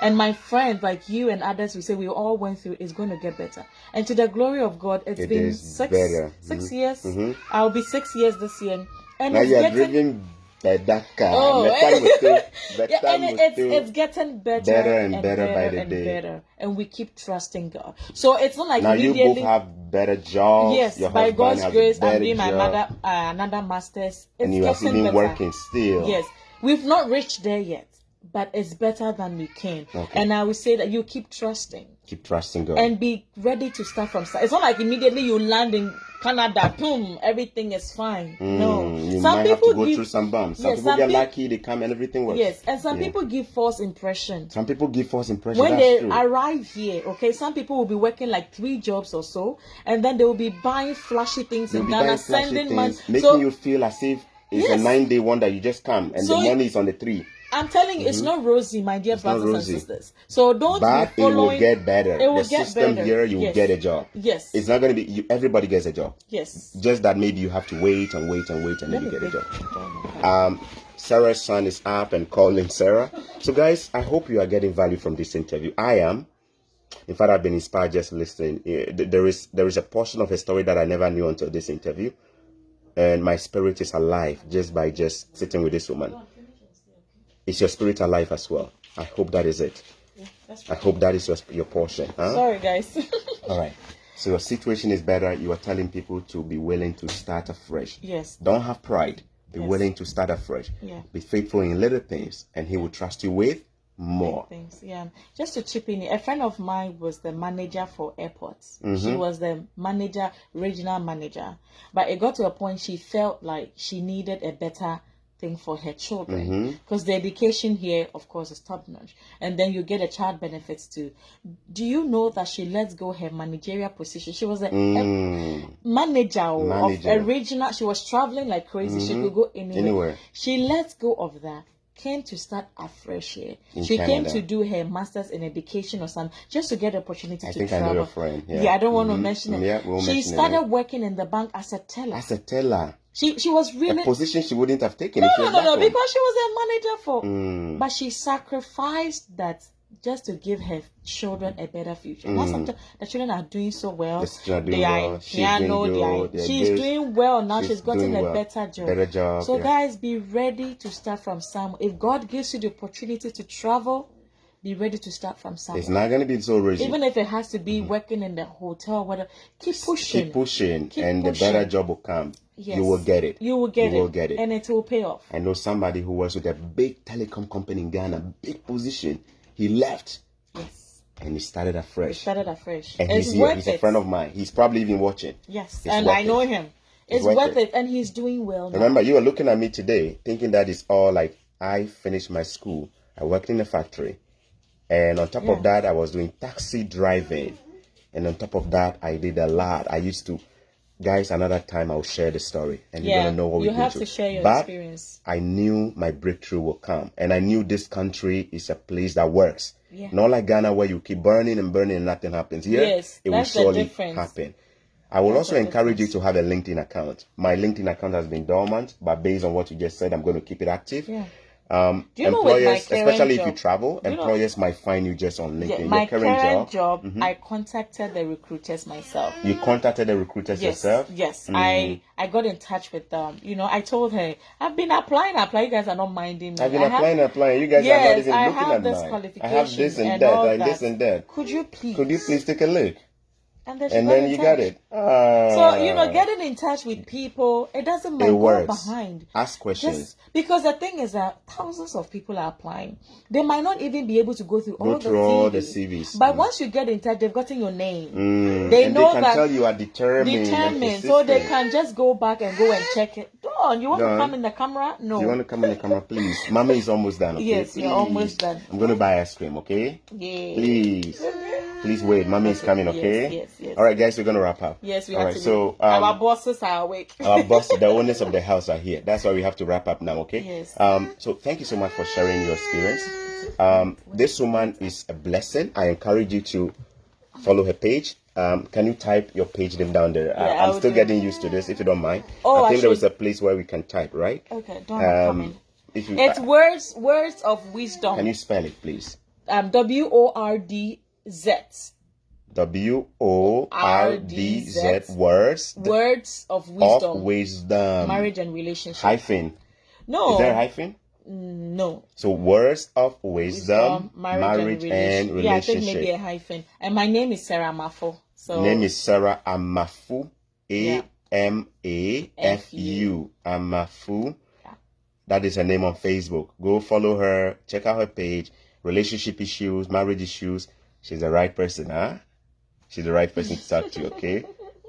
[SPEAKER 2] And my friends, like you and others, we say we all went through, it's going to get better. And to the glory of God, it been 6 years. I'll be 6 years this year. And
[SPEAKER 1] now you're driving better car.
[SPEAKER 2] It's getting better and better by the day. And we keep trusting God. So it's not like
[SPEAKER 1] now you both have better jobs.
[SPEAKER 2] Yes, by God's grace, I'm doing my another master's.
[SPEAKER 1] And you are even working still.
[SPEAKER 2] Yes, we've not reached there yet, but it's better than we can. Okay. And I will say that you keep trusting.
[SPEAKER 1] Keep trusting God.
[SPEAKER 2] And be ready to start from start. It's not like immediately you land in Canada, boom, everything is fine. No.
[SPEAKER 1] You might have to go through some bumps. Some people get lucky, they come and everything works.
[SPEAKER 2] Yes, and some people give false impression.
[SPEAKER 1] Some people give false impression.
[SPEAKER 2] When they arrive here, okay, some people will be working like 3 jobs or so, and then they will be buying flashy things in Ghana, sending money,
[SPEAKER 1] making you feel as if it's a 9-day wonder. You just come and the money is on the tree.
[SPEAKER 2] I'm telling you, it's not rosy, my dear brothers and sisters. So don't be following.
[SPEAKER 1] It will get better.
[SPEAKER 2] It will
[SPEAKER 1] the
[SPEAKER 2] get
[SPEAKER 1] system
[SPEAKER 2] better.
[SPEAKER 1] Here, you will get a job.
[SPEAKER 2] Yes.
[SPEAKER 1] It's not going to be, everybody gets a job.
[SPEAKER 2] Yes.
[SPEAKER 1] Just that maybe you have to wait and wait and wait and then you get a job. Sarah's son is up and calling Sarah. So guys, I hope you are getting value from this interview. I am. In fact, I've been inspired just listening. There is a portion of a story that I never knew until this interview. And my spirit is alive just by sitting with this woman. Is your spirit alive as well? I hope that is it. Yeah, that's right. I hope that is your portion. Huh?
[SPEAKER 2] Sorry, guys.
[SPEAKER 1] All right. So your situation is better. You are telling people to be willing to start afresh.
[SPEAKER 2] Yes.
[SPEAKER 1] Don't have pride. Be willing to start afresh.
[SPEAKER 2] Yeah.
[SPEAKER 1] Be faithful in little things, and He will trust you with more
[SPEAKER 2] things. Yeah. Just to chip in, a friend of mine was the manager for airports. She was the regional manager. But it got to a point she felt like she needed a better thing for her children, because the education here, of course, is top notch, and then you get a child benefits too. Do you know that she let go her managerial position? She was a manager of a regional. She was traveling like crazy. She could go anywhere. She let go of that, came to start afresh here. She came to do her master's in education or something, just to get the opportunity to travel. I know your friend. Yeah, I don't want to mention it. Yeah, she started working in the bank as a teller.
[SPEAKER 1] As a teller.
[SPEAKER 2] She was really
[SPEAKER 1] a position she wouldn't have taken.
[SPEAKER 2] No, because she was a manager for. But she sacrificed that just to give her children a better future. Now sometimes the children are doing so well. They are she's doing well now. She's gotten a better job. So guys, be ready to start from somewhere. If God gives you the opportunity to travel, be ready to start from somewhere.
[SPEAKER 1] It's not going to be so easy.
[SPEAKER 2] Even if it has to be working in the hotel, whatever, keep pushing.
[SPEAKER 1] The better job will come. Yes. You will get it.
[SPEAKER 2] You will get it. And it will pay off.
[SPEAKER 1] I know somebody who was with a big telecom company in Ghana, big position. He left.
[SPEAKER 2] Yes.
[SPEAKER 1] And he started afresh.
[SPEAKER 2] And
[SPEAKER 1] he's here. He's a friend of mine. He's probably even watching.
[SPEAKER 2] Yes. And I know him. It's worth it. And he's doing well now.
[SPEAKER 1] Remember, you were looking at me today thinking that it's all like, I finished my school. I worked in a factory. And on top of that, I was doing taxi driving. And on top of that, I did a lot. I used to, guys, another time I'll share the story. And you're going to know what we did.
[SPEAKER 2] You have to share your experience.
[SPEAKER 1] I knew my breakthrough will come. And I knew this country is a place that works.
[SPEAKER 2] Yeah.
[SPEAKER 1] Not like Ghana where you keep burning and burning and nothing happens. Here, it will surely happen. I will also encourage you to have a LinkedIn account. My LinkedIn account has been dormant, but based on what you just said, I'm going to keep it active.
[SPEAKER 2] Yeah.
[SPEAKER 1] Employers, especially if you travel, employers might find you just on LinkedIn.
[SPEAKER 2] My current job, I contacted the recruiters myself.
[SPEAKER 1] You contacted the recruiters yourself?
[SPEAKER 2] Yes. I got in touch with them. I told her, I've been applying. You guys are not minding me.
[SPEAKER 1] I've been applying. You guys are not even looking at mine. I have this and that.
[SPEAKER 2] Could you please
[SPEAKER 1] take a look?
[SPEAKER 2] And
[SPEAKER 1] then you got it.
[SPEAKER 2] So, getting in touch with people, it doesn't matter. It works. Behind.
[SPEAKER 1] Ask questions.
[SPEAKER 2] Because the thing is that thousands of people are applying. They might not even be able to go through all the CVs. But once you get in touch, they've gotten your name. They know
[SPEAKER 1] they can tell you are determined.
[SPEAKER 2] So they can just go back and go and check it. Dawn, you want to come in the camera? No.
[SPEAKER 1] Do you want to come in the camera, please? Mama is almost done, okay?
[SPEAKER 2] Yes, you're almost done.
[SPEAKER 1] I'm going to buy ice cream, okay?
[SPEAKER 2] Yeah.
[SPEAKER 1] Please wait. Mommy is coming, okay?
[SPEAKER 2] Yes.
[SPEAKER 1] All right, guys, we're going to wrap up.
[SPEAKER 2] Yes, we have to. So, our bosses are awake.
[SPEAKER 1] Our bosses, the owners of the house are here. That's why we have to wrap up now, okay?
[SPEAKER 2] Yes.
[SPEAKER 1] So, thank you so much for sharing your experience. This woman is a blessing. I encourage you to follow her page. Can you type your page name down there? I'm still getting used to this, if you don't mind. I think there is a place where we can type, right?
[SPEAKER 2] Okay, don't comment. It's words of wisdom.
[SPEAKER 1] Can you spell it, please?
[SPEAKER 2] WORDZ.
[SPEAKER 1] WORDZ. Words
[SPEAKER 2] of wisdom.
[SPEAKER 1] Of wisdom.
[SPEAKER 2] Marriage and relationship.
[SPEAKER 1] Hyphen.
[SPEAKER 2] No.
[SPEAKER 1] Is there a hyphen?
[SPEAKER 2] No.
[SPEAKER 1] So words of wisdom, marriage and relationship.
[SPEAKER 2] Yeah, I think maybe a hyphen. And my name is Sarah Amafu.
[SPEAKER 1] Name is Sarah Amafu. AMAFU. Amafu. That is her name on Facebook. Go follow her. Check out her page. Relationship issues, marriage issues. She's the right person, huh? She's the right person to talk to, okay?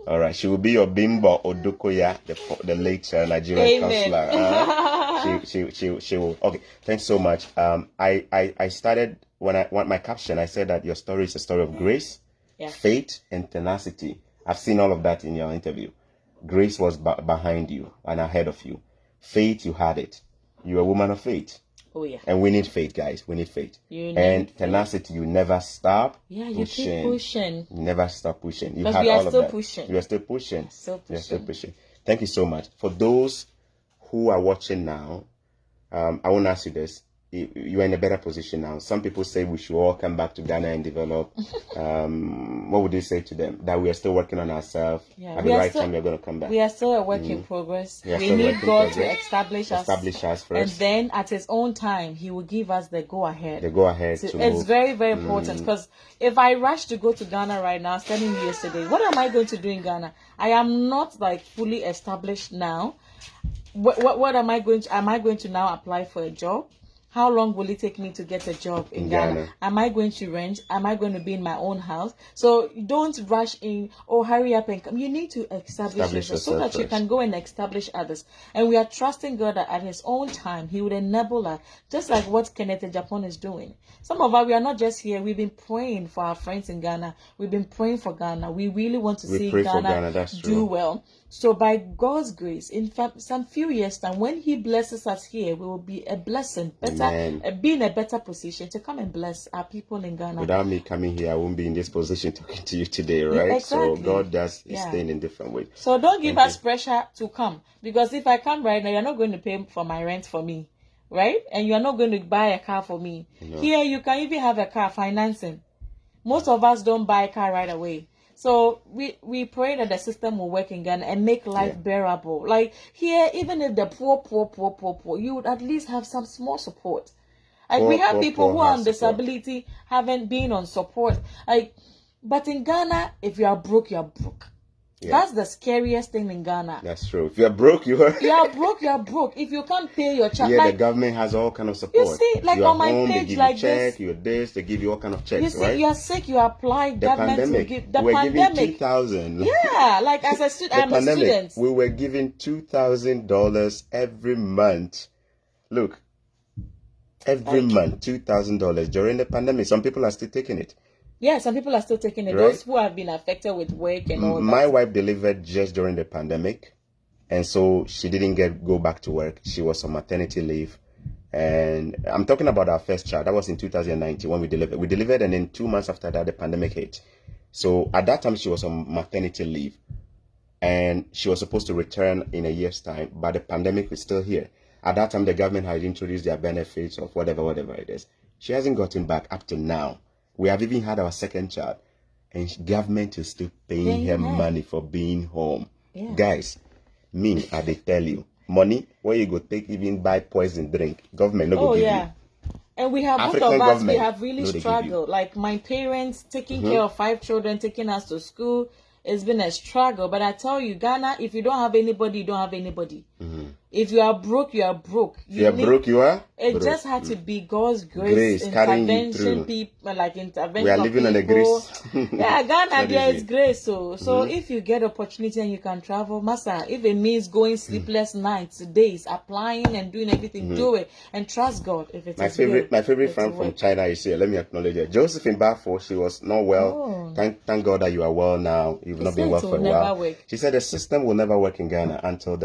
[SPEAKER 1] All right. She will be your Bimbo Odukoya, the late Nigerian counselor. She will. Okay. Thanks so much. I started when I want my caption. I said that your story is a story of grace, faith, and tenacity. I've seen all of that in your interview. Grace was behind you and ahead of you. Faith, you had it. You're a woman of faith.
[SPEAKER 2] Oh, yeah.
[SPEAKER 1] And we need faith, guys. We need faith. And tenacity, you never stop
[SPEAKER 2] pushing. You keep pushing.
[SPEAKER 1] You never stop pushing. You
[SPEAKER 2] had
[SPEAKER 1] all of that.
[SPEAKER 2] We are still pushing.
[SPEAKER 1] You are still pushing. Thank you so much. For those who are watching now, I want to ask you this. You are in a better position now. Some people say we should all come back to Ghana and develop. What would you say to them? That we are still working on ourselves. At the right time, we're going to come back.
[SPEAKER 2] We are still a work in progress. We need God to establish us
[SPEAKER 1] first.
[SPEAKER 2] And then at His own time, He will give us the go-ahead.
[SPEAKER 1] The go-ahead to
[SPEAKER 2] It's
[SPEAKER 1] move.
[SPEAKER 2] very, very important, because if I rush to go to Ghana right now, telling you yesterday, what am I going to do in Ghana? I am not like fully established now. What am I going to? Am I going to now apply for a job? How long will it take me to get a job in Ghana? Am I going to rent? Am I going to be in my own house? So don't rush in, hurry up and come. You need to establish yourself so that you can go and establish others. And we are trusting God that at His own time, He would enable us, just like what Kenneth Ejapon is doing. Some of us, we are not just here. We've been praying for our friends in Ghana. We've been praying for Ghana. We really want to see Ghana do well. So by God's grace, in some few years time, when He blesses us here, we will be a blessing, be in a better position to come and bless our people in Ghana.
[SPEAKER 1] Without me coming here, I won't be in this position talking to you today, right?
[SPEAKER 2] Yeah, exactly.
[SPEAKER 1] So God does His thing in different ways.
[SPEAKER 2] So don't give us pressure to come, because if I come right now, you're not going to pay for my rent for me, right? And you're not going to buy a car for me. Here, you can even have a car financing. Most of us don't buy a car right away. So we pray that the system will work in Ghana and make life bearable. Like here, even if the poor, you would at least have some small support. Like we have people who are on disability haven't been on support. But in Ghana, if you are broke, you are broke. Yeah. That's the scariest thing in Ghana.
[SPEAKER 1] That's true. If you are broke, you are.
[SPEAKER 2] You are broke. You are broke. If you can't pay your child,
[SPEAKER 1] the government has all kind of support.
[SPEAKER 2] You see, like on my page,
[SPEAKER 1] they give
[SPEAKER 2] like
[SPEAKER 1] you check, you're this, they give you all kind of checks.
[SPEAKER 2] You see,
[SPEAKER 1] right?
[SPEAKER 2] You are sick. You apply.
[SPEAKER 1] The
[SPEAKER 2] government
[SPEAKER 1] pandemic.
[SPEAKER 2] will give the
[SPEAKER 1] we're
[SPEAKER 2] pandemic.
[SPEAKER 1] Giving 2,000.
[SPEAKER 2] Yeah, like as a student, I'm
[SPEAKER 1] pandemic,
[SPEAKER 2] a student.
[SPEAKER 1] We were giving $2,000 every month. Look, every month $2,000 during the pandemic. Some people are still taking it.
[SPEAKER 2] Yeah, some people are still taking it. Right? Those who have been affected with work and all that.
[SPEAKER 1] My wife delivered just during the pandemic, and so she didn't go back to work. She was on maternity leave. And I'm talking about our first child. That was in 2019 when we delivered. We delivered, and then 2 months after that, the pandemic hit. So at that time, she was on maternity leave, and she was supposed to return in a year's time, but the pandemic is still here. At that time, the government had introduced their benefits of whatever it is. She hasn't gotten back up to now. We have even had our second child, and government is still paying her money for being home. Yeah. Guys, I they tell you, money where you go take even buy poison drink, government no go give you.
[SPEAKER 2] And we have both of us, we have really struggled. Like my parents taking care of 5 children, taking us to school. It's been a struggle. But I tell you, Ghana, if you don't have anybody, you don't have anybody. If you are broke, you are broke.
[SPEAKER 1] If you are broke, you are
[SPEAKER 2] It just had to be God's grace intervention. People like intervention.
[SPEAKER 1] We are living on a grace.
[SPEAKER 2] Yeah, Ghana, there is grace. So if you get opportunity and you can travel, Master, if it means going sleepless nights, days, applying and doing everything, do it and trust God. If it's
[SPEAKER 1] my favorite friend from China is here. Let me acknowledge her. Josephine Bafo, she was not well. Thank God that you are well now. You've not been well for a while.
[SPEAKER 2] Work.
[SPEAKER 1] She said the system will never work in Ghana until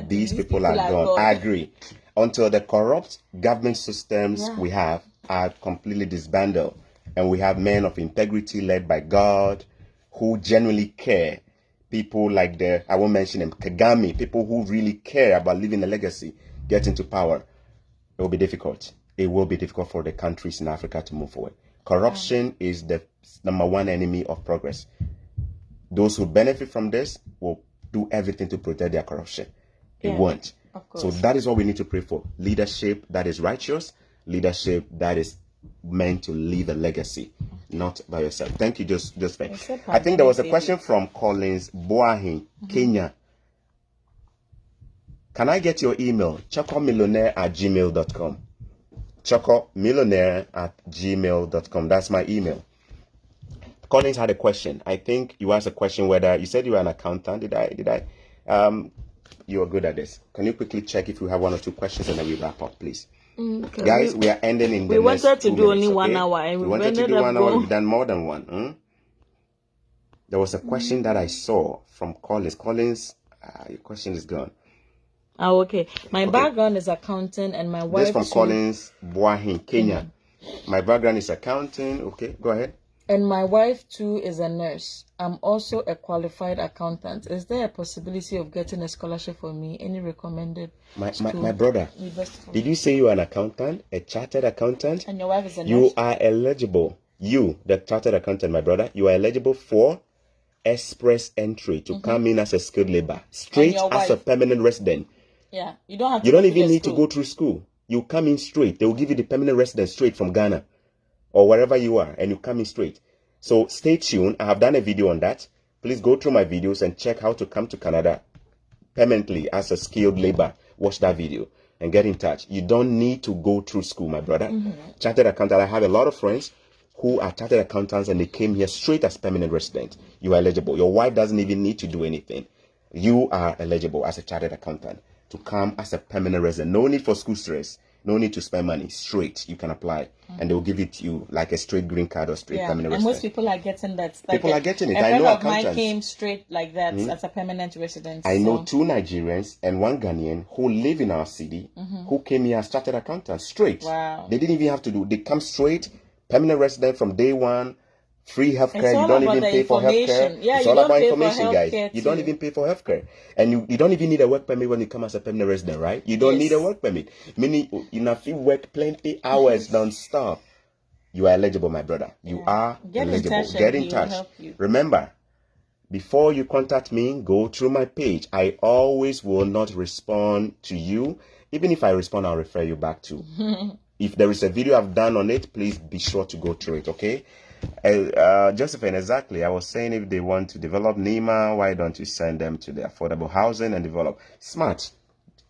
[SPEAKER 1] these people are gone. I agree. Until the corrupt government systems we have are completely disbanded, and we have men of integrity led by God who genuinely care. People like I won't mention them, Kagame, people who really care about leaving a legacy, get into power. It will be difficult. It will be difficult for the countries in Africa to move forward. Corruption is the number one enemy of progress. Those who benefit from this will do everything to protect their corruption. It won't. So that is what we need to pray for. Leadership that is righteous, leadership that is meant to leave a legacy, not by yourself. Thank you, Josephine. I think there was a question from Collins Boahin, Kenya. Can I get your email? chocomillionaire@gmail.com. chocomillionaire@gmail.com. That's my email. Collins had a question. I think you asked a question whether you said you were an accountant. Did I? You are good at this. Can you quickly check if you have 1 or 2 questions and then we wrap up, please?
[SPEAKER 2] Okay.
[SPEAKER 1] Guys, we are ending in the next 2 minutes.
[SPEAKER 2] We wanted to do only
[SPEAKER 1] okay?
[SPEAKER 2] 1 hour. And
[SPEAKER 1] we wanted to do 1 hour. We've done more than one. There was a question that I saw from Collins. Collins, your question is gone.
[SPEAKER 2] Oh, okay. My background is accounting and my wife...
[SPEAKER 1] This from Collins, Boahin, Kenya. My background is accounting. Okay, go ahead.
[SPEAKER 2] And my wife too is a nurse. I'm also a qualified accountant. Is there a possibility of getting a scholarship for me? Any recommended
[SPEAKER 1] My brother, did you say you are an accountant, a chartered accountant?
[SPEAKER 2] And your wife is a nurse?
[SPEAKER 1] You are eligible. You, the chartered accountant, my brother, you are eligible for express entry to come in as a skilled labor, straight as a permanent resident.
[SPEAKER 2] Yeah, you don't have to.
[SPEAKER 1] You don't even need to go through school. You come in straight. They will give you the permanent residence straight from Ghana or wherever you are, and you come in straight. So stay tuned. I have done a video on that. Please go through my videos and check how to come to Canada permanently as a skilled labor. Watch that video and get in touch. You don't need to go through school, my brother. Chartered accountant. I have a lot of friends who are chartered accountants and they came here straight as permanent residents. You are eligible. Your wife doesn't even need to do anything. You are eligible as a chartered accountant to come as a permanent resident. No need for school stress. No need to spend money. Straight, you can apply, and they will give it to you like a straight green card or straight permanent resident.
[SPEAKER 2] And most people are getting that.
[SPEAKER 1] People are getting it.
[SPEAKER 2] I know
[SPEAKER 1] accountants.
[SPEAKER 2] Mine came straight like that as a permanent resident.
[SPEAKER 1] I know 2 Nigerians and 1 Ghanaian who live in our city who came here as chartered accountants straight.
[SPEAKER 2] Wow.
[SPEAKER 1] They didn't even have to do. They come straight, permanent resident from day one. Free healthcare. You don't even pay for healthcare.
[SPEAKER 2] Yeah,
[SPEAKER 1] it's all about information, guys. You don't even pay for healthcare, and you don't even need a work permit when you come as a permanent resident, right? You don't need a work permit. Meaning, if you work plenty hours non-stop, you are eligible, my brother. You are eligible. Get in touch. Remember, before you contact me, go through my page. I always will not respond to you. Even if I respond, I'll refer you back to. If there is a video I've done on it, please be sure to go through it, okay? Josephine, exactly. I was saying if they want to develop Nima, why don't you send them to the affordable housing and develop? Smart.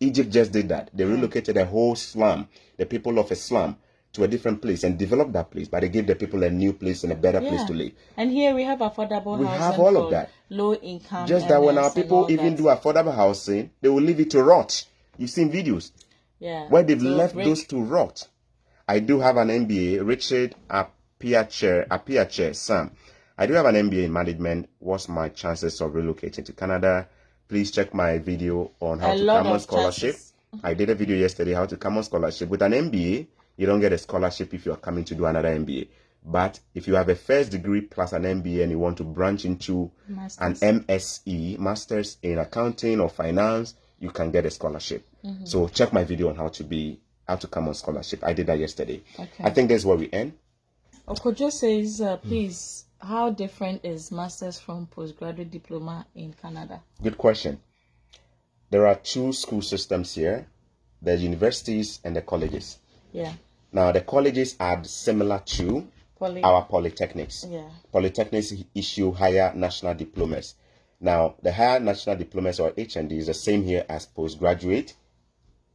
[SPEAKER 1] Egypt just did that. They relocated a whole slum, the people of a slum, to a different place and developed that place, but they gave the people a new place and a better place to live.
[SPEAKER 2] And here we have affordable housing.
[SPEAKER 1] We have all of that.
[SPEAKER 2] Low income.
[SPEAKER 1] Just that when our people even do affordable housing, they will leave it to rot. You've seen videos where they've left those to rot. I do have an MBA, Richard Apiache, Sam. I do have an MBA in management. What's my chances of relocating to Canada? Please check my video on how to come on scholarship. I did a video yesterday, how to come on scholarship. With an MBA, you don't get a scholarship if you are coming to do another MBA. But if you have a first degree plus an MBA and you want to branch into an MSE, Masters in Accounting or Finance, you can get a scholarship. So check my video on how to come on scholarship. I did that yesterday. I think that's where we end.
[SPEAKER 2] Okojo says, please, how different is Masters from postgraduate diploma in Canada?
[SPEAKER 1] Good question. There are 2 school systems here, the universities and the colleges.
[SPEAKER 2] Yeah.
[SPEAKER 1] Now, the colleges are similar to our polytechnics.
[SPEAKER 2] Yeah.
[SPEAKER 1] Polytechnics issue higher national diplomas. Now, the higher national diplomas or HND is the same here as postgraduate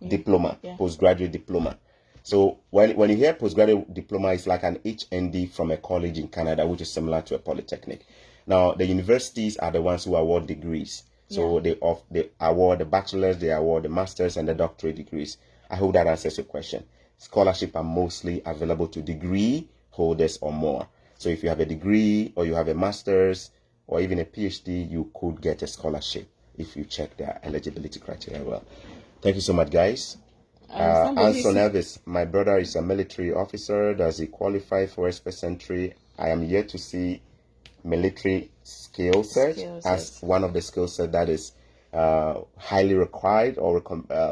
[SPEAKER 1] diploma, postgraduate diploma. So when you hear postgraduate diploma, it's like an HND from a college in Canada, which is similar to a polytechnic. Now, the universities are the ones who award degrees. So they award the bachelor's, they award the master's and the doctorate degrees. I hope that answers your question. Scholarship are mostly available to degree holders or more. So if you have a degree or you have a master's or even a PhD, you could get a scholarship if you check their eligibility criteria well. Thank you so much, guys. Anson Elvis, my brother is a military officer. Does he qualify for express entry? I am yet to see military skill set as one of the skill set that is highly required or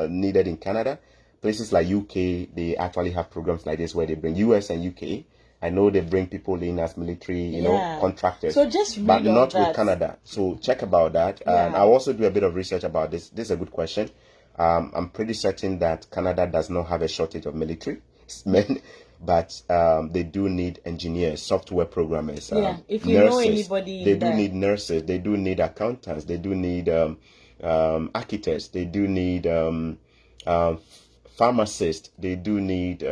[SPEAKER 1] needed in Canada. Places like UK, they actually have programs like this where they bring US and UK. I know they bring people in as military, contractors.
[SPEAKER 2] So just
[SPEAKER 1] but not with Canada. So check about that. And I'll also do a bit of research about this. This is a good question. I'm pretty certain that Canada does not have a shortage of military men, but they do need engineers, software programmers,
[SPEAKER 2] if you
[SPEAKER 1] nurses.
[SPEAKER 2] Know anybody,
[SPEAKER 1] they do need nurses. They do need accountants. They do need architects. They do need pharmacists, they do need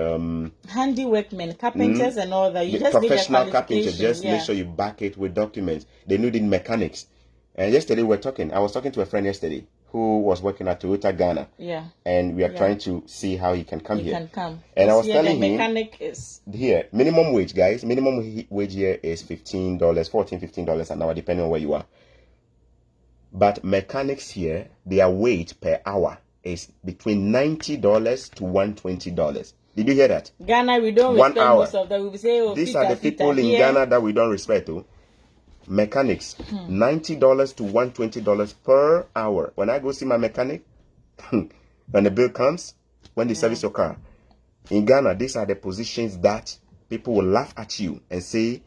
[SPEAKER 2] handy workmen, carpenters, and all that. You just
[SPEAKER 1] professional
[SPEAKER 2] need
[SPEAKER 1] carpenters. Just make sure you back it with documents. They need mechanics. And yesterday I was talking to a friend yesterday who was working at Toyota Ghana.
[SPEAKER 2] Yeah.
[SPEAKER 1] And we are trying to see how he can come here.
[SPEAKER 2] He can come.
[SPEAKER 1] And I was telling
[SPEAKER 2] the
[SPEAKER 1] him,
[SPEAKER 2] mechanic is
[SPEAKER 1] here, minimum wage, guys. Minimum wage here is $15, $15 an hour, depending on where you are. But mechanics here, their wage per hour is between $90 to $120. Did you hear that?
[SPEAKER 2] Ghana, we don't respect most of them. We say, oh,
[SPEAKER 1] these are the people in Ghana that we don't respect. Mechanics, $90 to $120 per hour. When I go see my mechanic, when the bill comes, when they service your car, in Ghana, these are the positions that people will laugh at you and say,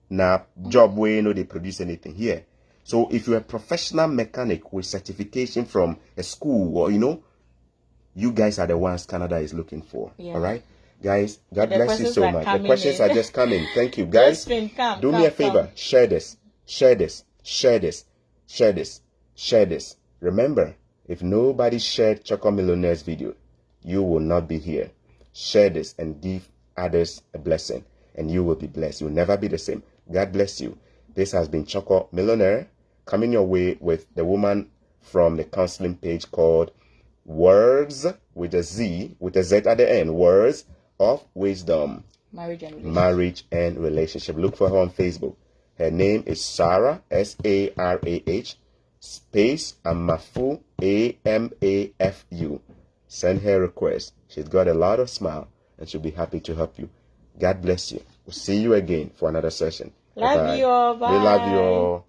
[SPEAKER 1] nah, job where they produce anything here. So if you're a professional mechanic with certification from a school, or you guys are the ones Canada is looking for. All right, guys, God bless you so much. The questions are just coming. Thank you, guys. Do me a favor. Share this. Remember, if nobody shared Choco Millionaire's video, you will not be here. Share this and give others a blessing, and you will be blessed. You'll never be the same. God bless you. This has been Choco Millionaire, coming your way with the woman from the counseling page called Words with a Z at the end. Words of Wisdom. Marriage and relationship. Look for her on Facebook. Her name is Sarah, Sarah, space Amafu, Amafu. Send her a request. She's got a lot of smile and she'll be happy to help you. God bless you. We'll see you again for another session.
[SPEAKER 2] Love you all. Bye.
[SPEAKER 1] We love you all.